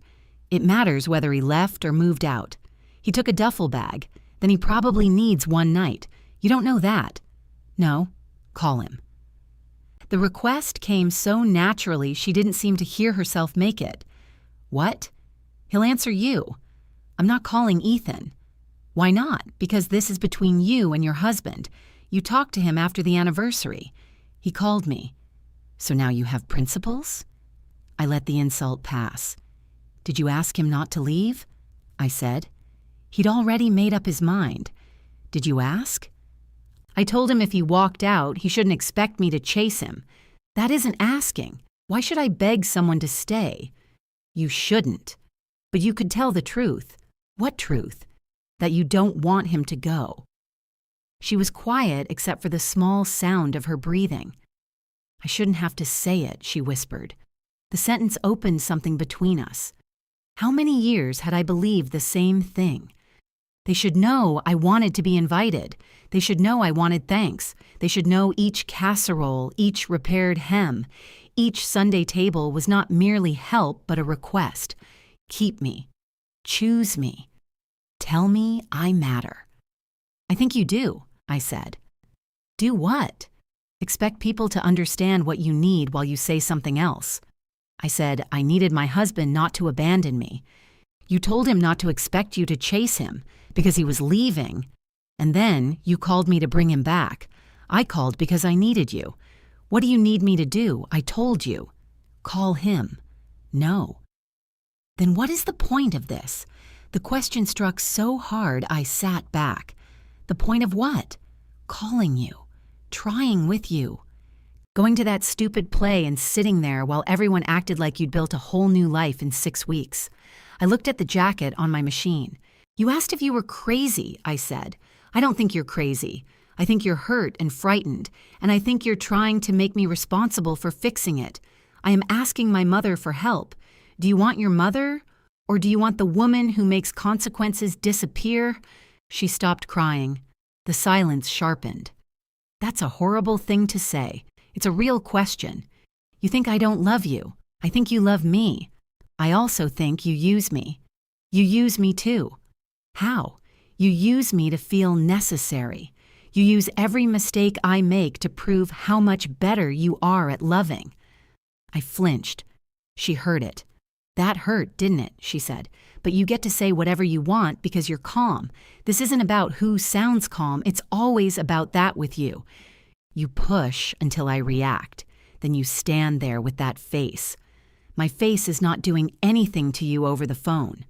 It matters whether he left or moved out. He took a duffel bag. Then he probably needs one night. You don't know that. No, call him. The request came so naturally she didn't seem to hear herself make it. What? He'll answer you. I'm not calling Ethan. Why not? Because this is between you and your husband. You talked to him after the anniversary. He called me. So now you have principles? I let the insult pass. Did you ask him not to leave? I said. He'd already made up his mind. Did you ask? I told him if he walked out, he shouldn't expect me to chase him. That isn't asking. Why should I beg someone to stay? You shouldn't. But you could tell the truth. What truth? That you don't want him to go. She was quiet except for the small sound of her breathing. I shouldn't have to say it, she whispered. The sentence opened something between us. How many years had I believed the same thing? They should know I wanted to be invited. They should know I wanted thanks. They should know each casserole, each repaired hem, each Sunday table was not merely help but a request. Keep me. Choose me. Tell me I matter. I think you do, I said. Do what? Expect people to understand what you need while you say something else. I said I needed my husband not to abandon me. You told him not to expect you to chase him because he was leaving. And then you called me to bring him back. I called because I needed you. What do you need me to do? I told you. Call him. No. Then what is the point of this? The question struck so hard I sat back. The point of what? Calling you. Trying with you. Going to that stupid play and sitting there while everyone acted like you'd built a whole new life in 6 weeks. I looked at the jacket on my machine. You asked if you were crazy, I said. I don't think you're crazy. I think you're hurt and frightened, and I think you're trying to make me responsible for fixing it. I am asking my mother for help. Do you want your mother? Or do you want the woman who makes consequences disappear? She stopped crying. The silence sharpened. That's a horrible thing to say. It's a real question. You think I don't love you. I think you love me. I also think you use me. You use me too. How? You use me to feel necessary. You use every mistake I make to prove how much better you are at loving. I flinched. She heard it. That hurt, didn't it? She said. But you get to say whatever you want because you're calm. This isn't about who sounds calm. It's always about that with you. You push until I react. Then you stand there with that face. My face is not doing anything to you over the phone.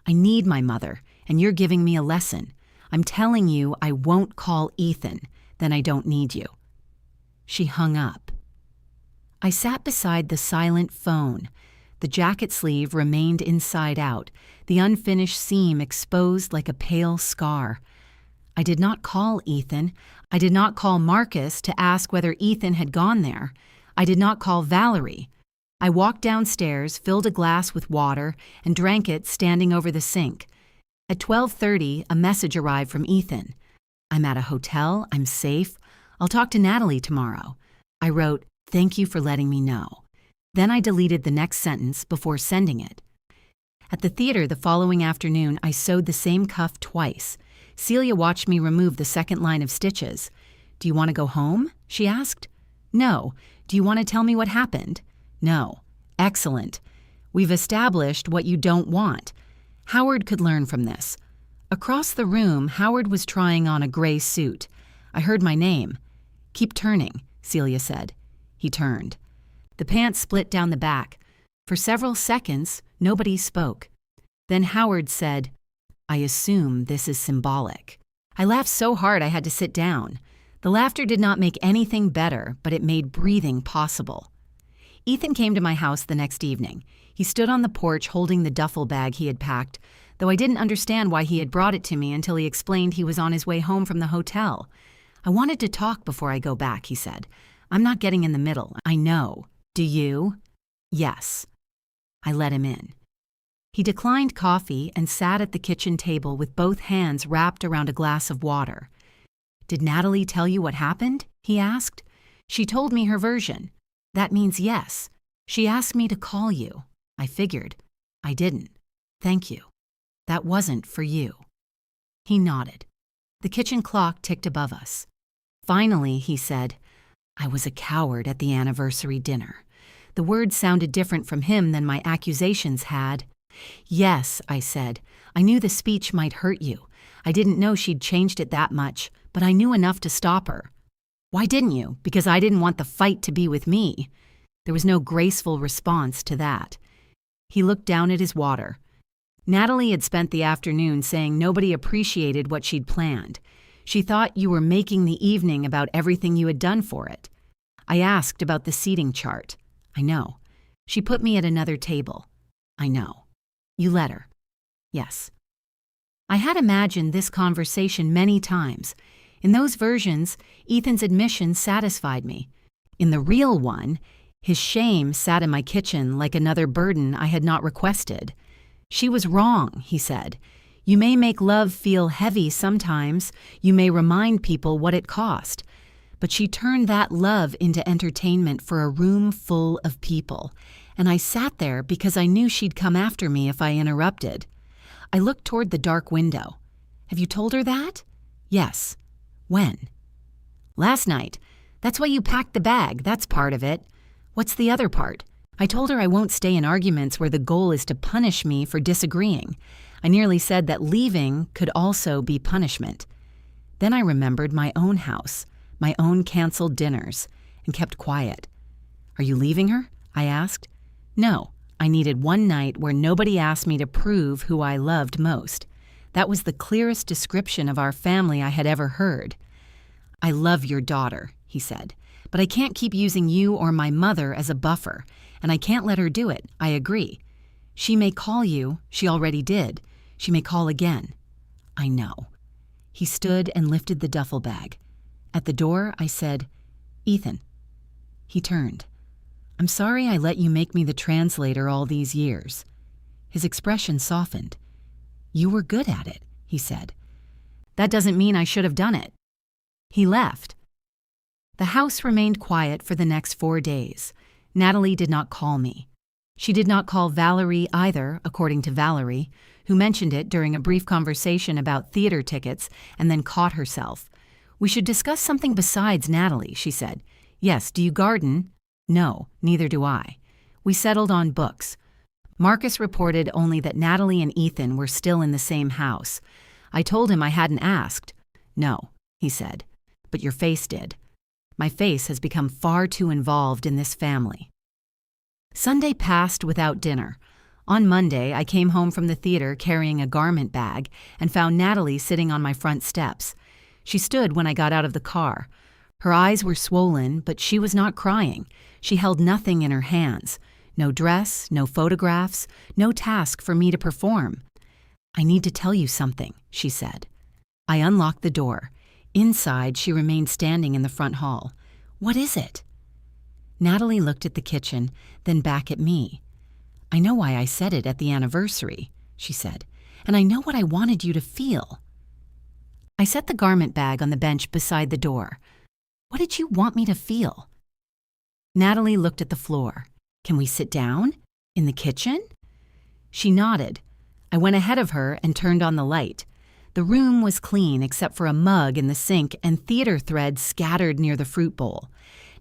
I need my mother, and you're giving me a lesson. I'm telling you I won't call Ethan. Then I don't need you. She hung up. I sat beside the silent phone. The jacket sleeve remained inside out, the unfinished seam exposed like a pale scar. I did not call Ethan. I did not call Marcus to ask whether Ethan had gone there. I did not call Valerie. I walked downstairs, filled a glass with water, and drank it standing over the sink. At 12:30, a message arrived from Ethan. I'm at a hotel. I'm safe. I'll talk to Natalie tomorrow. I wrote, "Thank you for letting me know." Then I deleted the next sentence before sending it. At the theater the following afternoon, I sewed the same cuff twice. Celia watched me remove the second line of stitches. "Do you want to go home?" she asked. "No. Do you want to tell me what happened?" "No." "Excellent. We've established what you don't want." Howard could learn from this. Across the room, Howard was trying on a gray suit. I heard my name. "Keep turning," Celia said. He turned. The pants split down the back. For several seconds, nobody spoke. Then Howard said, "I assume this is symbolic." I laughed so hard I had to sit down. The laughter did not make anything better, but it made breathing possible. Ethan came to my house the next evening. He stood on the porch holding the duffel bag he had packed, though I didn't understand why he had brought it to me until he explained he was on his way home from the hotel. "I wanted to talk before I go back," he said. I'm not getting in the middle. I know. Do you? Yes. I let him in. He declined coffee and sat at the kitchen table with both hands wrapped around a glass of water. Did Natalie tell you what happened? He asked. She told me her version. That means yes. She asked me to call you. I figured. I didn't. Thank you. That wasn't for you. He nodded. The kitchen clock ticked above us. Finally, he said, I was a coward at the anniversary dinner. The words sounded different from him than my accusations had. Yes, I said. I knew the speech might hurt you. I didn't know she'd changed it that much, but I knew enough to stop her. Why didn't you? Because I didn't want the fight to be with me. There was no graceful response to that. He looked down at his water. Natalie had spent the afternoon saying nobody appreciated what she'd planned. She thought you were making the evening about everything you had done for it. I asked about the seating chart. I know. She put me at another table. I know. You let her. Yes. I had imagined this conversation many times. In those versions, Ethan's admission satisfied me. In the real one, his shame sat in my kitchen like another burden I had not requested. She was wrong, he said. You may make love feel heavy sometimes. You may remind people what it cost. But she turned that love into entertainment for a room full of people. And I sat there because I knew she'd come after me if I interrupted. I looked toward the dark window. Have you told her that? Yes. When? Last night. That's why you packed the bag. That's part of it. What's the other part? I told her I won't stay in arguments where the goal is to punish me for disagreeing. I nearly said that leaving could also be punishment. Then I remembered my own house, my own canceled dinners, and kept quiet. Are you leaving her? I asked. No, I needed one night where nobody asked me to prove who I loved most. That was the clearest description of our family I had ever heard. I love your daughter, he said, but I can't keep using you or my mother as a buffer, and I can't let her do it. I agree. She may call you. She already did. She may call again. I know. He stood and lifted the duffel bag. At the door, I said, Ethan. He turned. I'm sorry I let you make me the translator all these years. His expression softened. You were good at it, he said. That doesn't mean I should have done it. He left. The house remained quiet for the next 4 days. Natalie did not call me. She did not call Valerie either, according to Valerie, who mentioned it during a brief conversation about theater tickets and then caught herself. We should discuss something besides Natalie, she said. Yes, do you garden? No, neither do I. We settled on books. Marcus reported only that Natalie and Ethan were still in the same house. I told him I hadn't asked. No, he said, but your face did. My face has become far too involved in this family. Sunday passed without dinner. On Monday, I came home from the theater carrying a garment bag and found Natalie sitting on my front steps. She stood when I got out of the car. Her eyes were swollen, but she was not crying. She held nothing in her hands. No dress, no photographs, no task for me to perform. I need to tell you something, she said. I unlocked the door. Inside, she remained standing in the front hall. What is it? Natalie looked at the kitchen, then back at me. I know why I said it at the anniversary, she said, and I know what I wanted you to feel. I set the garment bag on the bench beside the door. What did you want me to feel? Natalie looked at the floor. Can we sit down? In the kitchen? She nodded. I went ahead of her and turned on the light. The room was clean except for a mug in the sink and theater threads scattered near the fruit bowl.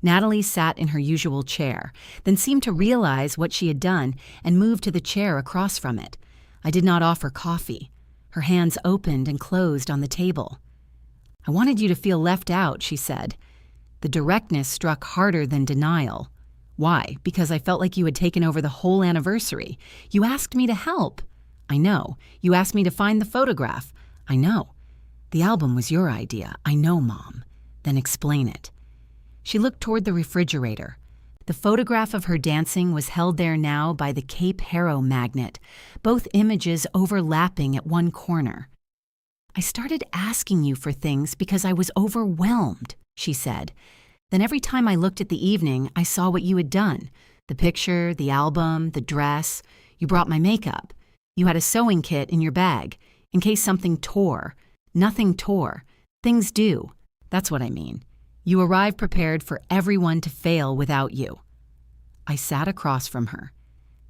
Natalie sat in her usual chair, then seemed to realize what she had done and moved to the chair across from it. I did not offer coffee. Her hands opened and closed on the table. I wanted you to feel left out, she said. The directness struck harder than denial. Why? Because I felt like you had taken over the whole anniversary. You asked me to help. I know. You asked me to find the photograph. I know. The album was your idea. I know, Mom. Then explain it. She looked toward the refrigerator. The photograph of her dancing was held there now by the Cape Harrow magnet, both images overlapping at one corner. I started asking you for things because I was overwhelmed, she said. Then every time I looked at the evening, I saw what you had done. The picture, the album, the dress. You brought my makeup. You had a sewing kit in your bag, in case something tore. Nothing tore. Things do. That's what I mean. You arrived prepared for everyone to fail without you. I sat across from her.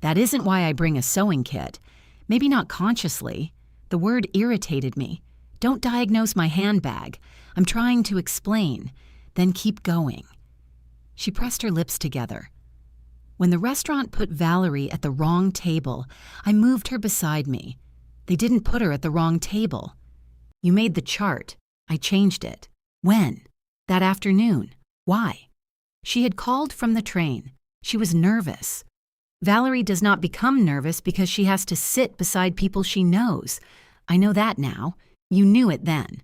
That isn't why I bring a sewing kit. Maybe not consciously. The word irritated me. Don't diagnose my handbag. I'm trying to explain. Then keep going. She pressed her lips together. When the restaurant put Valerie at the wrong table, I moved her beside me. They didn't put her at the wrong table. You made the chart. I changed it. When? That afternoon. Why? She had called from the train. She was nervous. Valerie does not become nervous because she has to sit beside people she knows. I know that now. You knew it then.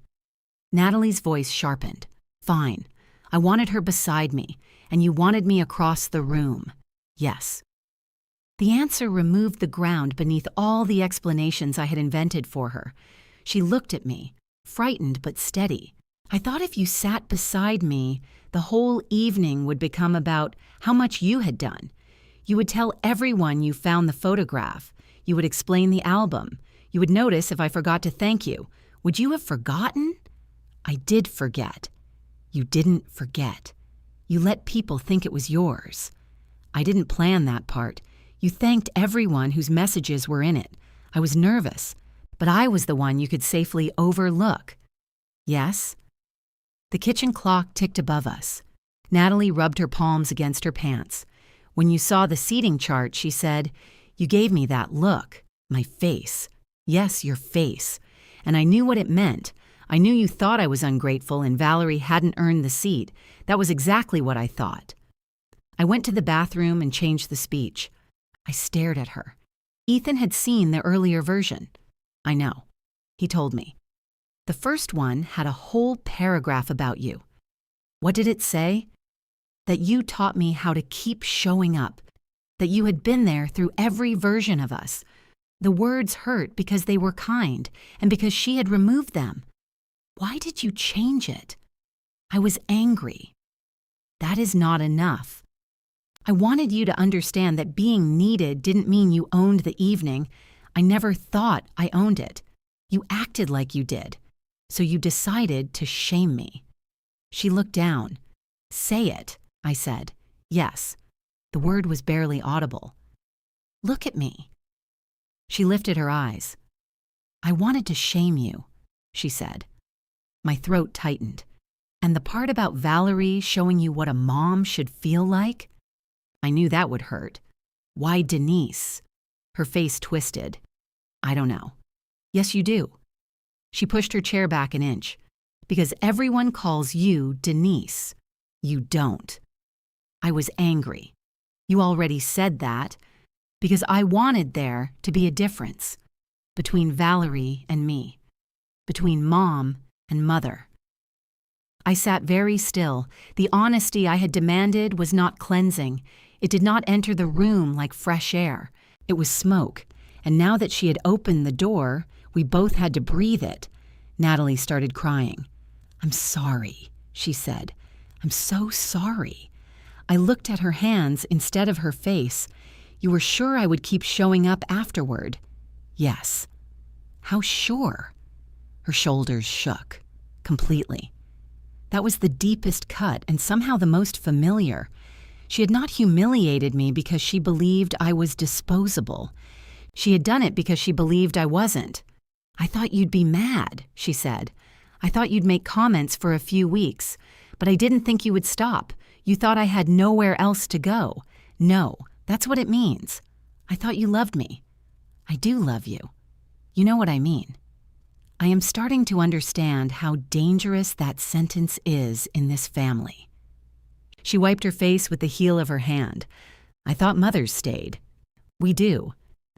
Natalie's voice sharpened. Fine. I wanted her beside me, and you wanted me across the room. Yes. The answer removed the ground beneath all the explanations I had invented for her. She looked at me, frightened but steady. I thought if you sat beside me, the whole evening would become about how much you had done. You would tell everyone you found the photograph. You would explain the album. You would notice if I forgot to thank you. Would you have forgotten? I did forget. You didn't forget. You let people think it was yours. I didn't plan that part. You thanked everyone whose messages were in it. I was nervous, but I was the one you could safely overlook. Yes? The kitchen clock ticked above us. Natalie rubbed her palms against her pants. When you saw the seating chart, she said, You gave me that look. My face. Yes, your face. And I knew what it meant. I knew you thought I was ungrateful and Valerie hadn't earned the seat. That was exactly what I thought. I went to the bathroom and changed the speech. I stared at her. Ethan had seen the earlier version. I know. He told me. The first one had a whole paragraph about you. What did it say? That you taught me how to keep showing up. That you had been there through every version of us. The words hurt because they were kind and because she had removed them. Why did you change it? I was angry. That is not enough. I wanted you to understand that being needed didn't mean you owned the evening. I never thought I owned it. You acted like you did. So you decided to shame me. She looked down. Say it, I said. Yes. The word was barely audible. Look at me. She lifted her eyes. I wanted to shame you, she said. My throat tightened. And the part about Valerie showing you what a mom should feel like? I knew that would hurt. Why Denise? Her face twisted. I don't know. Yes, you do. She pushed her chair back an inch. Because everyone calls you Denise. You don't. I was angry. You already said that. Because I wanted there to be a difference. Between Valerie and me. Between mom and mother. I sat very still. The honesty I had demanded was not cleansing. It did not enter the room like fresh air. It was smoke. And now that she had opened the door, we both had to breathe it. Natalie started crying. I'm sorry, she said. I'm so sorry. I looked at her hands instead of her face. You were sure I would keep showing up afterward? Yes. How sure? Her shoulders shook. Completely. That was the deepest cut and somehow the most familiar. She had not humiliated me because she believed I was disposable. She had done it because she believed I wasn't. I thought you'd be mad, she said. I thought you'd make comments for a few weeks, but I didn't think you would stop. You thought I had nowhere else to go. No, that's what it means. I thought you loved me. I do love you. You know what I mean. I am starting to understand how dangerous that sentence is in this family. She wiped her face with the heel of her hand. I thought mothers stayed. We do.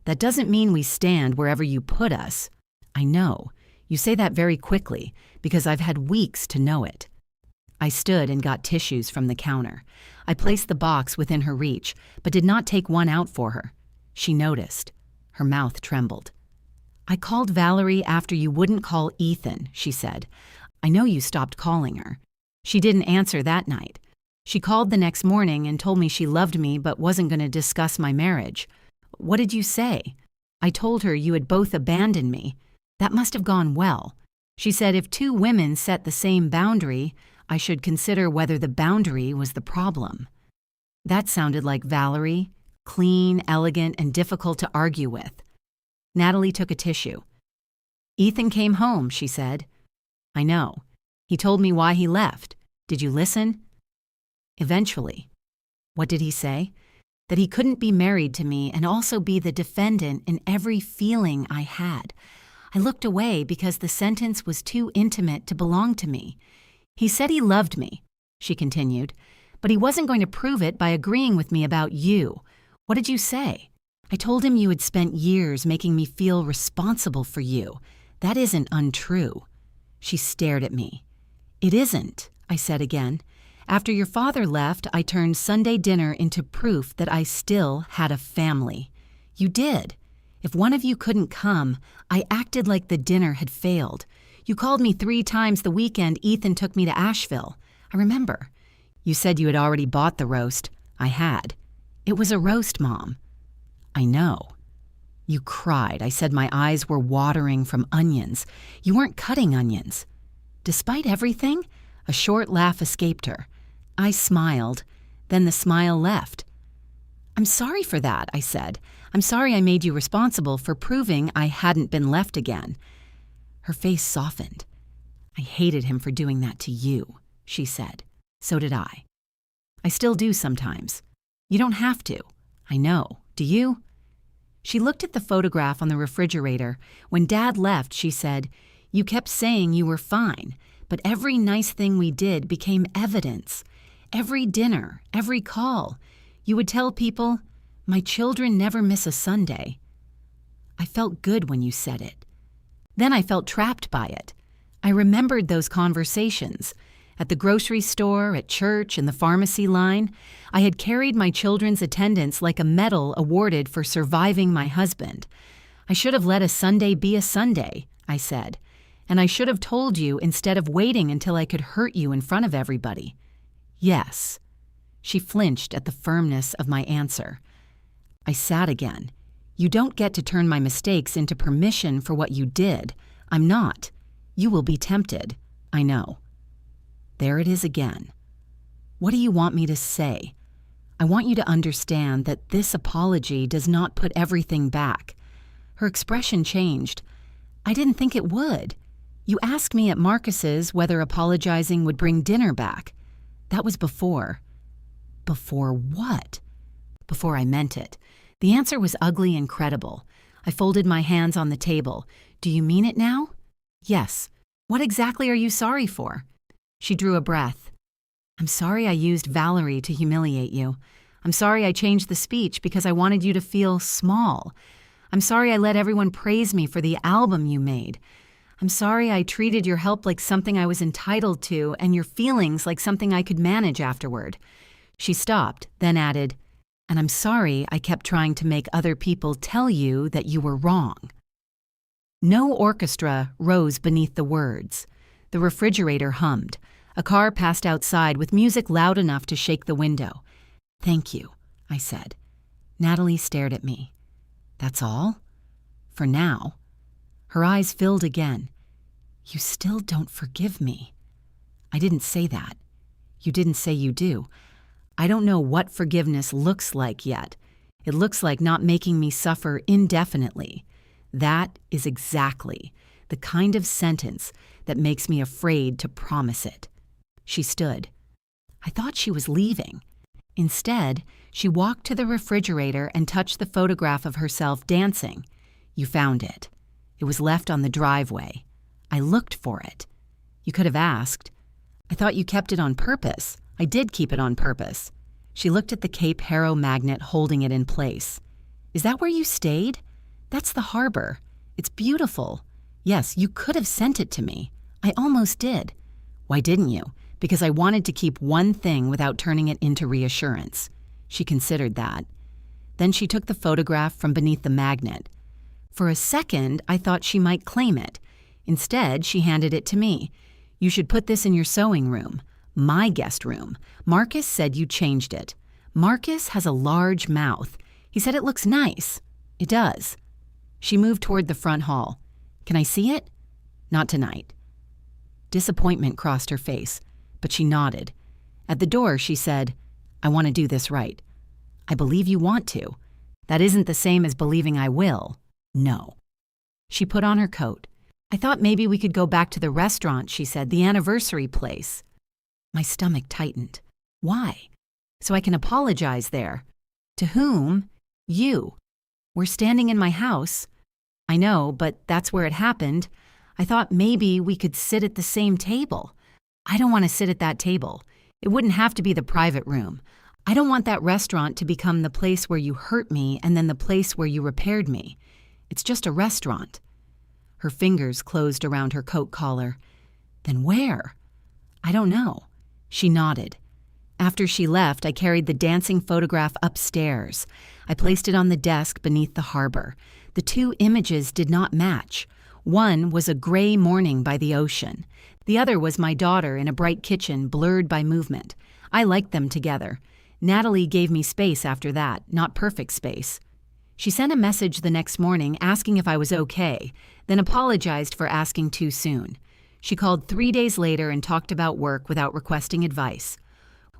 That doesn't mean we stand wherever you put us. I know. You say that very quickly, because I've had weeks to know it. I stood and got tissues from the counter. I placed the box within her reach, but did not take one out for her. She noticed. Her mouth trembled. I called Valerie after you wouldn't call Ethan, she said. I know you stopped calling her. She didn't answer that night. She called the next morning and told me she loved me but wasn't going to discuss my marriage. What did you say? I told her you had both abandoned me. That must have gone well. She said if two women set the same boundary, I should consider whether the boundary was the problem. That sounded like Valerie, clean, elegant, and difficult to argue with. Natalie took a tissue. Ethan came home, she said. I know. He told me why he left. Did you listen? Eventually. What did he say? That he couldn't be married to me and also be the defendant in every feeling I had. I looked away because the sentence was too intimate to belong to me. He said he loved me, she continued, but he wasn't going to prove it by agreeing with me about you. What did you say? I told him you had spent years making me feel responsible for you. That isn't untrue. She stared at me. It isn't, I said again. After your father left, I turned Sunday dinner into proof that I still had a family. You did. If one of you couldn't come, I acted like the dinner had failed. You called me 3 times the weekend Ethan took me to Asheville. I remember. You said you had already bought the roast. I had. It was a roast, Mom. I know. You cried. I said my eyes were watering from onions. You weren't cutting onions. Despite everything, a short laugh escaped her. I smiled. Then the smile left. I'm sorry for that, I said. I'm sorry I made you responsible for proving I hadn't been left again. Her face softened. I hated him for doing that to you, she said. So did I. I still do sometimes. You don't have to. I know. Do you? She looked at the photograph on the refrigerator. When Dad left, she said, You kept saying you were fine, but every nice thing we did became evidence. Every dinner, every call. You would tell people, My children never miss a Sunday. I felt good when you said it. Then I felt trapped by it. I remembered those conversations. At the grocery store, at church, in the pharmacy line, I had carried my children's attendance like a medal awarded for surviving my husband. I should have let a Sunday be a Sunday, I said, and I should have told you instead of waiting until I could hurt you in front of everybody. Yes. She flinched at the firmness of my answer. I sat again. You don't get to turn my mistakes into permission for what you did. I'm not. You will be tempted. I know. There it is again. What do you want me to say? I want you to understand that this apology does not put everything back. Her expression changed. I didn't think it would. You asked me at Marcus's whether apologizing would bring dinner back. That was before. Before what? Before I meant it. The answer was ugly and credible. I folded my hands on the table. Do you mean it now? Yes. What exactly are you sorry for? She drew a breath. I'm sorry I used Valerie to humiliate you. I'm sorry I changed the speech because I wanted you to feel small. I'm sorry I let everyone praise me for the album you made. I'm sorry I treated your help like something I was entitled to and your feelings like something I could manage afterward. She stopped, then added, and I'm sorry I kept trying to make other people tell you that you were wrong. No orchestra rose beneath the words. The refrigerator hummed. A car passed outside with music loud enough to shake the window. Thank you, I said. Natalie stared at me. That's all? For now. Her eyes filled again. You still don't forgive me. I didn't say that. You didn't say you do. I don't know what forgiveness looks like yet. It looks like not making me suffer indefinitely. That is exactly the kind of sentence that makes me afraid to promise it. She stood. I thought she was leaving. Instead, she walked to the refrigerator and touched the photograph of herself dancing. You found it. It was left on the driveway. I looked for it. You could have asked. I thought you kept it on purpose. I did keep it on purpose. She looked at the Cape Harrow magnet holding it in place. Is that where you stayed? That's the harbor. It's beautiful. Yes, you could have sent it to me. I almost did. Why didn't you? Because I wanted to keep one thing without turning it into reassurance. She considered that. Then she took the photograph from beneath the magnet. For a second, I thought she might claim it. Instead, she handed it to me. You should put this in your sewing room. My guest room. Marcus said you changed it. Marcus has a large mouth. He said it looks nice. It does. She moved toward the front hall. Can I see it? Not tonight. Disappointment crossed her face, but she nodded. At the door, she said, I want to do this right. I believe you want to. That isn't the same as believing I will. No. She put on her coat. I thought maybe we could go back to the restaurant, she said, the anniversary place. My stomach tightened. Why? So I can apologize there. To whom? You. We're standing in my house. I know, but that's where it happened. I thought maybe we could sit at the same table. I don't want to sit at that table. It wouldn't have to be the private room. I don't want that restaurant to become the place where you hurt me and then the place where you repaired me. It's just a restaurant. Her fingers closed around her coat collar. Then where? I don't know. She nodded. After she left, I carried the dancing photograph upstairs. I placed it on the desk beneath the harbor. The two images did not match. One was a gray morning by the ocean. The other was my daughter in a bright kitchen, blurred by movement. I liked them together. Natalie gave me space after that, not perfect space. She sent a message the next morning asking if I was okay, then apologized for asking too soon. She called 3 days later and talked about work without requesting advice.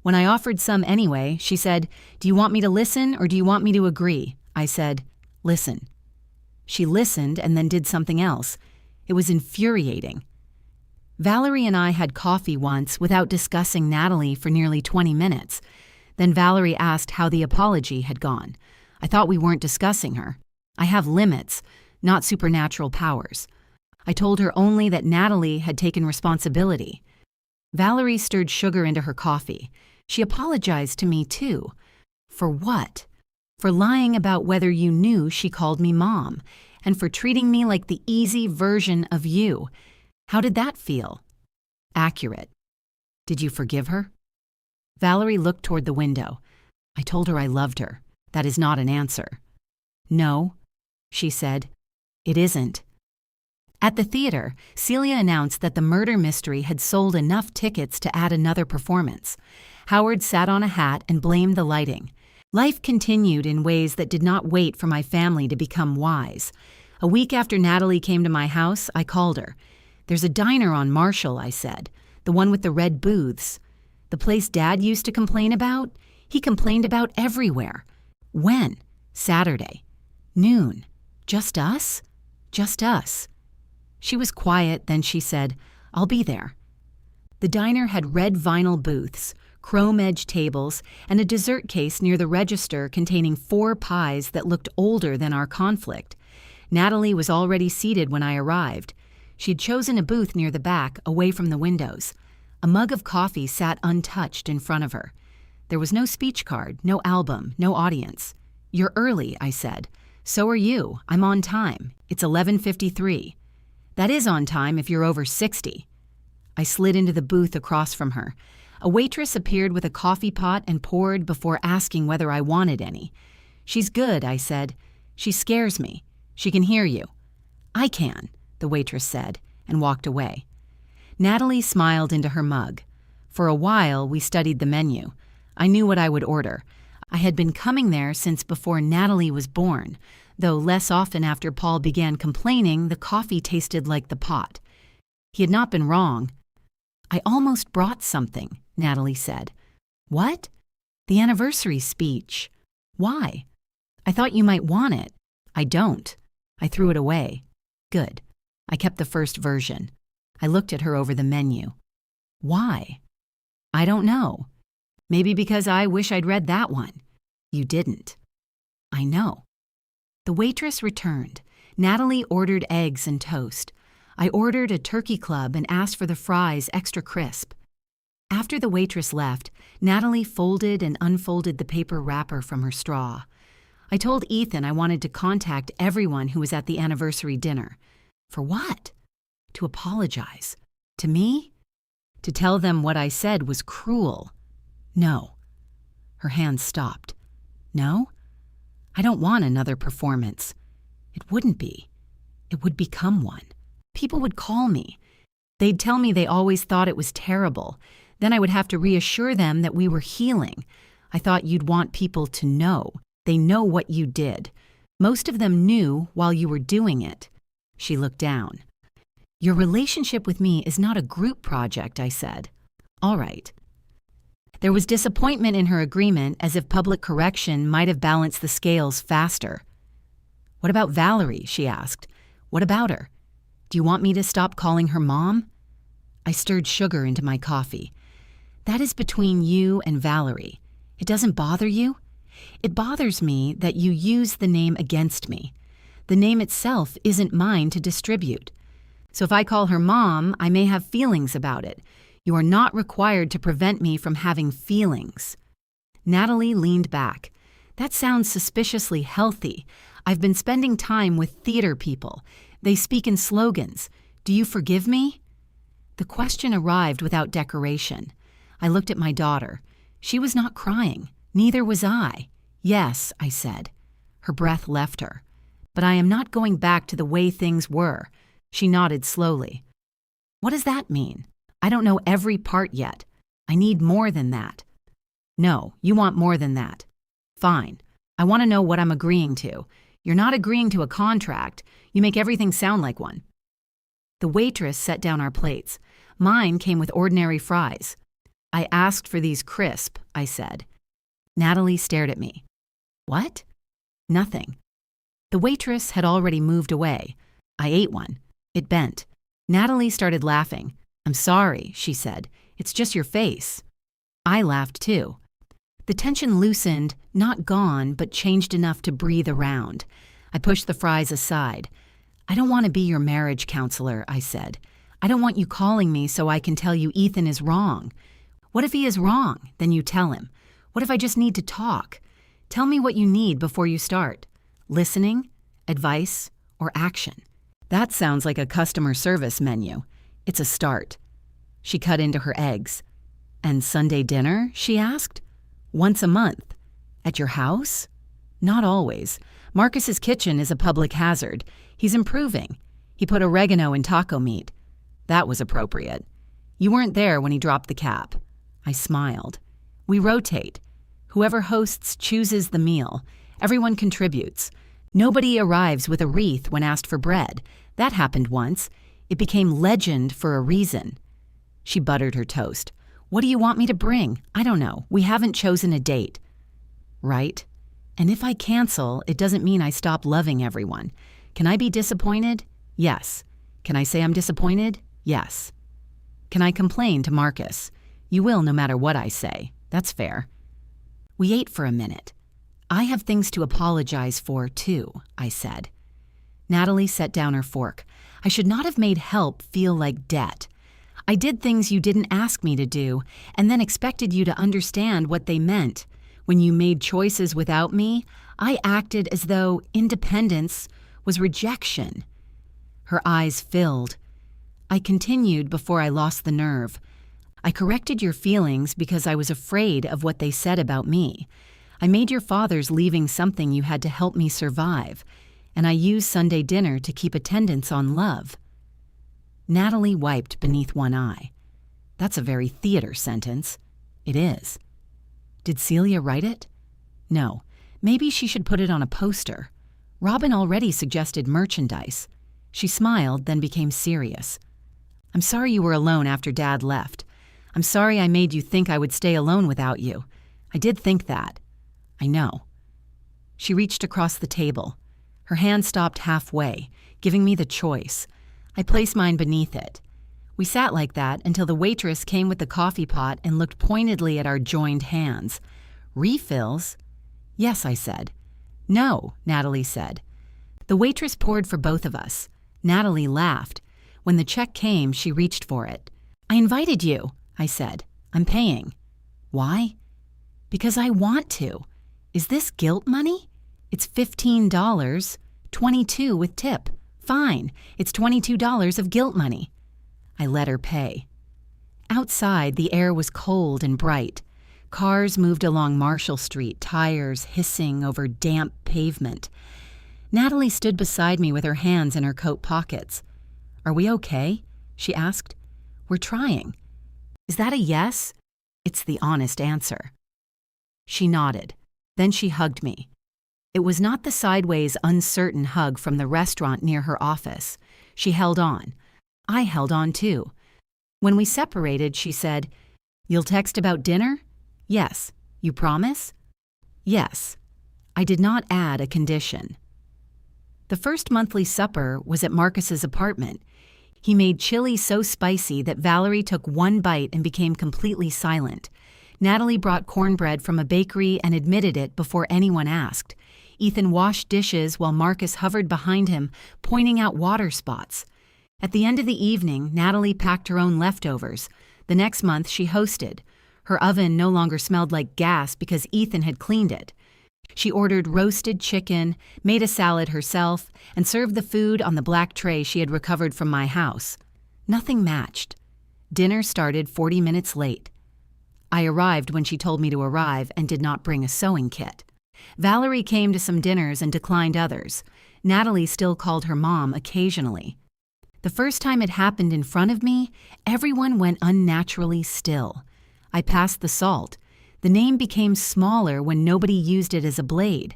When I offered some anyway, she said, "Do you want me to listen or do you want me to agree?" I said, "Listen." She listened and then did something else. It was infuriating. Valerie and I had coffee once without discussing Natalie for nearly 20 minutes. Then Valerie asked how the apology had gone. I thought we weren't discussing her. I have limits, not supernatural powers. I told her only that Natalie had taken responsibility. Valerie stirred sugar into her coffee. She apologized to me, too. For what? For lying about whether you knew she called me Mom, and for treating me like the easy version of you. How did that feel? Accurate. Did you forgive her? Valerie looked toward the window. I told her I loved her. That is not an answer. No, she said. It isn't. At the theater, Celia announced that the murder mystery had sold enough tickets to add another performance. Howard sat on a hat and blamed the lighting. Life continued in ways that did not wait for my family to become wise. A week after Natalie came to my house, I called her. There's a diner on Marshall, I said, the one with the red booths. The place Dad used to complain about? He complained about everywhere. When? Saturday. Noon. Just us? Just us. She was quiet, then she said, I'll be there. The diner had red vinyl booths, chrome-edged tables, and a dessert case near the register containing 4 pies that looked older than our conflict. Natalie was already seated when I arrived. She had chosen a booth near the back, away from the windows. A mug of coffee sat untouched in front of her. There was no speech card, no album, no audience. You're early, I said. So are you. I'm on time. It's 11:53. That is on time if you're over 60. I slid into the booth across from her. A waitress appeared with a coffee pot and poured before asking whether I wanted any. She's good, I said. She scares me. She can hear you. I can, the waitress said, and walked away. Natalie smiled into her mug. For a while, we studied the menu. I knew what I would order. I had been coming there since before Natalie was born, though less often after Paul began complaining the coffee tasted like the pot. He had not been wrong. I almost brought something, Natalie said. What? The anniversary speech. Why? I thought you might want it. I don't. I threw it away. Good. I kept the first version. I looked at her over the menu. Why? I don't know. Maybe because I wish I'd read that one. You didn't. I know. The waitress returned. Natalie ordered eggs and toast. I ordered a turkey club and asked for the fries extra crisp. After the waitress left, Natalie folded and unfolded the paper wrapper from her straw. I told Ethan I wanted to contact everyone who was at the anniversary dinner. For what? To apologize. To me? To tell them what I said was cruel. No. Her hands stopped. No? I don't want another performance. It wouldn't be. It would become one. People would call me. They'd tell me they always thought it was terrible. Then I would have to reassure them that we were healing. I thought you'd want people to know. They know what you did. Most of them knew while you were doing it. She looked down. Your relationship with me is not a group project, I said. All right. There was disappointment in her agreement, as if public correction might have balanced the scales faster. What about Valerie? She asked. What about her? Do you want me to stop calling her mom? I stirred sugar into my coffee. That is between you and Valerie. It doesn't bother you? It bothers me that you use the name against me. The name itself isn't mine to distribute. So if I call her mom, I may have feelings about it. You are not required to prevent me from having feelings. Natalie leaned back. That sounds suspiciously healthy. I've been spending time with theater people. They speak in slogans. Do you forgive me? The question arrived without decoration. I looked at my daughter. She was not crying. Neither was I. Yes, I said. Her breath left her. But I am not going back to the way things were. She nodded slowly. What does that mean? I don't know every part yet. I need more than that. No, you want more than that. Fine. I want to know what I'm agreeing to. You're not agreeing to a contract. You make everything sound like one. The waitress set down our plates. Mine came with ordinary fries. I asked for these crisp, I said. Natalie stared at me. What? Nothing. The waitress had already moved away. I ate one. It bent. Natalie started laughing. I'm sorry, she said. It's just your face. I laughed too. The tension loosened, not gone, but changed enough to breathe around. I pushed the fries aside. I don't want to be your marriage counselor, I said. I don't want you calling me so I can tell you Ethan is wrong. What if he is wrong? Then you tell him. What if I just need to talk? Tell me what you need before you start. Listening, advice, or action. That sounds like a customer service menu. It's a start. She cut into her eggs. And Sunday dinner? She asked. Once a month. At your house? Not always. Marcus's kitchen is a public hazard. He's improving. He put oregano in taco meat. That was appropriate. You weren't there when he dropped the cap. I smiled. We rotate. Whoever hosts chooses the meal. Everyone contributes. Nobody arrives with a wreath when asked for bread. That happened once. It became legend for a reason. She buttered her toast. What do you want me to bring? I don't know. We haven't chosen a date. Right? And if I cancel, it doesn't mean I stop loving everyone. Can I be disappointed? Yes. Can I say I'm disappointed? Yes. Can I complain to Marcus? You will no matter what I say. That's fair. We ate for a minute. I have things to apologize for, too, I said. Natalie set down her fork. I should not have made help feel like debt. I did things you didn't ask me to do, and then expected you to understand what they meant. When you made choices without me, I acted as though independence was rejection. Her eyes filled. I continued before I lost the nerve. I corrected your feelings because I was afraid of what they said about me. I made your father's leaving something you had to help me survive, and I used Sunday dinner to keep attendance on love. Natalie wiped beneath one eye. That's a very theater sentence. It is. Did Celia write it? No. Maybe she should put it on a poster. Robin already suggested merchandise. She smiled, then became serious. I'm sorry you were alone after Dad left. I'm sorry I made you think I would stay alone without you. I did think that. I know. She reached across the table. Her hand stopped halfway, giving me the choice. I placed mine beneath it. We sat like that until the waitress came with the coffee pot and looked pointedly at our joined hands. Refills? Yes, I said. No, Natalie said. The waitress poured for both of us. Natalie laughed. When the check came, she reached for it. I invited you, I said. I'm paying. Why? Because I want to. Is this guilt money? It's $15, $22 with tip. Fine, it's $22 of guilt money. I let her pay. Outside, the air was cold and bright. Cars moved along Marshall Street, tires hissing over damp pavement. Natalie stood beside me with her hands in her coat pockets. Are we okay? She asked. We're trying. Is that a yes? It's the honest answer. She nodded. Then she hugged me. It was not the sideways, uncertain hug from the restaurant near her office. She held on. I held on too. When we separated, she said, "You'll text about dinner?" "Yes." "You promise?" "Yes." I did not add a condition. The first monthly supper was at Marcus's apartment. He made chili so spicy that Valerie took one bite and became completely silent. Natalie brought cornbread from a bakery and admitted it before anyone asked. Ethan washed dishes while Marcus hovered behind him, pointing out water spots. At the end of the evening, Natalie packed her own leftovers. The next month, she hosted. Her oven no longer smelled like gas because Ethan had cleaned it. She ordered roasted chicken, made a salad herself, and served the food on the black tray she had recovered from my house. Nothing matched. Dinner started 40 minutes late. I arrived when she told me to arrive and did not bring a sewing kit. Valerie came to some dinners and declined others. Natalie still called her mom occasionally. The first time it happened in front of me, everyone went unnaturally still. I passed the salt. The name became smaller when nobody used it as a blade.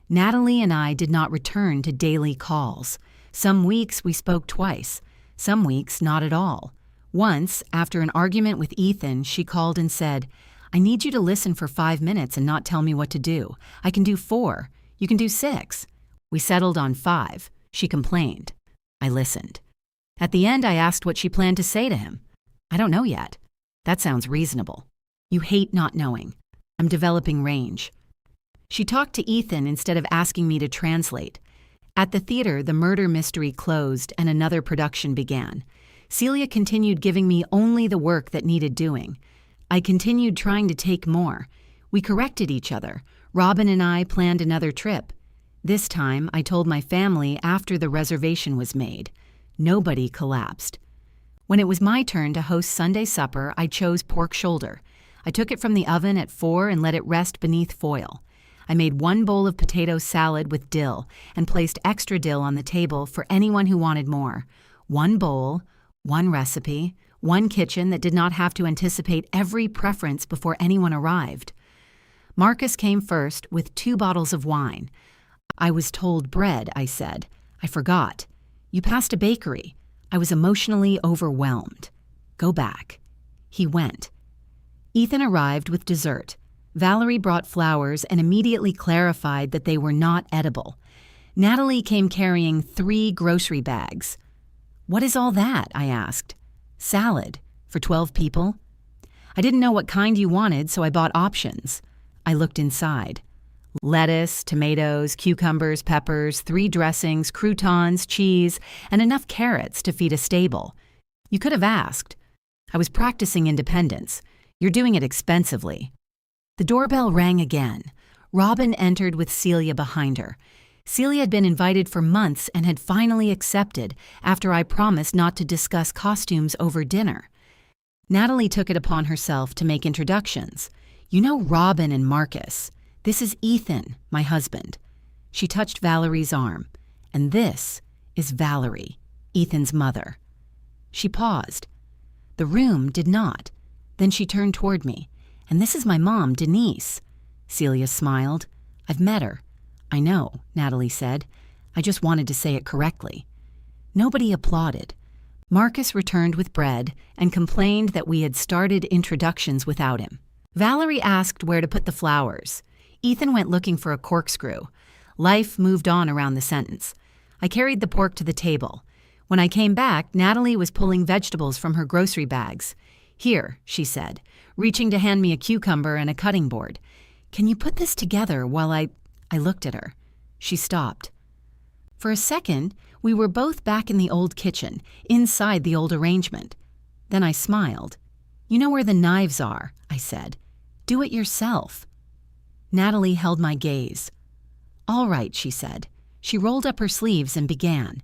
Natalie and I did not return to daily calls. Some weeks we spoke twice. Some weeks not at all. Once, after an argument with Ethan, she called and said, "I need you to listen for 5 minutes and not tell me what to do. I can do 4. You can do 6. We settled on 5. She complained. I listened. At the end, I asked what she planned to say to him. "I don't know yet." "That sounds reasonable." "You hate not knowing." "I'm developing range." She talked to Ethan instead of asking me to translate. At the theater, the murder mystery closed and another production began. Celia continued giving me only the work that needed doing. I continued trying to take more. We corrected each other. Robin and I planned another trip. This time, I told my family after the reservation was made. Nobody collapsed. When it was my turn to host Sunday supper, I chose pork shoulder. I took it from the oven at 4 and let it rest beneath foil. I made 1 bowl of potato salad with dill and placed extra dill on the table for anyone who wanted more. 1 bowl, 1 recipe, 1 kitchen that did not have to anticipate every preference before anyone arrived. Marcus came first with 2 bottles of wine. "I was told bread," I said. "I forgot. You passed a bakery." I was emotionally overwhelmed. "Go back." He went. Ethan arrived with dessert. Valerie brought flowers and immediately clarified that they were not edible. Natalie came carrying 3 grocery bags. "What is all that?" I asked. "Salad. For 12 people." "I didn't know what kind you wanted, so I bought options." I looked inside. Lettuce, tomatoes, cucumbers, peppers, 3 dressings, croutons, cheese, and enough carrots to feed a stable. You could have asked. I was practicing independence. You're doing it expensively. The doorbell rang again. Robin entered with Celia behind her. Celia had been invited for months and had finally accepted after I promised not to discuss costumes over dinner. Natalie took it upon herself to make introductions. "You know Robin and Marcus. This is Ethan, my husband." She touched Valerie's arm. "And this is Valerie, Ethan's mother." She paused. The room did not. Then she turned toward me. "And this is my mom, Denise." Celia smiled. "I've met her." "I know," Natalie said. "I just wanted to say it correctly." Nobody applauded. Marcus returned with bread and complained that we had started introductions without him. Valerie asked where to put the flowers. Ethan went looking for a corkscrew. Life moved on around the sentence. I carried the pork to the table. When I came back, Natalie was pulling vegetables from her grocery bags. "Here," she said, reaching to hand me a cucumber and a cutting board. "Can you put this together while I looked at her. She stopped. For a second, we were both back in the old kitchen, inside the old arrangement. Then I smiled. "You know where the knives are," I said. "Do it yourself." Natalie held my gaze. "All right," she said. She rolled up her sleeves and began.